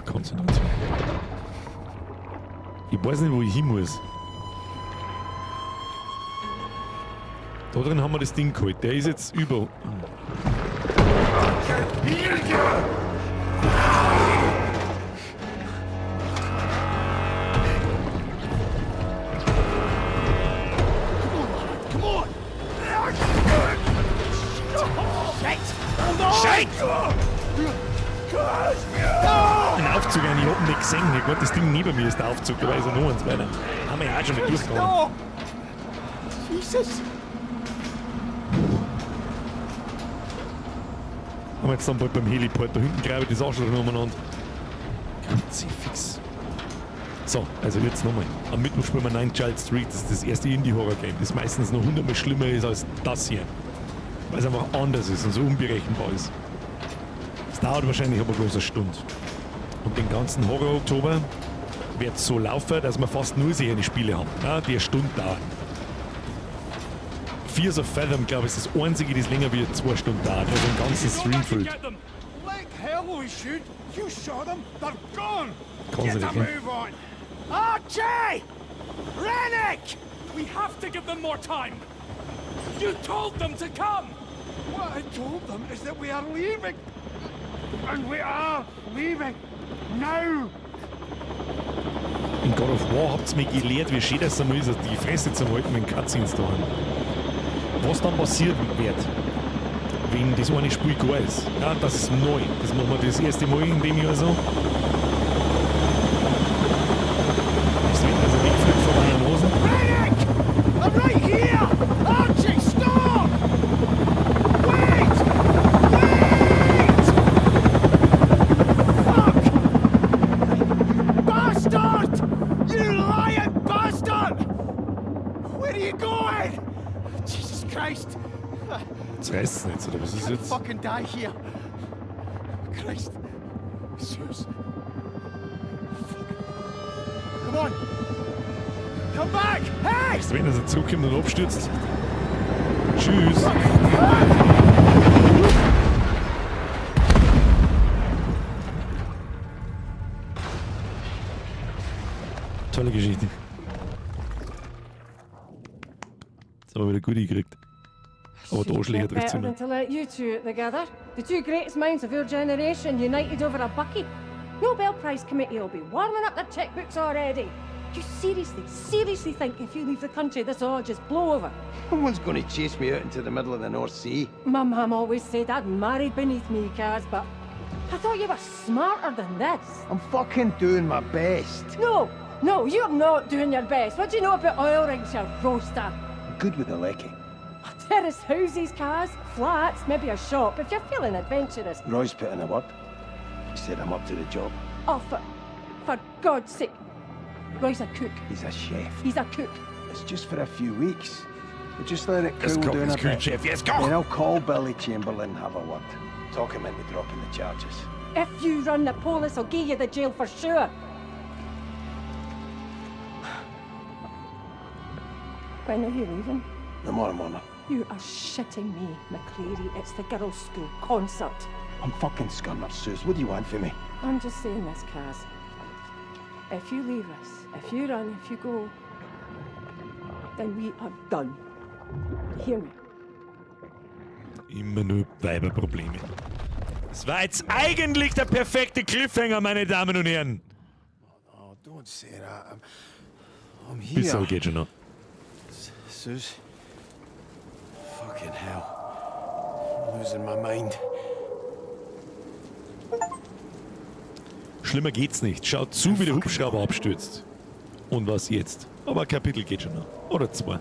Konzentration. Ich weiß nicht, wo ich hin muss. Da drin haben wir das Ding geholt. Der ist jetzt über. Ein Aufzug, ich hab ihn nicht gesehen. Ich hab das Ding neben mir ist der Aufzug, da weiß er noch eins weiter. Haben wir ja auch schon nicht durchgegangen. No! Jesus! Haben wir jetzt dann bald beim Heliport, da hinten grabe ich das Arschloch noch umeinander. Kruzifix. So, also jetzt nochmal. Am Mittwoch spielen wir Nine Child Street, das ist das erste Indie-Horror-Game, das meistens noch 100-mal schlimmer ist als das hier. Weil es einfach anders ist und so unberechenbar ist. Es dauert wahrscheinlich aber bloß eine Stunde. Und den ganzen Horror-Oktober wird es so laufen, dass wir fast nur solche Spiele haben, ja, die eine Stunde dauern. Fears of Fathom, glaube ich, ist das einzige, das länger wie 2 Stunden dauert, also einen ganzen Stream füllt. Like hell we should. You saw them. They're gone. Get a move on. Archie! Rennick! We have to give them more time. You told them to come. What I told them is that we are leaving. And we are leaving. Now. In God of War habt ihr mir gelehrt, wie schön das einmal ist, die Fresse zu halten, wenn Cutscenes da haben. Was dann passieren wird, wenn das eine Spiel gar ist. Ja, das ist neu. Das machen wir das erste Mal in dem Jahr so. Das wird also wegfliegt vor meiner Nase. Rennick! I'm right here! Archie, stop! Wait! Wait! Fuck! Bastard! You lying bastard! Where are you going? Jesus Christ! Jetzt reißt es nicht, oder was ist jetzt? Fucking die here! Christ! Jesus! Come on! Come back! Hey! Weißt du, wenn er so zurückkommt und abstürzt? Tschüss! Tolle Geschichte. Jetzt haben wir wieder gut gekriegt. Aber der Arschläger trifft sie Better than nicht. to let you two together. The two greatest minds of your generation united over a bucket. Nobel Prize Committee will be warming up their checkbooks already. You seriously think if you leave the country this will all just blow over? No one's going to chase me out into the middle of the North Sea. My mum always said I'd married beneath me, Kaz, but I thought you were smarter than this. I'm fucking doing my best. No, you're not doing your best. What do you know about oil rigs, you roaster? I'm good with the lecking. Terrace houses, cars, flats, maybe a shop, if you're feeling adventurous. Roy's put in a word. He said I'm up to the job. Oh, for God's sake. Roy's a cook. He's a chef. He's a cook. It's just for a few weeks. We'll just let it Yes, cool cook, down yes, a cook, bit. chef, yes, cook. Then I'll call Billy Chamberlain and have a word. Talk him into dropping the charges. If you run the police, I'll give you the jail for sure. When are you leaving? Tomorrow morning. You are shitting me, McCleary. It's the girls' school concert. I'm fucking scunner, Suze. What do you want from me? I'm just saying this, Kaz. If you leave us, if you run, if you go, then we are done. Hear me? Immer nur Weiberprobleme. Das war jetzt eigentlich der perfekte Cliffhanger, meine Damen und Herren. Oh, don't say that. I'm here. Bis so geht schon noch. Suze. Fucking hell. I'm losing my mind. Schlimmer geht's nicht. Schaut zu, wie der Hubschrauber abstürzt. Und was jetzt? Aber ein Kapitel geht schon noch. Oder 2.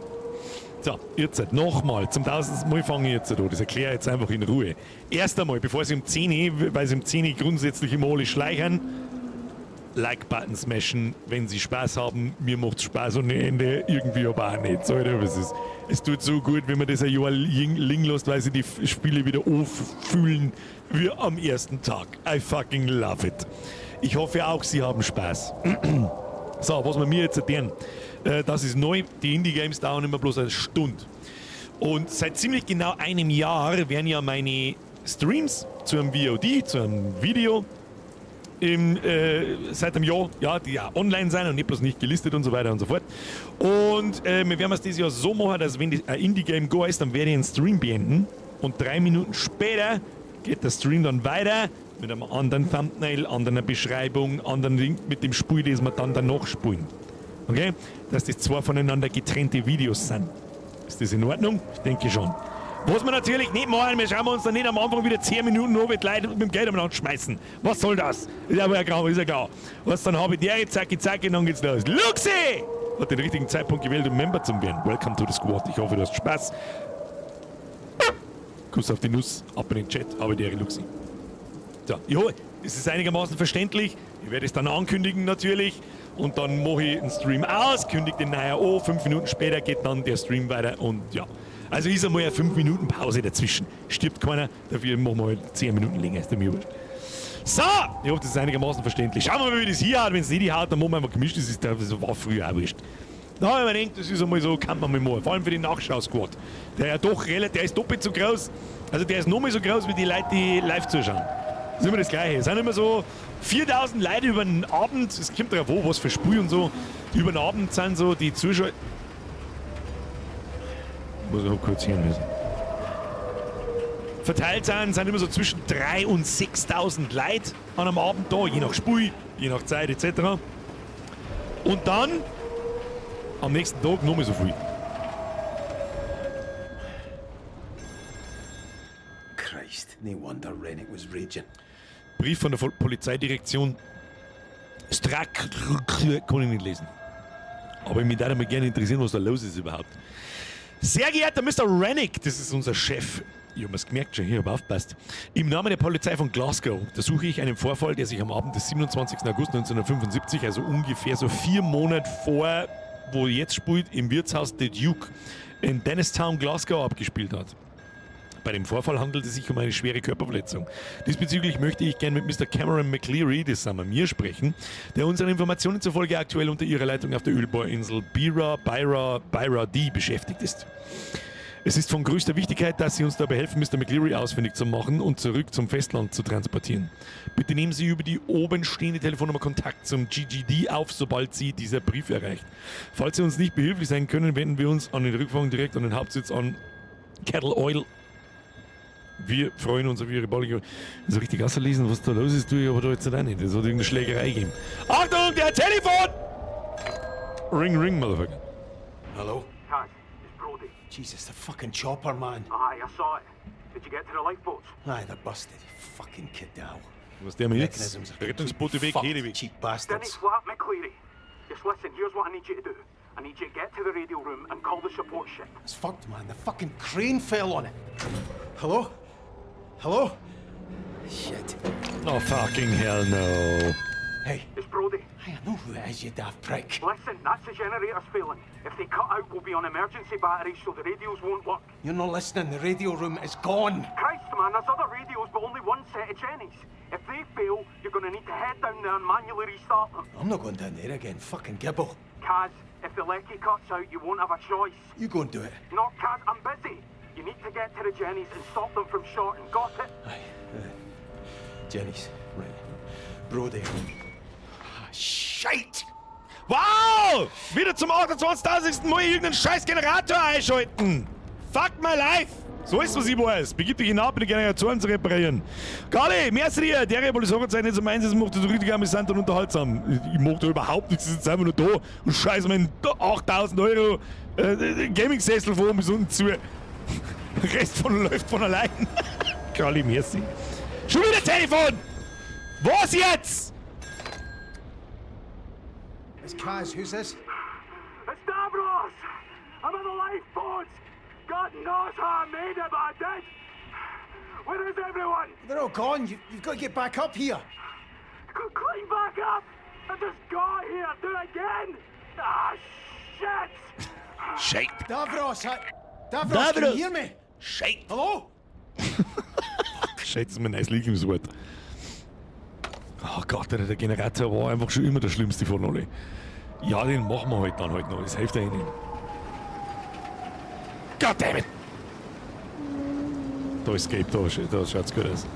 So, jetzt nochmal. Zum 1000. Mal fange ich jetzt an. Das erkläre ich jetzt einfach in Ruhe. Erst einmal, bevor sie um 10 weil sie um 10 grundsätzlich immer alle schleichern, Like-Button smashen, wenn sie Spaß haben. Mir macht's Spaß ohne Ende. Irgendwie aber auch nicht. So, oder was ist? Es tut so gut, wenn man das ein Jahr liegen lässt, weil sie die Spiele wieder auffühlen wie am ersten Tag. I fucking love it. Ich hoffe auch, Sie haben Spaß. So, was wir mir jetzt erzählen. Das ist neu. Die Indie-Games dauern immer bloß eine Stunde. Und seit ziemlich genau einem Jahr werden ja meine Streams zu einem VOD, zu einem Video, seit einem Jahr, ja, die ja online sind und nicht bloß nicht gelistet und so weiter und so fort. Und wir werden es dieses Jahr so machen, dass wenn ein Indie-Game go ist, dann werde ich den Stream beenden und 3 Minuten später geht der Stream dann weiter mit einem anderen Thumbnail, anderer Beschreibung, anderen Link mit dem Spiel, das wir dann danach spielen. Okay? Dass das 2 voneinander getrennte Videos sind. Ist das in Ordnung? Ich denke schon. Was wir natürlich nicht machen, wir schauen uns dann nicht am Anfang wieder 10 Minuten an, mit Leuten mit dem Geld umeinander schmeißen. Was soll das? Ist ja klar, ist ja klar. Was dann habe ich der zacki zacki und dann geht's los. Luxi! Hat den richtigen Zeitpunkt gewählt, um Member zu werden. Welcome to the Squad. Ich hoffe, du hast Spaß. Kuss auf die Nuss, ab in den Chat, aber der Luxi. So, ja, es ist einigermaßen verständlich. Ich werde es dann ankündigen natürlich. Und dann mache ich den Stream aus, kündige den nachher an. 5 Minuten später geht dann der Stream weiter und ja. Also ist einmal eine 5 Minuten Pause dazwischen. Stirbt keiner, dafür machen wir halt 10 Minuten länger. Ist mir wurscht. So, ich hoffe, das ist einigermaßen verständlich. Schauen wir mal, wie das hier hat. Wenn es nicht die hat, dann machen wir einfach gemischt. Das war früher auch wurscht. Da habe ich mir gedacht, das ist einmal so, kann man mal machen. Vor allem für den Nachschau-Squad. Der ja doch relativ, der ist doppelt so groß. Also der ist noch mal so groß wie die Leute, die live zuschauen. Das ist immer das Gleiche. Es sind immer so 4000 Leute über den Abend. Es kommt drauf an, was für Spiel und so. Über den Abend sind so die Zuschauer. Muss ich auch kurz hier müssen. Verteilt sind immer so zwischen 3.000 und 6.000 Leute an einem Abend da, je nach Spiel, je nach Zeit etc. Und dann am nächsten Tag noch mal so viel. Christ, no wonder Rennick was raging. Brief von der Polizeidirektion. Strack kann ich nicht lesen. Aber mich würde mal gerne interessieren, was da los ist überhaupt. Sehr geehrter Mr. Rennick, das ist unser Chef. Ich habe es gemerkt schon, hier, aber aufpasst. Im Namen der Polizei von Glasgow untersuche ich einen Vorfall, der sich am Abend des 27. August 1975, also ungefähr so 4 Monate vor, wo jetzt spielt, im Wirtshaus The Duke in Dennistown, Glasgow abgespielt hat. Bei dem Vorfall handelt es sich um eine schwere Körperverletzung. Diesbezüglich möchte ich gerne mit Mr. Cameron McCleary, das sind wir mir, sprechen, der unseren Informationen zufolge aktuell unter ihrer Leitung auf der Ölbohrinsel Beira D beschäftigt ist. Es ist von größter Wichtigkeit, dass Sie uns dabei helfen, Mr. McCleary ausfindig zu machen und zurück zum Festland zu transportieren. Bitte nehmen Sie über die oben stehende Telefonnummer Kontakt zum GGD auf, sobald Sie dieser Brief erreicht. Falls Sie uns nicht behilflich sein können, wenden wir uns an den Rückfang direkt an den Hauptsitz an Kettle Oil. Wir freuen uns auf Ihre baldige... So richtig auslesen, was da los ist, tue ich aber da jetzt nicht. Das hat irgendeine Schlägerei gegeben. Achtung, der Telefon! Ring, Motherfucker. Hello? Kaz, it's Brody. Jesus, the fucking chopper, man. Aye, I saw it. Did you get to the lifeboats? Aye, they're busted. Fucking Kidal. Was der mir jetzt? Mechanisms are Rettungsboote weg, fucked, jede weg. cheap Denny bastards. Flat McCleary. Just listen, here's what I need you to do. I need you to get to the radio room and call the support ship. It's fucked, man. The fucking crane fell on it. Hello? Hello? Shit. Oh, fucking hell no. Hey. It's Brody. I know who it is, you daft prick. Listen, that's the generator's failing. If they cut out, we'll be on emergency batteries so the radios won't work. You're not listening. The radio room is gone. Christ, man, there's other radios, but only one set of Jennies. If they fail, you're going to need to head down there and manually restart them. I'm not going down there again. Fucking gibble. Kaz, if the lecky cuts out, you won't have a choice. You go and do it. No, Kaz, I'm busy. You need to get to the Jennies and stop them from shorting. Got it? Aye. Jenny's. Right. Brody. Ah, shite! Wow! Wieder zum 28.000. Mal irgendeinen scheiß Generator einschalten! Fuck my life! So ist was ich weiß. Begib dich hinauf, die Generatoren zu reparieren. Gali, merci dir! Der Revolutionszeit nicht zum Einsatz macht das richtig amüsant und unterhaltsam. Ich mag da überhaupt nichts, ich sitze einfach nur da und scheiße meinen 8.000 Euro Gaming-Sessel von oben bis unten zu. Der Rest von läuft von allein. Gali, merci. Schon wieder Telefon! Was jetzt? It's Kaz. Who's this? It's Davros! I'm in the lifeboats! God knows how I made it, but I did! Where is everyone? They're all gone. You've got to get back up here. Climb back up! I just got here! Do it again! Ah, shit! Shit! Davros, can you hear me? Shit! Hello? Shit ist mir ein nice Lieblingswort. Oh Gott, der Generator war einfach schon immer der schlimmste von alle. Ja, den machen wir halt dann halt noch. Das hilft ja ihnen. Goddammit! Da ist Escape, da schaut's gut aus.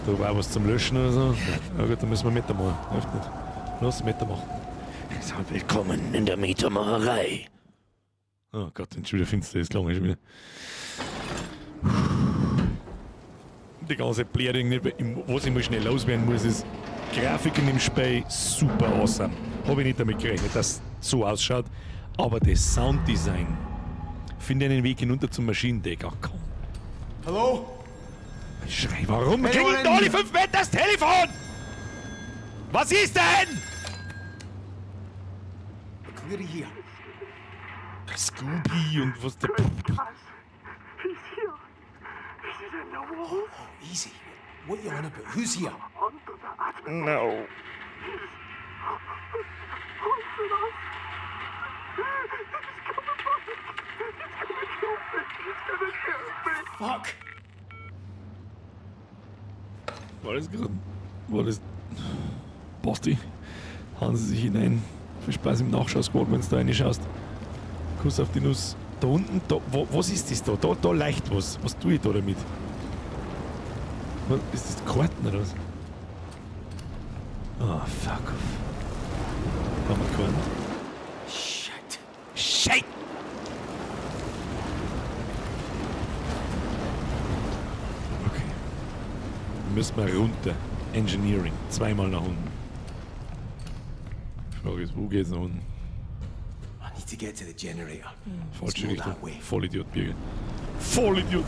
Da war was zum Löschen oder so. Ja gut, dann müssen wir Meter machen. Hilft nicht. Los, Meter machen. So, willkommen in der Metermacherei. Oh Gott, wenn es schon wieder finster ist, klang ich schon wieder. Die ganze Bläring, was ich mal schnell loswerden muss, ist Grafiken im Spiel super awesome. Habe ich nicht damit gerechnet, dass es so ausschaut. Aber das Sounddesign, finde einen Weg hinunter zum Maschinendeck. Ach komm. Hallo? Ich schrei, warum klingelt da alle 5 Meter das Telefon? Was ist denn? McCleary hier. Scooby und was der... He's here. He's in the wall. Oh, easy. What are you on about? Who's here? Under the attic. No. Hunting us. He's coming back. He's gonna kill me. Fuck. War das gerade... War das... Basti? Hauen Sie sich hinein. Viel Spaß im Nachschau-Squad, wenn du da reinschaust. Kuss auf die Nuss. Da unten, da... was ist das da? Da leicht was. Was tue ich da damit? Was, ist das Karten oder was? Oh, fuck off. Haben wir keinen? Shit. Shit! Okay. Müssen wir runter. Engineering. 2-mal nach unten. Die Frage ist, wo geht's nach unten? I need to get to the generator. Falsche go Richtung. that way. Vollidiot, Birgit. Vollidiot!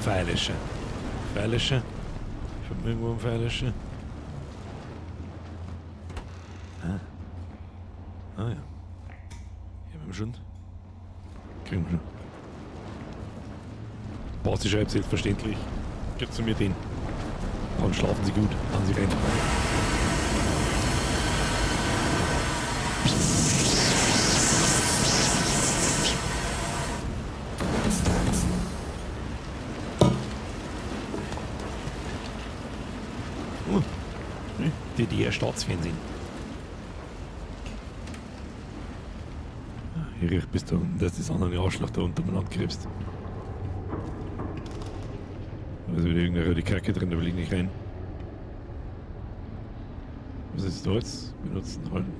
Pfeilische. Pfeilische. Ich hab irgendwo einen Pfeilische. Ah ja. Hier haben wir schon. Kriegen wir schon. Basti schreibt selbstverständlich. Gib zu mir den. Dann schlafen Sie gut. Dann Sie rein. DDR-Staatsfernsehen. Hier riecht bis da unten, dass das andere Arschloch da unten umeinander krebst. Da ist wieder irgendeine die Kacke drin, da will ich nicht rein. Was ist da jetzt? Benutzen, halten.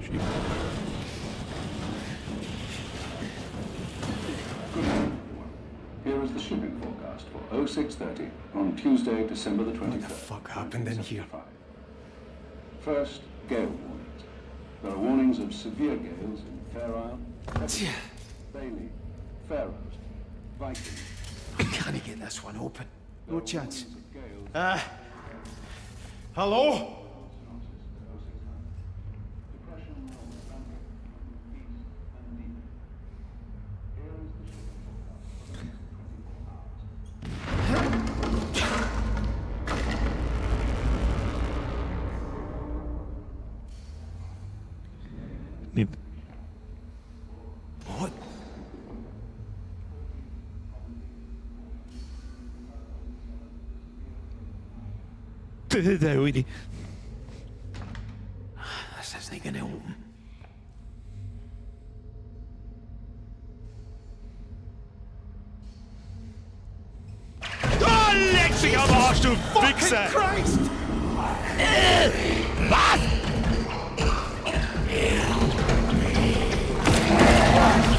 Schieben. Here is the shipping forecast for 0630 on Tuesday, December the 23rd. What the fuck happened in here? First, gale warnings. There are warnings of severe gales in Fair Isle, Bailey, Faroes, Vikings. I can't get this one open. No chance. Hello? Nicht. What? Der Alte. This isn't gonna open. Oh, leck mich am Arsch, du Wichser! Christ! Was?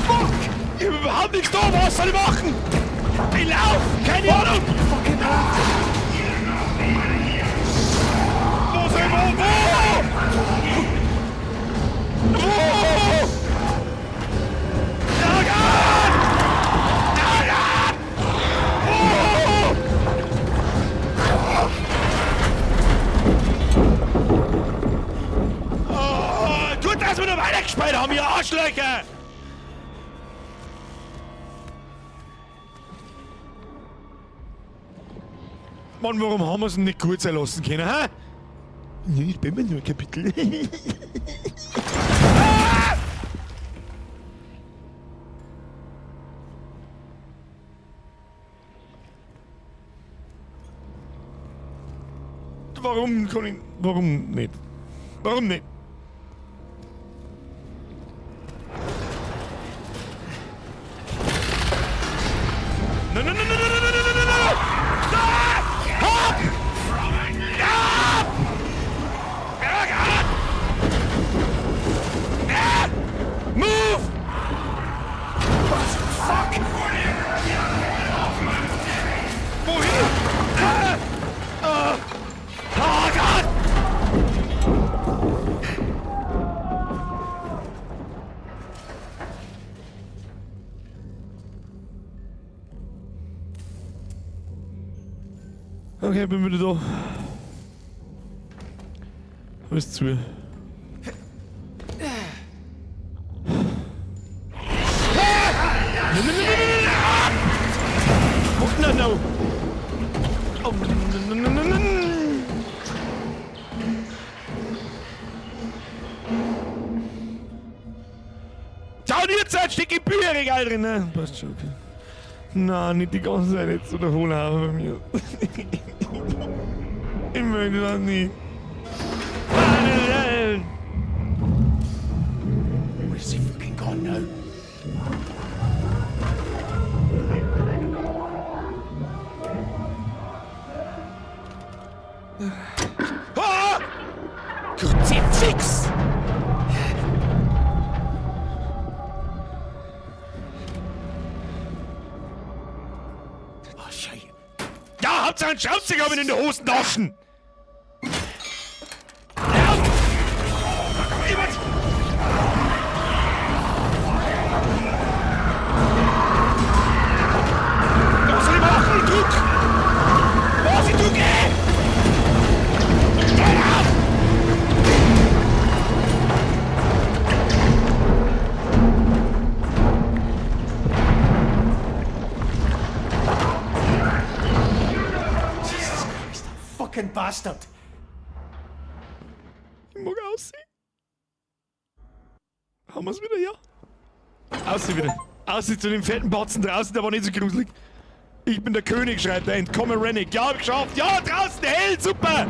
Fuck! Ich hab überhaupt nichts da, was soll ich machen? Ich lauf! Keine Ahnung! Fucking hell! Wo soll ich wo? Wo? Lagan! Lagan! Oh, gut, dass wir noch weitergespielt haben, ihr Arschlöcher! Mann, warum haben wir es denn nicht kurz erlassen können, hä? Ich bin mir nur ein Kapitel. Ah! Warum kann ich... Warum nicht? Warum nicht? Nein, nein, nein, Okay, bin wieder da. Alles zu. Oh, no, no. Oh, no, no, no, no, no. Schau dir jetzt ein Stück im Bücherregal drin, ne? Passt schon, okay. Nein, nicht die ganze Zeit jetzt so davon haben bei mir. Ich möchte das nicht. Where's he fucking gone now? Ah! Kruzifix! Oh, shit. Ja, habt ihr einen Schauzig in den Hosentaschen? Was soll ich machen? Druck! Was ich tue, geh! Geh auf! Jesus Christ, fucking bastard. Ich mag aussehen. Haben wir's wieder, ja? Aussehen wieder. Aussehen zu dem fetten Batzen draußen, der war nicht so gruselig. Ich bin der König, schreibt er. Entkomme Rennick. Ja, hab ich geschafft. Ja, draußen, hell, super.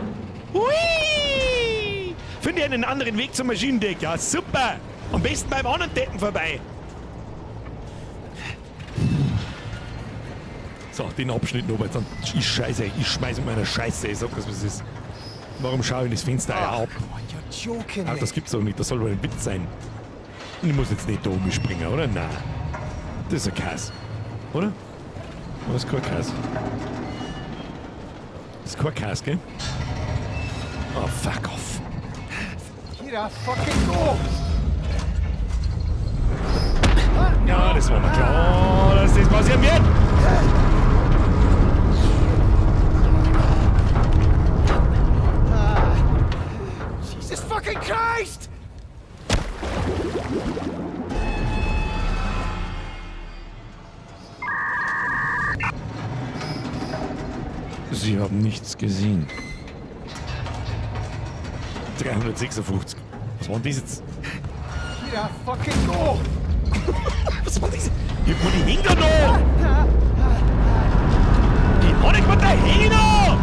Hui! Finde einen anderen Weg zum Maschinendeck. Ja, super. Am besten beim anderen Decken vorbei. So, den Abschnitt noch, weil dann ich scheiße, ich schmeiß mit meiner Scheiße, ich sag das, was es ist. Warum schaue ich das Fenster ab? You're joking Ach, me. das gibt's doch nicht, das soll wohl ein Witz sein. Ich muss jetzt nicht da umspringen, oder? Nein. Das ist ein Käse. Oder? Aber das ist kein Käse. Das ist kein Käse, gell? Oh, fuck off. Here I fucking go. Ja, das war mir klar, dass das passieren wird. Jesus fucking Christ! Sie haben nichts gesehen. 356. Was war denn das jetzt? Here I fucking go. Was war das? Gib mir die Hinger noch! Die Honig mit der Hinger!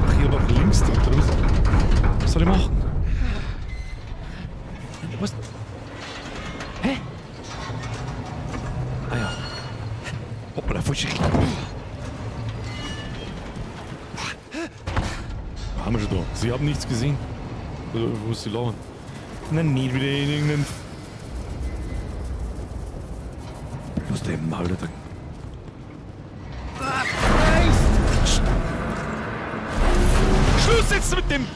Ach, hier aber links drückt oder was? Was soll ich machen? Was? Hä? Ah ja. Hoppala, falsche Richtung. Haben wir schon da. Sie haben nichts gesehen. Oder wo ist die Lauern? Nein, nicht wieder in irgendeinen... Was der im Maul da drin? Schluss jetzt mit dem...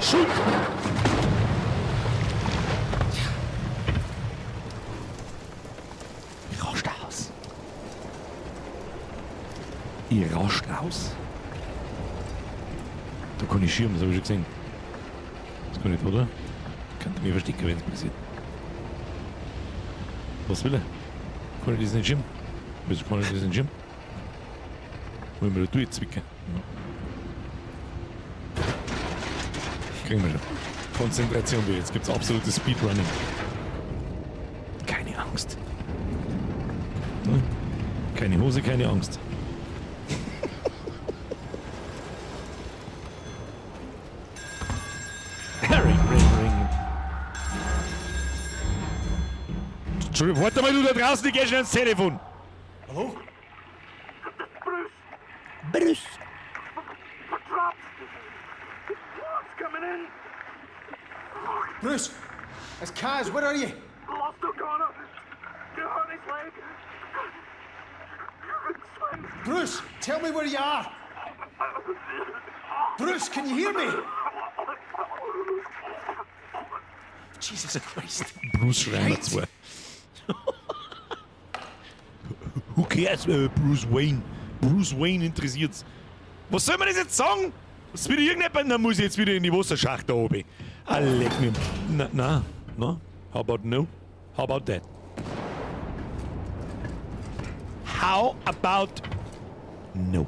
Schub! Ich rauscht aus. Ihr rauscht aus? Da kann ich schirmen, das habe ich schon gesehen. Das kann ich nicht, oder? Könnte mir verstecken, wenn es passiert. Was will er? Kann ich das nicht schirmen? Wieso kann ich das nicht schirmen? Wollen wir da durchzwicken? Ja. Kriegen wir schon. Konzentration, jetzt gibt's absolutes Speedrunning. Keine Angst. Hm? Keine Hose, keine Angst. Entschuldigung, warte mal, du da draußen, ich geh schnell ans Telefon. Hallo? Bruce! We're trapped! What's coming in? Bruce! It's Kaz, where are you? Lost O'Connor! You hurt his leg! You can swim! Bruce, tell me where you are! Bruce, can you hear me? Jesus Christ. Bruce schreien dazu. Who cares? Bruce Wayne. Bruce Wayne interessiert's. Was soll man das jetzt sagen? Das ist wieder irgendjemand, dann muss ich jetzt wieder in die Wasserschacht da oben. Ah, leck mich. Na. How about no? How about that? How about no?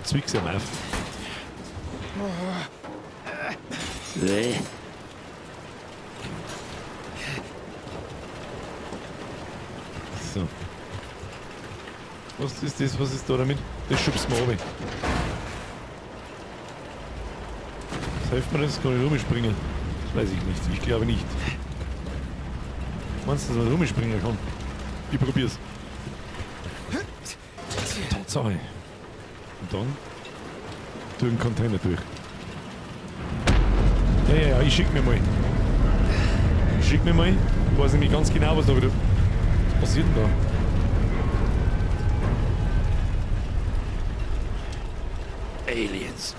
Zwick's am auf. So. Was ist das? Was ist da damit? Das schubst mir runter. Was hilft mir das? Kann ich rumspringen? Das weiß ich nicht. Ich glaube nicht. Meinst du, dass man rumspringen kann? Ich probier's. Tatsache. Und dann durch den Container durch. Ja, ich schick mir mal. Ich weiß nämlich ganz genau, was da wieder... Was passiert denn da? Aliens.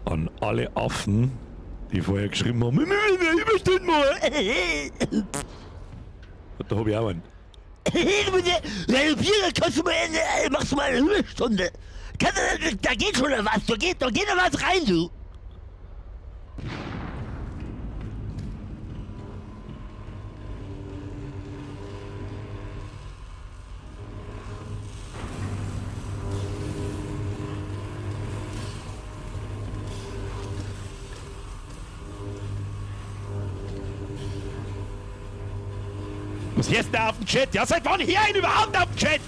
An alle Affen, die vorher geschrieben haben, überstimmt mal. Da hab ich auch einen. Machst du mal eine Überstunde. Da geht schon was, da geht noch was rein, du. Was hier ist da auf dem Chat? Ja, seit wann hier überhaupt auf dem Chat?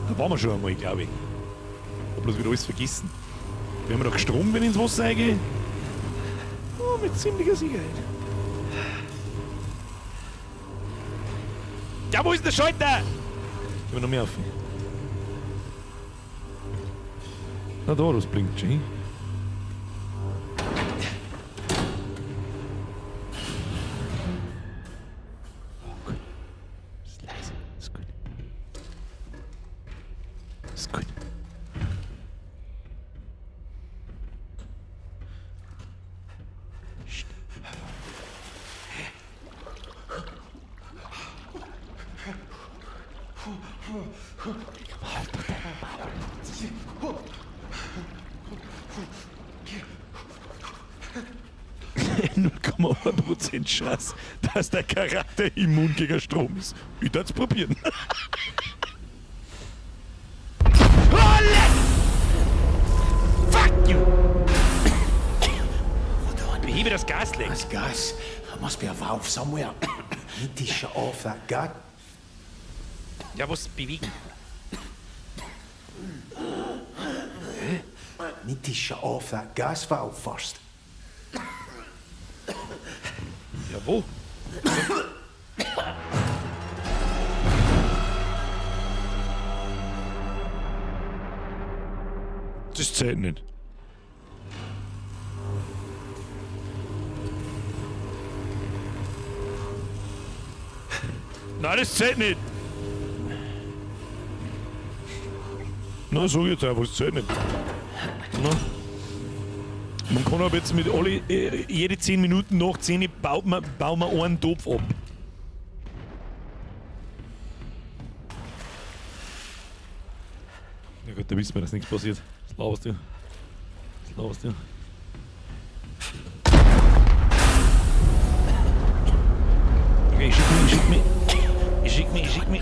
Da waren wir schon einmal, glaube ich. Ich hab bloß wieder alles vergessen. Wir haben doch Strom, wenn ich ins Wasser reingehe. Oh, mit ziemlicher Sicherheit. Ja, wo ist der Schalter? Gehen wir noch mehr auf. Na da, das blinkt schon. Chance, dass der Charakter immun gegen Strom ist. Ich würde es probieren. Fuck you! Behebe das Gasleck. That's gas. There must be a valve somewhere. Need to shut off that gas. Ja, was bewegen? Need to shut off that gas valve first. Ja, wo? Das zählt nicht. Nein, das zählt nicht. Na, so jetzt einfach, das zählt nicht. Na. Man kann aber jetzt mit jede 10 Minuten nach 10 bauen wir einen Topf ab. Ja gut, da wissen wir, dass nichts passiert. Was laberst du? Okay, ich schick mich.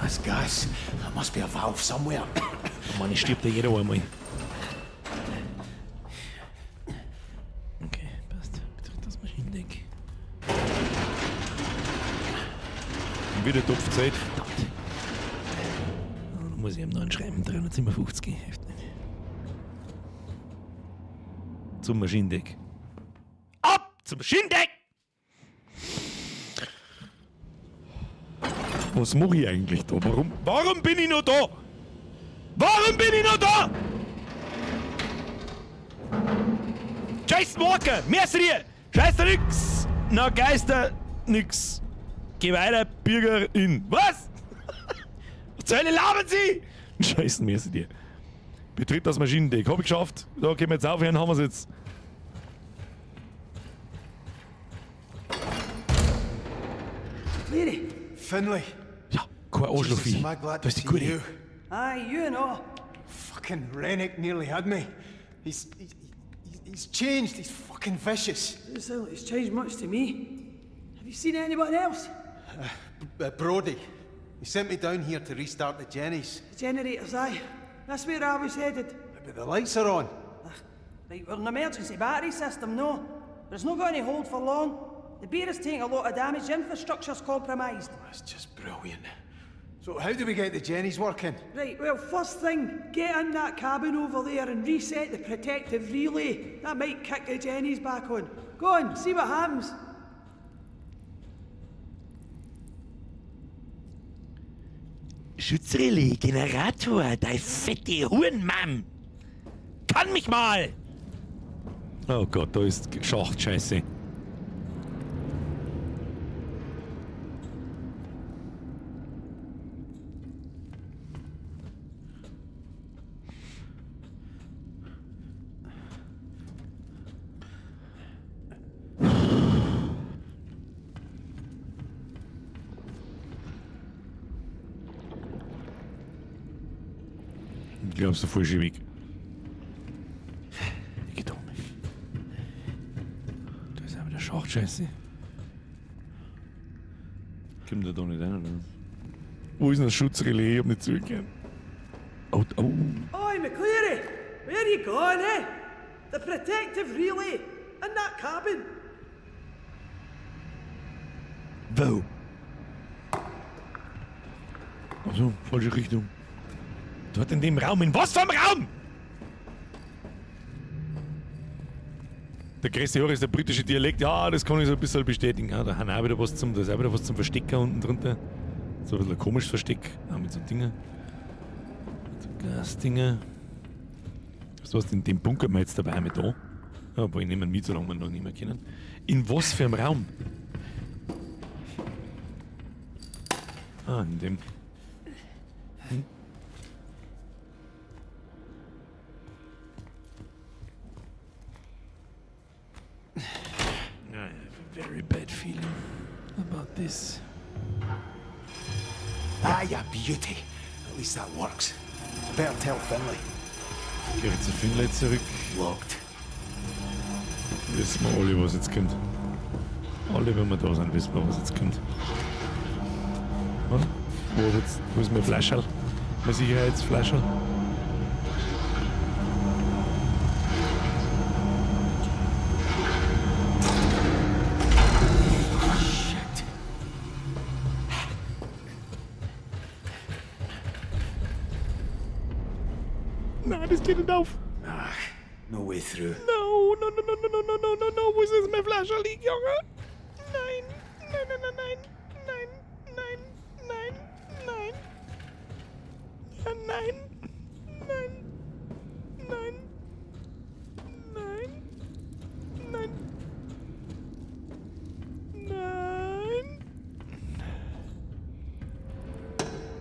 That's gas. There must be a valve somewhere. Oh Mann, ich stirbt ja jeder einmal. Okay, passt. Betrifft das Maschinendeck. Wieder Topfzeit. Verdammt. Dann muss ich ihm noch schreiben. 357. Hilft nicht. Zum Maschinendeck. Ab zum Maschinendeck! Was mache ich eigentlich da? Warum bin ich noch da? Warum bin ich noch da? Jason Walker, mehr dir! Scheiß da nix! Na Geister, nix. Geh weiter, Bürgerin. Was? Was zur Hölle labern Sie? Scheißen mir dir. Betritt das Maschinendeck. Hab ich geschafft. So, gehen wir jetzt aufhören, haben wir es jetzt. Cleary. Finlay. Ja, kein Arschlochvieh. Jesus, am I glad Da ist to die see Gute. you. Aye, you know. Fucking Rennick nearly had me. He's changed. He's fucking vicious. Doesn't sound like he's changed much to me. Have you seen anyone else? Brody. He sent me down here to restart the Jennies. The generators, aye. That's where I was headed. But the lights are on. Right, we're an emergency battery system, no. But it's not going to hold for long. The beer is taking a lot of damage, the infrastructure's compromised. That's just brilliant. So how do we get the Jennies working? Right, well, first thing, get in that cabin over there and reset the protective relay. That might kick the Jennies back on. Go on, see what happens. Schutzrelais, Generator, dein fette Hurenmann. Kann mich mal! Oh Gott, da ist Schacht, scheiße. Ich glaub's, der falsche Weg. Geht um. Da ist aber der Schacht, scheiße. Kommt der da nicht rein, oder? Wo ist denn das Schutzrelais? Ich hab nicht zugehört. Oh, oh. Oi, McCleary! Where are you going, eh? The protective relay! In that cabin! Wo? Ach so, falsche Richtung. Dort in dem Raum. In was für einem Raum? Der größte Hörer ist der britische Dialekt. Ja, das kann ich so ein bisschen bestätigen. Ja, da haben auch wieder was zum, da ist auch wieder was zum Verstecken unten drunter. So ein bisschen ein komisches Versteck. Auch mit so Dingen. Mit so Gasdinger. Was weißt du, in dem Bunker wir jetzt dabei mit da. Ja, aber ich nehme ihn mit, solange wir noch nicht mehr kennen. In was für einem Raum? Ah, in dem. Hm? I have a very bad feeling about this. Ah, yeah, beauty. At least that works. Better tell Finlay. Ich gehe jetzt zu Finlay zurück. Locked. Wissen wir alle, was jetzt kommt. Alle, wenn wir da sind, wissen wir, was jetzt kommt. Ja? Wo ist mein Flascherl? Mein Sicherheitsflascherl? Nein, das geht nicht auf. Ah, no way through. No, no, no, no, no, no, no, no, no, no. Wo ist jetzt mein Flascherl, Junge? Nein, nein, nein, nein, nein, nein, nein, nein, nein. Ja, nein, nein, nein, nein, nein, nein.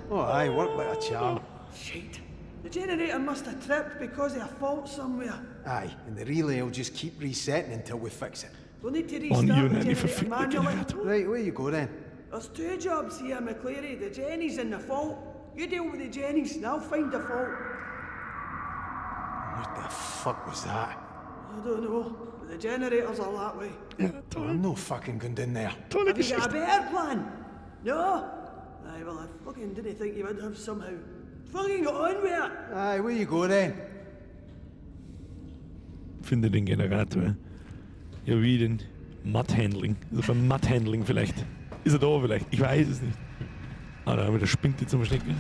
Oh, aye, worked like a charm. Shit. The generator must have tripped because of a fault somewhere. Aye, and the relay will just keep resetting until we fix it. We'll need to On restart you, the Nanny, generator for manually. Right, where you go then? There's two jobs here, McCleary. The Jennies and the fault. You deal with the Jennies and I'll find the fault. What the fuck was that? I don't know, but the generators are that way. Oh, I'm no fucking going down there. Have you got a better plan? No? Aye, well, I fucking didn't think you would have somehow. Fucking got on with it! Aye, where you go then? Finde den Generator. Ja, wie den Mud-Handling. Also beim Mud-Handling vielleicht. Ist er da vielleicht? Ich weiß es nicht. Ah, da haben wir der Spinke zum Stecken.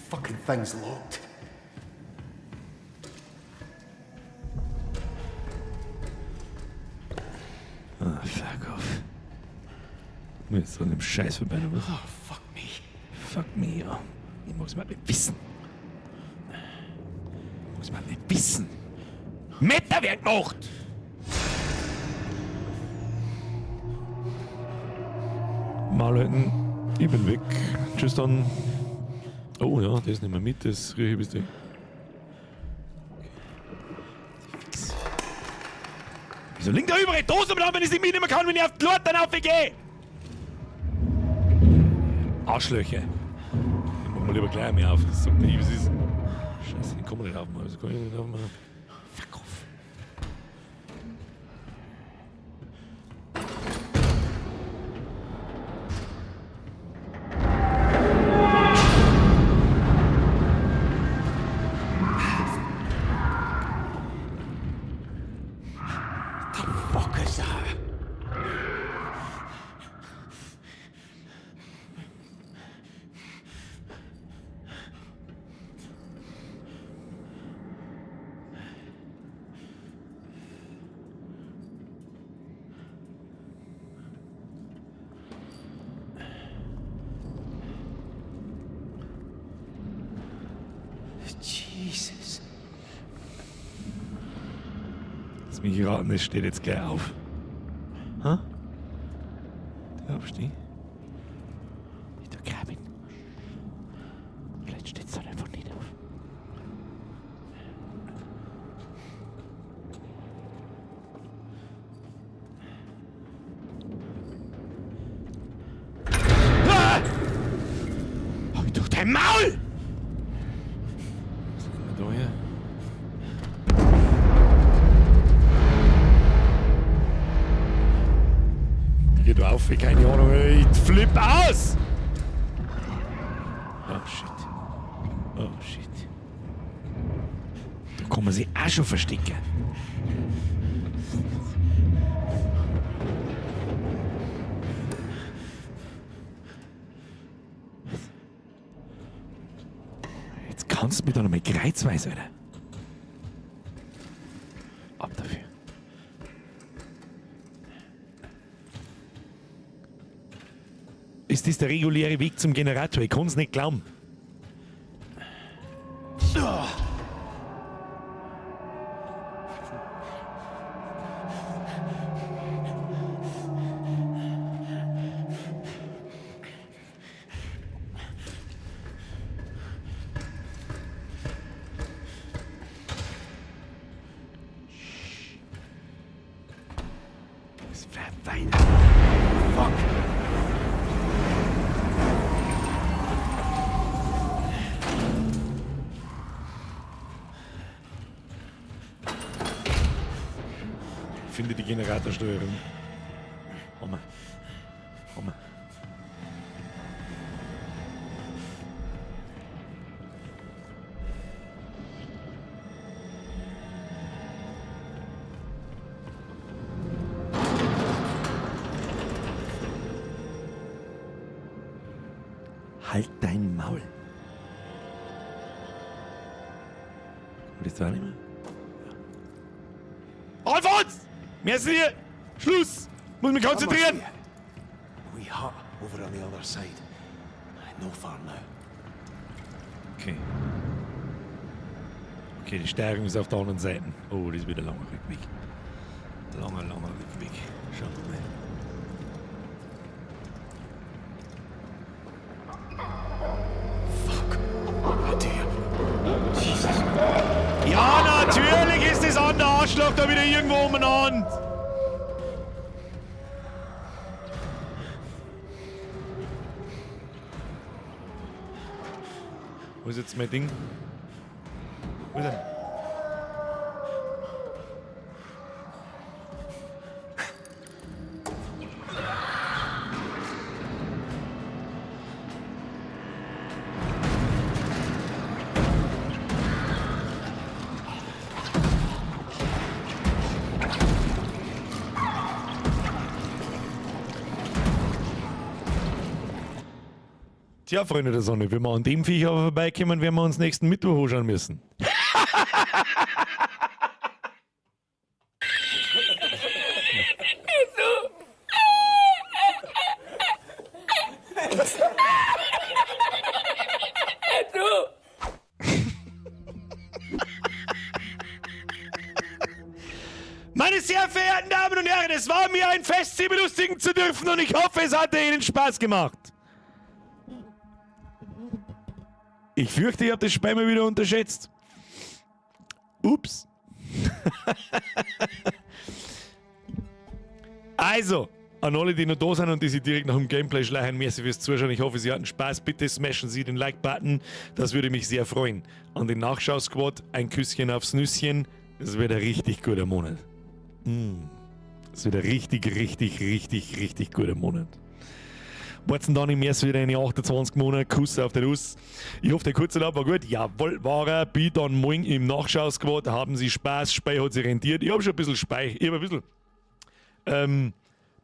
Fucking thing's locked. Ah, fuck off. Mit so einem Scheiß vorbei. Oh, fuck me. Fuck me, ja. Ich muss mal wissen. Das will nicht wissen. Meter wird gemacht! Malleuten, ich bin weg. Tschüss dann. Oh ja, das nehmen wir mit, das rieche ich bis dahin. Wieso liegt da überall Dose dran, wenn ich sie mitnehmen kann, wenn ich auf die Leute dann aufgehe? Arschlöcher. Ich mach mal lieber gleich mehr auf. Das sagt der was ist. Scheiße, den kann man nicht aufmachen. Also kann ich nicht aufmachen. Fuck off. Jesus. Lass mich raten, es steht jetzt gleich auf. Hä? Der Aufstehen? Ich der Cabin. Vielleicht steht es dann einfach nicht auf. Ah! Oh, durch dein Maul! Was nehmen wir da her? Geht auf, wie keine Ahnung, ich flipp aus! Oh shit. Oh shit. Da kann man sich auch schon verstecken. Jetzt kannst du mich doch noch mal kreuzweise, Alter. Ab dafür. Ist das der reguläre Weg zum Generator? Ich kann es nicht glauben. Das bleibt weiter. Fuck. Finde die Generatorsteuerung. Hammer. Hammer. Halt dein Maul. Und jetzt war nicht mehr. Alfons! Merci! Schluss! Muss mich konzentrieren! A wee hut over on the other side. No far now. Okay. Okay, die Stärkung ist auf der anderen Seite. Oh, das ist wieder ein langer Rückweg. Langer Rückweg. Schauen wir mal. Fuck. Oh dear. Jesus. Ja, natürlich ist das an der Arschloch da wieder irgendwo umeinander. Wo ist jetzt mein Ding? Wo ist er? Tja, Freunde der Sonne, wenn wir an dem Viech aber vorbeikommen, werden wir uns nächsten Mittwoch anschauen müssen. sehr verehrten Damen und Herren, es war mir ein Fest, Sie belustigen zu dürfen und ich hoffe, es hat Ihnen Spaß gemacht. Ich fürchte, ich habe das Spiel mal wieder unterschätzt. Ups. Also, an alle, die noch da sind und die sich direkt nach dem Gameplay schleichen, merci fürs Zuschauen. Ich hoffe, Sie hatten Spaß. Bitte smashen Sie den Like-Button. Das würde mich sehr freuen. An den Nachschau-Squad ein Küsschen aufs Nüsschen. Das wird ein richtig guter Monat. Das wird ein richtig guter Monat. Warten da nicht mehr so wieder eine 28 Monate Kuss auf den Nuss. Ich hoffe, der Kurzurlaub war gut. Jawohl, war er. Bin dann morgen im Nachschau-Squad. Haben Sie Spaß. Spei hat sich rentiert. Ich habe schon ein bisschen Spei. Ich habe ein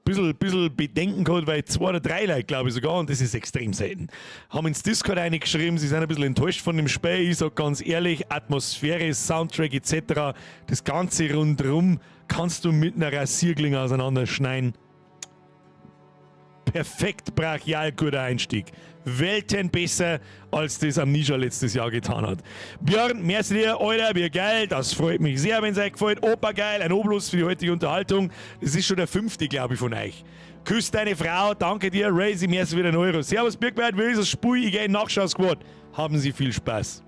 bisschen Bedenken gehabt, weil 2 oder 3 Leute, glaube ich sogar, und das ist extrem selten, haben ins Discord reingeschrieben, sie sind ein bisschen enttäuscht von dem Spiel. Ich sage ganz ehrlich, Atmosphäre, Soundtrack etc., das Ganze rundherum kannst du mit einer Rasierklinge auseinanderschneiden. Perfekt, brachial, guter Einstieg. Welten besser, als das Amnesia letztes Jahr getan hat. Björn, merci dir, Alter, wie geil, das freut mich sehr, wenn es euch gefällt. Opa geil, ein Obolus für die heutige Unterhaltung. Das ist schon der 5., glaube ich, von euch. Küss deine Frau, danke dir, Razy, merci wieder €1. Servus, Birkwald, wie ist das Spui? Ich gehe in Nachschau-Squad. Haben Sie viel Spaß.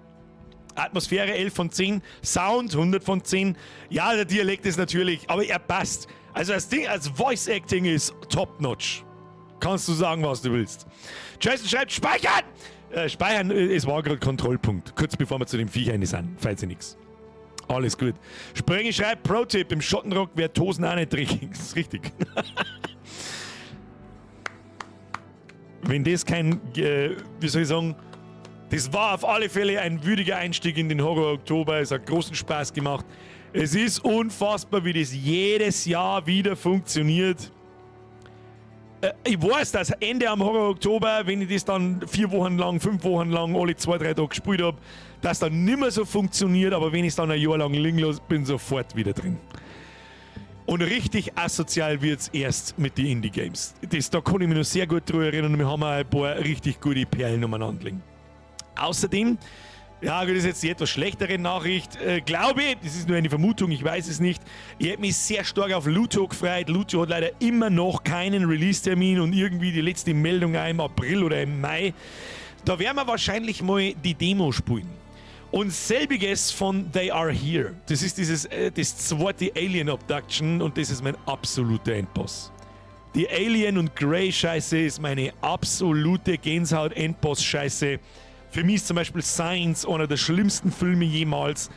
Atmosphäre 11 von 10, Sound 100 von 10. Ja, der Dialekt ist natürlich, aber er passt. Also das Ding als Voice-Acting ist top-notch. Kannst du sagen, was du willst. Jason schreibt, speichern! Speichern, es war gerade Kontrollpunkt. Kurz bevor wir zu dem Viecher sind. Falls Sie nichts. Alles gut. Sprenge schreibt, Pro-Tipp, im Schottenrock wäre Tosen auch nicht dreckig. Das ist richtig. Wenn das kein, wie soll ich sagen, das war auf alle Fälle ein würdiger Einstieg in den Horror-Oktober. Es hat großen Spaß gemacht. Es ist unfassbar, wie das jedes Jahr wieder funktioniert. Ich weiß, dass Ende am Horror-Oktober, wenn ich das dann 4 Wochen lang, 5 Wochen lang, alle 2-3 Tage gespielt habe, das dann nicht mehr so funktioniert, aber wenn ich es dann ein Jahr lang liegen lasse, bin sofort wieder drin. Und richtig asozial wird es erst mit den Indie-Games. Da kann ich mich noch sehr gut drüber erinnern und wir haben auch ein paar richtig gute Perlen umeinander liegen. Außerdem, ja, das ist jetzt die etwas schlechtere Nachricht. Glaube ich, das ist nur eine Vermutung, ich weiß es nicht. Ich hätte mich sehr stark auf Luto gefreut. Luto hat leider immer noch keinen Release-Termin und irgendwie die letzte Meldung auch im April oder im Mai. Da werden wir wahrscheinlich mal die Demo spielen. Und selbiges von They Are Here. Das ist das zweite Alien Abduction und das ist mein absoluter Endboss. Die Alien- und Grey-Scheiße ist meine absolute Gänsehaut-Endboss-Scheiße. Für mich ist zum Beispiel Science einer der schlimmsten Filme jemals.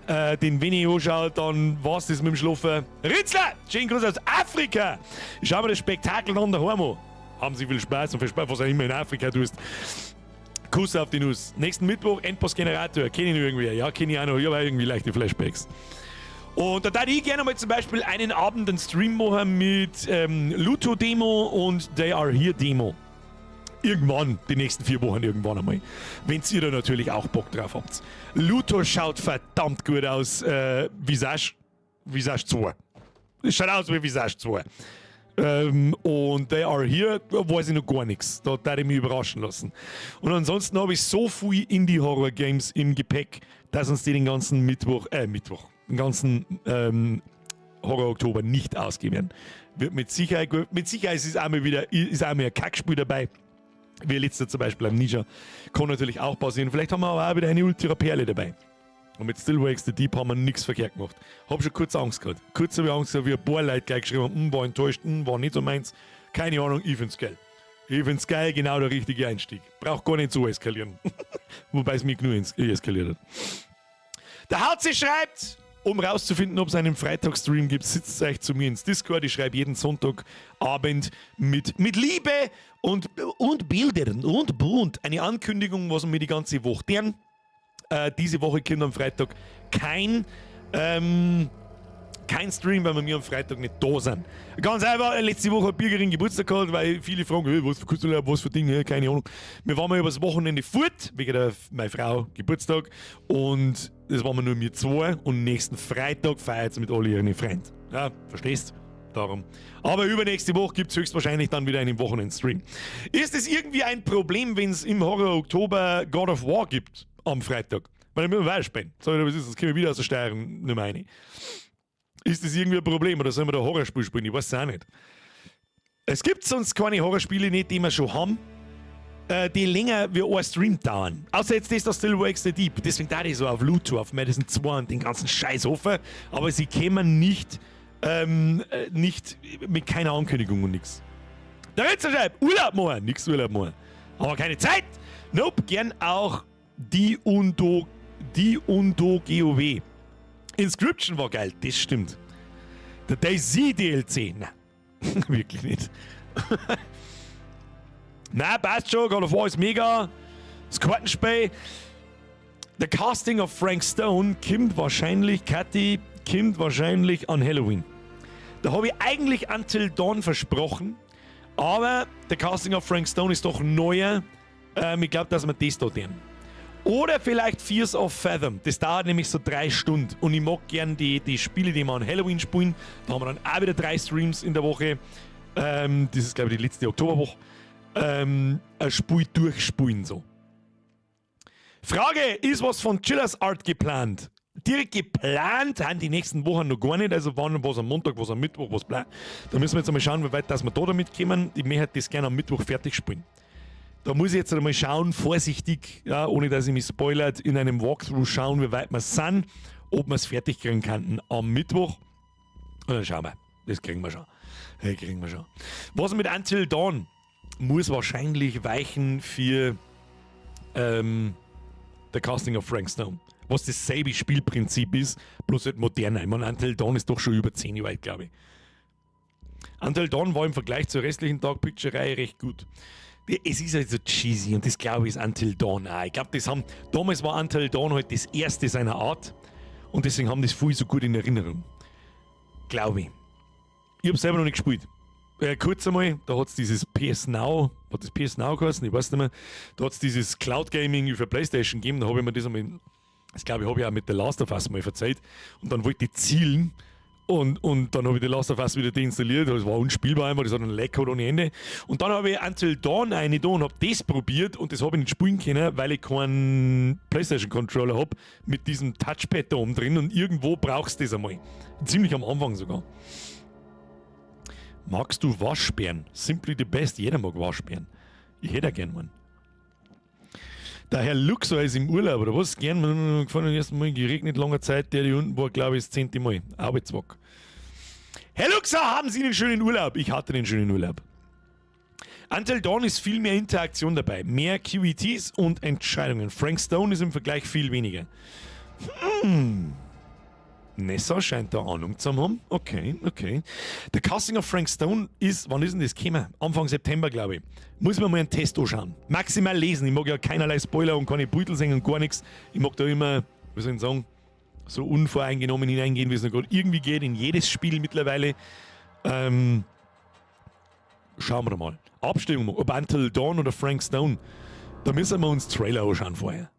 Den wenn ich anschaue, dann war's das mit dem Schlafen. Ritzler! Schönen Gruß aus Afrika! Ich schau mir das Spektakel an daheim an. Haben Sie viel Spaß und viel Spaß, was auch immer in Afrika tust. Kuss auf die Nuss. Nächsten Mittwoch Endboss-Generator. Kenn ich noch irgendwie? Ja, kenn ich auch noch. Ich habe auch irgendwie leichte Flashbacks. Und da würde ich gerne mal zum Beispiel einen Abend einen Stream machen mit Luto-Demo und They Are Here-Demo. Irgendwann, die nächsten 4 Wochen irgendwann einmal. Wenn ihr da natürlich auch Bock drauf habt. Luthor schaut verdammt gut aus. Visage 2. Es schaut aus wie Visage 2. Und They Are Here, weiß ich noch gar nichts. Da darf ich mich überraschen lassen. Und ansonsten habe ich so viel Indie-Horror-Games im Gepäck, dass uns die den ganzen den ganzen Horror-Oktober nicht ausgehen werden. Wird mit Sicherheit ist auch mal wieder ein Kackspiel dabei. Wie letzter zum Beispiel am Amnesia. Kann natürlich auch passieren. Vielleicht haben wir aber auch wieder eine Ultra-Perle dabei. Und mit Still Wakes the Deep haben wir nichts verkehrt gemacht. Hab schon kurz Angst gehabt. Kurz habe ich Angst gehabt, wie ein paar Leute gleich geschrieben haben, war enttäuscht, war nicht so meins. Keine Ahnung, ich find's geil. Ich find's geil, genau der richtige Einstieg. Braucht gar nicht so eskalieren. Wobei es mich genug eskaliert hat. Der HC schreibt, um rauszufinden, ob es einen Freitagsstream gibt, sitzt euch zu mir ins Discord. Ich schreibe jeden Sonntagabend mit Liebe und Bildern und bunt eine Ankündigung, was wir die ganze Woche tun. Diese Woche kommt am Freitag kein Stream, weil wir mir am Freitag nicht da sind. Ganz einfach, letzte Woche hat Birgerin Geburtstag gehabt, weil viele fragen, hey, was für Dinge, keine Ahnung. Wir waren mal übers Wochenende fort, wegen meiner Frau Geburtstag, und das waren wir nur wir 2 und nächsten Freitag feiert sie mit all ihren Freunden. Ja, verstehst? Darum. Aber übernächste Woche gibt es höchstwahrscheinlich dann wieder einen Wochenend-Stream. Ist es irgendwie ein Problem, wenn es im Horror-Oktober God of War gibt am Freitag? Weil ich mir weiß bin. Sag ich, was ist das? Können wir wieder aus der Steuerung nicht mehr rein. Ist das irgendwie ein Problem oder sollen wir da ein Horrorspiel spielen? Ich weiß es auch nicht. Es gibt sonst keine Horrorspiele nicht, die wir schon haben, die länger wie ein Stream dauern. Außer jetzt ist das Still Wakes the Deep. Deswegen da ich so auf Bluetooth, auf Madison 2 und den ganzen Scheiß offen. Aber sie kämen nicht mit keiner Ankündigung und nichts. Der Ritzer schreibt, Urlaub machen. Nix Urlaub machen. Aber keine Zeit. Nope, gern auch die Undo GOW. Inscription war geil, das stimmt. Der DayZ DLC, nein. Wirklich nicht. Nein, passt schon, God of War ist mega. Das Kartenspiel. Der Casting of Frank Stone kommt wahrscheinlich an Halloween. Da habe ich eigentlich Until Dawn versprochen, aber der Casting of Frank Stone ist doch neuer. Ich glaube, dass wir das da tun. Oder vielleicht Fears of Fathom. Das dauert nämlich so 3 Stunden. Und ich mag gern die Spiele, die wir an Halloween spielen. Da haben wir dann auch wieder 3 Streams in der Woche. Das ist, glaube ich, die letzte Oktoberwoche. Ein Spiel durchspielen so. Frage, ist was von Chillers Art geplant? Direkt geplant haben die nächsten Wochen noch gar nicht. Also wann was am Montag, was am Mittwoch, was bla. Da müssen wir jetzt einmal schauen, wie weit dass wir da damit kommen. Ich möchte das gerne am Mittwoch fertig spielen. Da muss ich jetzt einmal schauen, vorsichtig, ja, ohne dass ich mich spoilert, in einem Walkthrough schauen, wie weit wir sind, ob wir es fertig kriegen könnten am Mittwoch. Und dann schauen wir. Das kriegen wir schon. Was mit Until Dawn muss wahrscheinlich weichen für der Casting of Frank Stone. Was dasselbe Spielprinzip ist, bloß halt moderner. Ich meine, Until Dawn ist doch schon über 10 Jahre alt, glaube ich. Until Dawn war im Vergleich zur restlichen Dark Picture-Reihe recht gut. Es ist halt so cheesy und das glaube ich ist Until Dawn auch. Ich glaube, damals war Until Dawn halt das erste seiner Art und deswegen haben das viele so gut in Erinnerung. Glaube ich. Ich habe selber noch nicht gespielt. Kurz einmal, da hat es dieses PS Now, hat das PS Now geheißen, ich weiß nicht mehr, da hat es dieses Cloud Gaming für Playstation gegeben, da habe ich mir das einmal, das glaube ich, habe ich auch mit The Last of Us mal verzeiht und dann wollte ich zielen. Und dann habe ich die Last of Us wieder deinstalliert, das war unspielbar einfach, das hat einen Lag ohne Ende. Und dann habe ich Until Dawn eine da und habe das probiert und das habe ich nicht spielen können, weil ich keinen PlayStation-Controller habe mit diesem Touchpad da oben drin und irgendwo brauchst du das einmal. Ziemlich am Anfang sogar. Magst du Waschbären? Simply the best, jeder mag Waschbären. Ich hätte gern einen. Der Herr Luxor ist im Urlaub, oder was? Gern, mir gefallen am ersten Mal geregnet, langer Zeit, der unten war, glaube ich, das 10. Mal. Arbeitswack. Herr Luxor, haben Sie einen schönen Urlaub? Ich hatte einen schönen Urlaub. Until Dawn ist viel mehr Interaktion dabei, mehr QETs und Entscheidungen. Frank Stone ist im Vergleich viel weniger. Nessa scheint da Ahnung zu haben. Okay. Der Casting of Frank Stone ist, wann ist denn das gekommen? Anfang September, glaube ich. Muss man mal einen Test anschauen. Maximal lesen. Ich mag ja keinerlei Spoiler und keine Beutel singen und gar nichts. Ich mag da immer, wie soll ich sagen, so unvoreingenommen hineingehen, wie es noch gerade irgendwie geht, in jedes Spiel mittlerweile. Schauen wir mal. Abstimmung, ob Until Dawn oder Frank Stone. Da müssen wir uns Trailer anschauen vorher.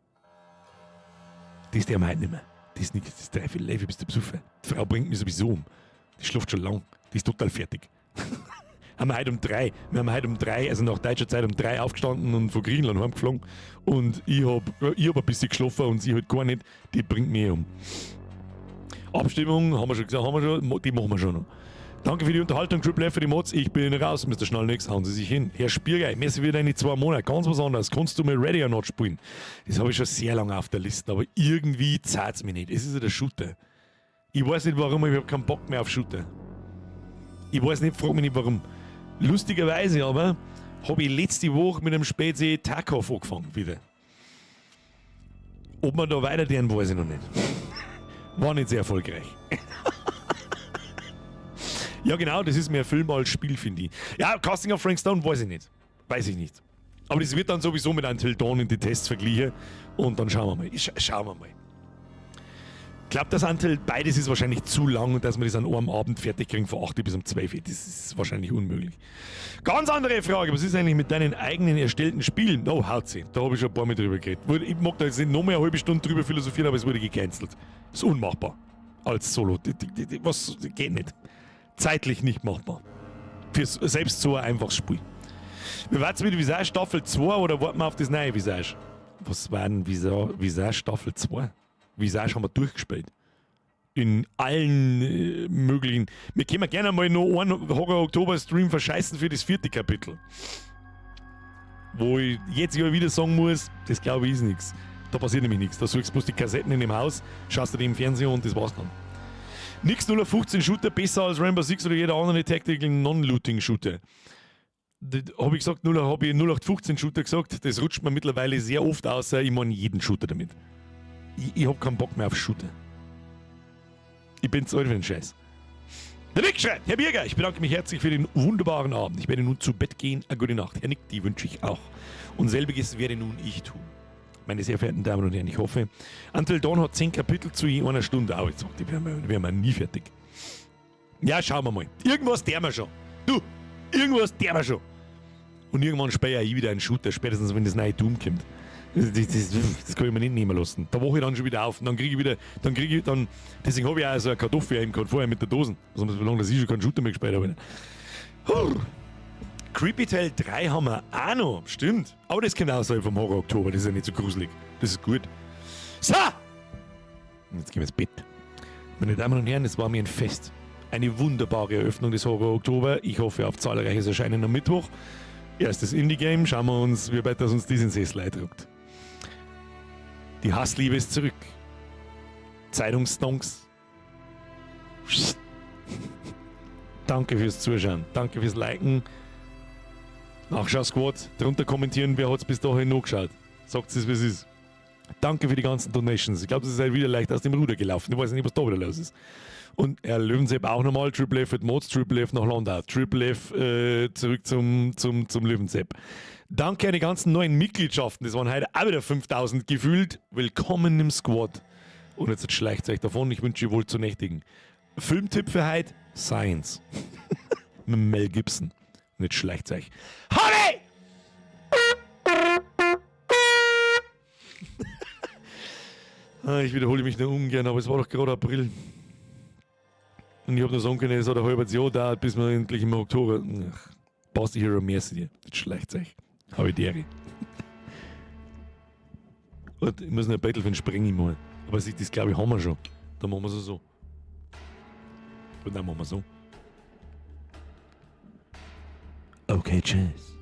Das der heute nicht mehr. Das ist nicht, das ist dreiviertel Leben, bis du besoffen. Die Frau bringt mich sowieso um. Die schläft schon lang. Die ist total fertig. Wir haben heute um 3, also nach deutscher Zeit um 3 aufgestanden und von Griechenland heimgeflogen. Und ich hab ein bisschen geschlafen und sie halt gar nicht. Die bringt mich um. Abstimmung, haben wir schon gesagt, die machen wir schon noch. Danke für die Unterhaltung, Triple F für die Mods. Ich bin raus, Mr. Schnallnix. Hauen Sie sich hin. Herr Spiergei, messi wieder in die 2 Monate. Ganz was anderes. Kannst du mal Ready or Not spielen? Das habe ich schon sehr lange auf der Liste, aber irgendwie zahlt es mich nicht. Es ist ja der Shooter. Ich weiß nicht warum, ich habe keinen Bock mehr auf Shooter. Ich weiß nicht, frag mich nicht warum. Lustigerweise aber habe ich letzte Woche mit einem Spätsee Tarkov angefangen wieder. Ob wir da weiter tun, weiß ich noch nicht. War nicht sehr erfolgreich. Ja genau, das ist mehr Film als Spiel, finde ich. Ja, Casting of Frank Stone weiß ich nicht. Aber das wird dann sowieso mit Until Dawn in die Tests verglichen und dann schauen wir mal. Schauen wir mal. Ich glaube, dass beides ist wahrscheinlich zu lang und dass wir das an einem Abend fertig kriegen von 8 bis um 12 Uhr. Das ist wahrscheinlich unmöglich. Ganz andere Frage, was ist eigentlich mit deinen eigenen erstellten Spielen? Oh, haut sie. Da habe ich schon ein paar Mal drüber geredet. Ich mag da jetzt nicht noch mehr eine halbe Stunde drüber philosophieren, aber es wurde gecancelt. Ist unmachbar. Als Solo. Was geht nicht. Zeitlich nicht machbar. Für selbst so ein einfaches Spiel. Wie war's mit Visage Staffel 2 oder warten wir auf das neue Visage? Was war denn Visage Staffel 2? Visage haben wir durchgespielt. In allen möglichen. Wir können gerne mal noch einen Horror-Oktober-Stream verscheißen für das 4. Kapitel. Wo ich jetzt ja wieder sagen muss, das glaube ich ist nichts. Da passiert nämlich nichts. Da suchst du bloß die Kassetten in dem Haus, schaust du die im Fernsehen und das war's dann. Nix 015 Shooter besser als Rainbow Six oder jeder andere Tactical Non-Looting Shooter. Habe ich gesagt, habe ich 0815 Shooter gesagt, das rutscht mir mittlerweile sehr oft aus, ich meine jeden Shooter damit. Ich habe keinen Bock mehr auf Shooter. Ich bin zu alt für den Scheiß. Der Nick schreibt, Herr Birger, ich bedanke mich herzlich für den wunderbaren Abend. Ich werde nun zu Bett gehen. Eine gute Nacht. Herr Nick, die wünsche ich auch. Und selbiges werde nun ich tun. Meine sehr verehrten Damen und Herren, ich hoffe, Until Dawn hat 10 Kapitel zu je einer Stunde. Aber jetzt sagt, die wären wir nie fertig. Ja, schauen wir mal. Irgendwas der wir schon. Du, irgendwas der wir schon. Und irgendwann später ich wieder einen Shooter, spätestens wenn das neue Doom kommt. Das kann ich mir nicht nehmen lassen. Da wache ich dann schon wieder auf und dann kriege ich wieder, deswegen habe ich auch so eine Kartoffel eben gerade vorher mit der Dosen. Also so lange, dass ich schon keinen Shooter mehr gespielt habe. Creepy Tale 3 haben wir auch noch, stimmt. Aber das kommt außerhalb vom Horror Oktober, das ist ja nicht so gruselig. Das ist gut. So! Jetzt gehen wir ins Bett. Meine Damen und Herren, es war mir ein Fest. Eine wunderbare Eröffnung des Horror Oktober. Ich hoffe auf zahlreiches Erscheinen am Mittwoch. Erstes Indie-Game, schauen wir uns, wie weit das uns diesen Sessel eindruckt. Die Hassliebe ist zurück. Zeitungsdonks. Danke fürs Zuschauen. Danke fürs Liken. Nachschau-Squad. Drunter kommentieren, wer hat es bis dahin noch geschaut. Sagt es, wie es ist. Danke für die ganzen Donations. Ich glaube, es ist halt wieder leicht aus dem Ruder gelaufen. Ich weiß nicht, was da wieder los ist. Und Herr Löwensepp auch nochmal. Triple F at Mods, Triple F nach Landau. Triple F zurück zum Löwensepp. Danke an die ganzen neuen Mitgliedschaften. Das waren heute auch wieder 5000 gefühlt. Willkommen im Squad. Und jetzt schleicht euch davon. Ich wünsche euch wohl zu nächtigen. Filmtipp für heute: Science. Mit Mel Gibson. Und jetzt schleicht euch. Honey! Ich wiederhole mich nur ungern, aber es war doch gerade April. Und ich habe nur sagen können, es hat ein halbes Jahr gedauert, bis wir endlich im Oktober. Passt die Hero Mercy dir. Jetzt schleicht euch. Habe ich deri. Ich muss noch ein Battlefield sprengen mal. Aber das glaube ich haben wir schon. Dann machen wir es so. Und dann machen wir so. Okay, tschüss.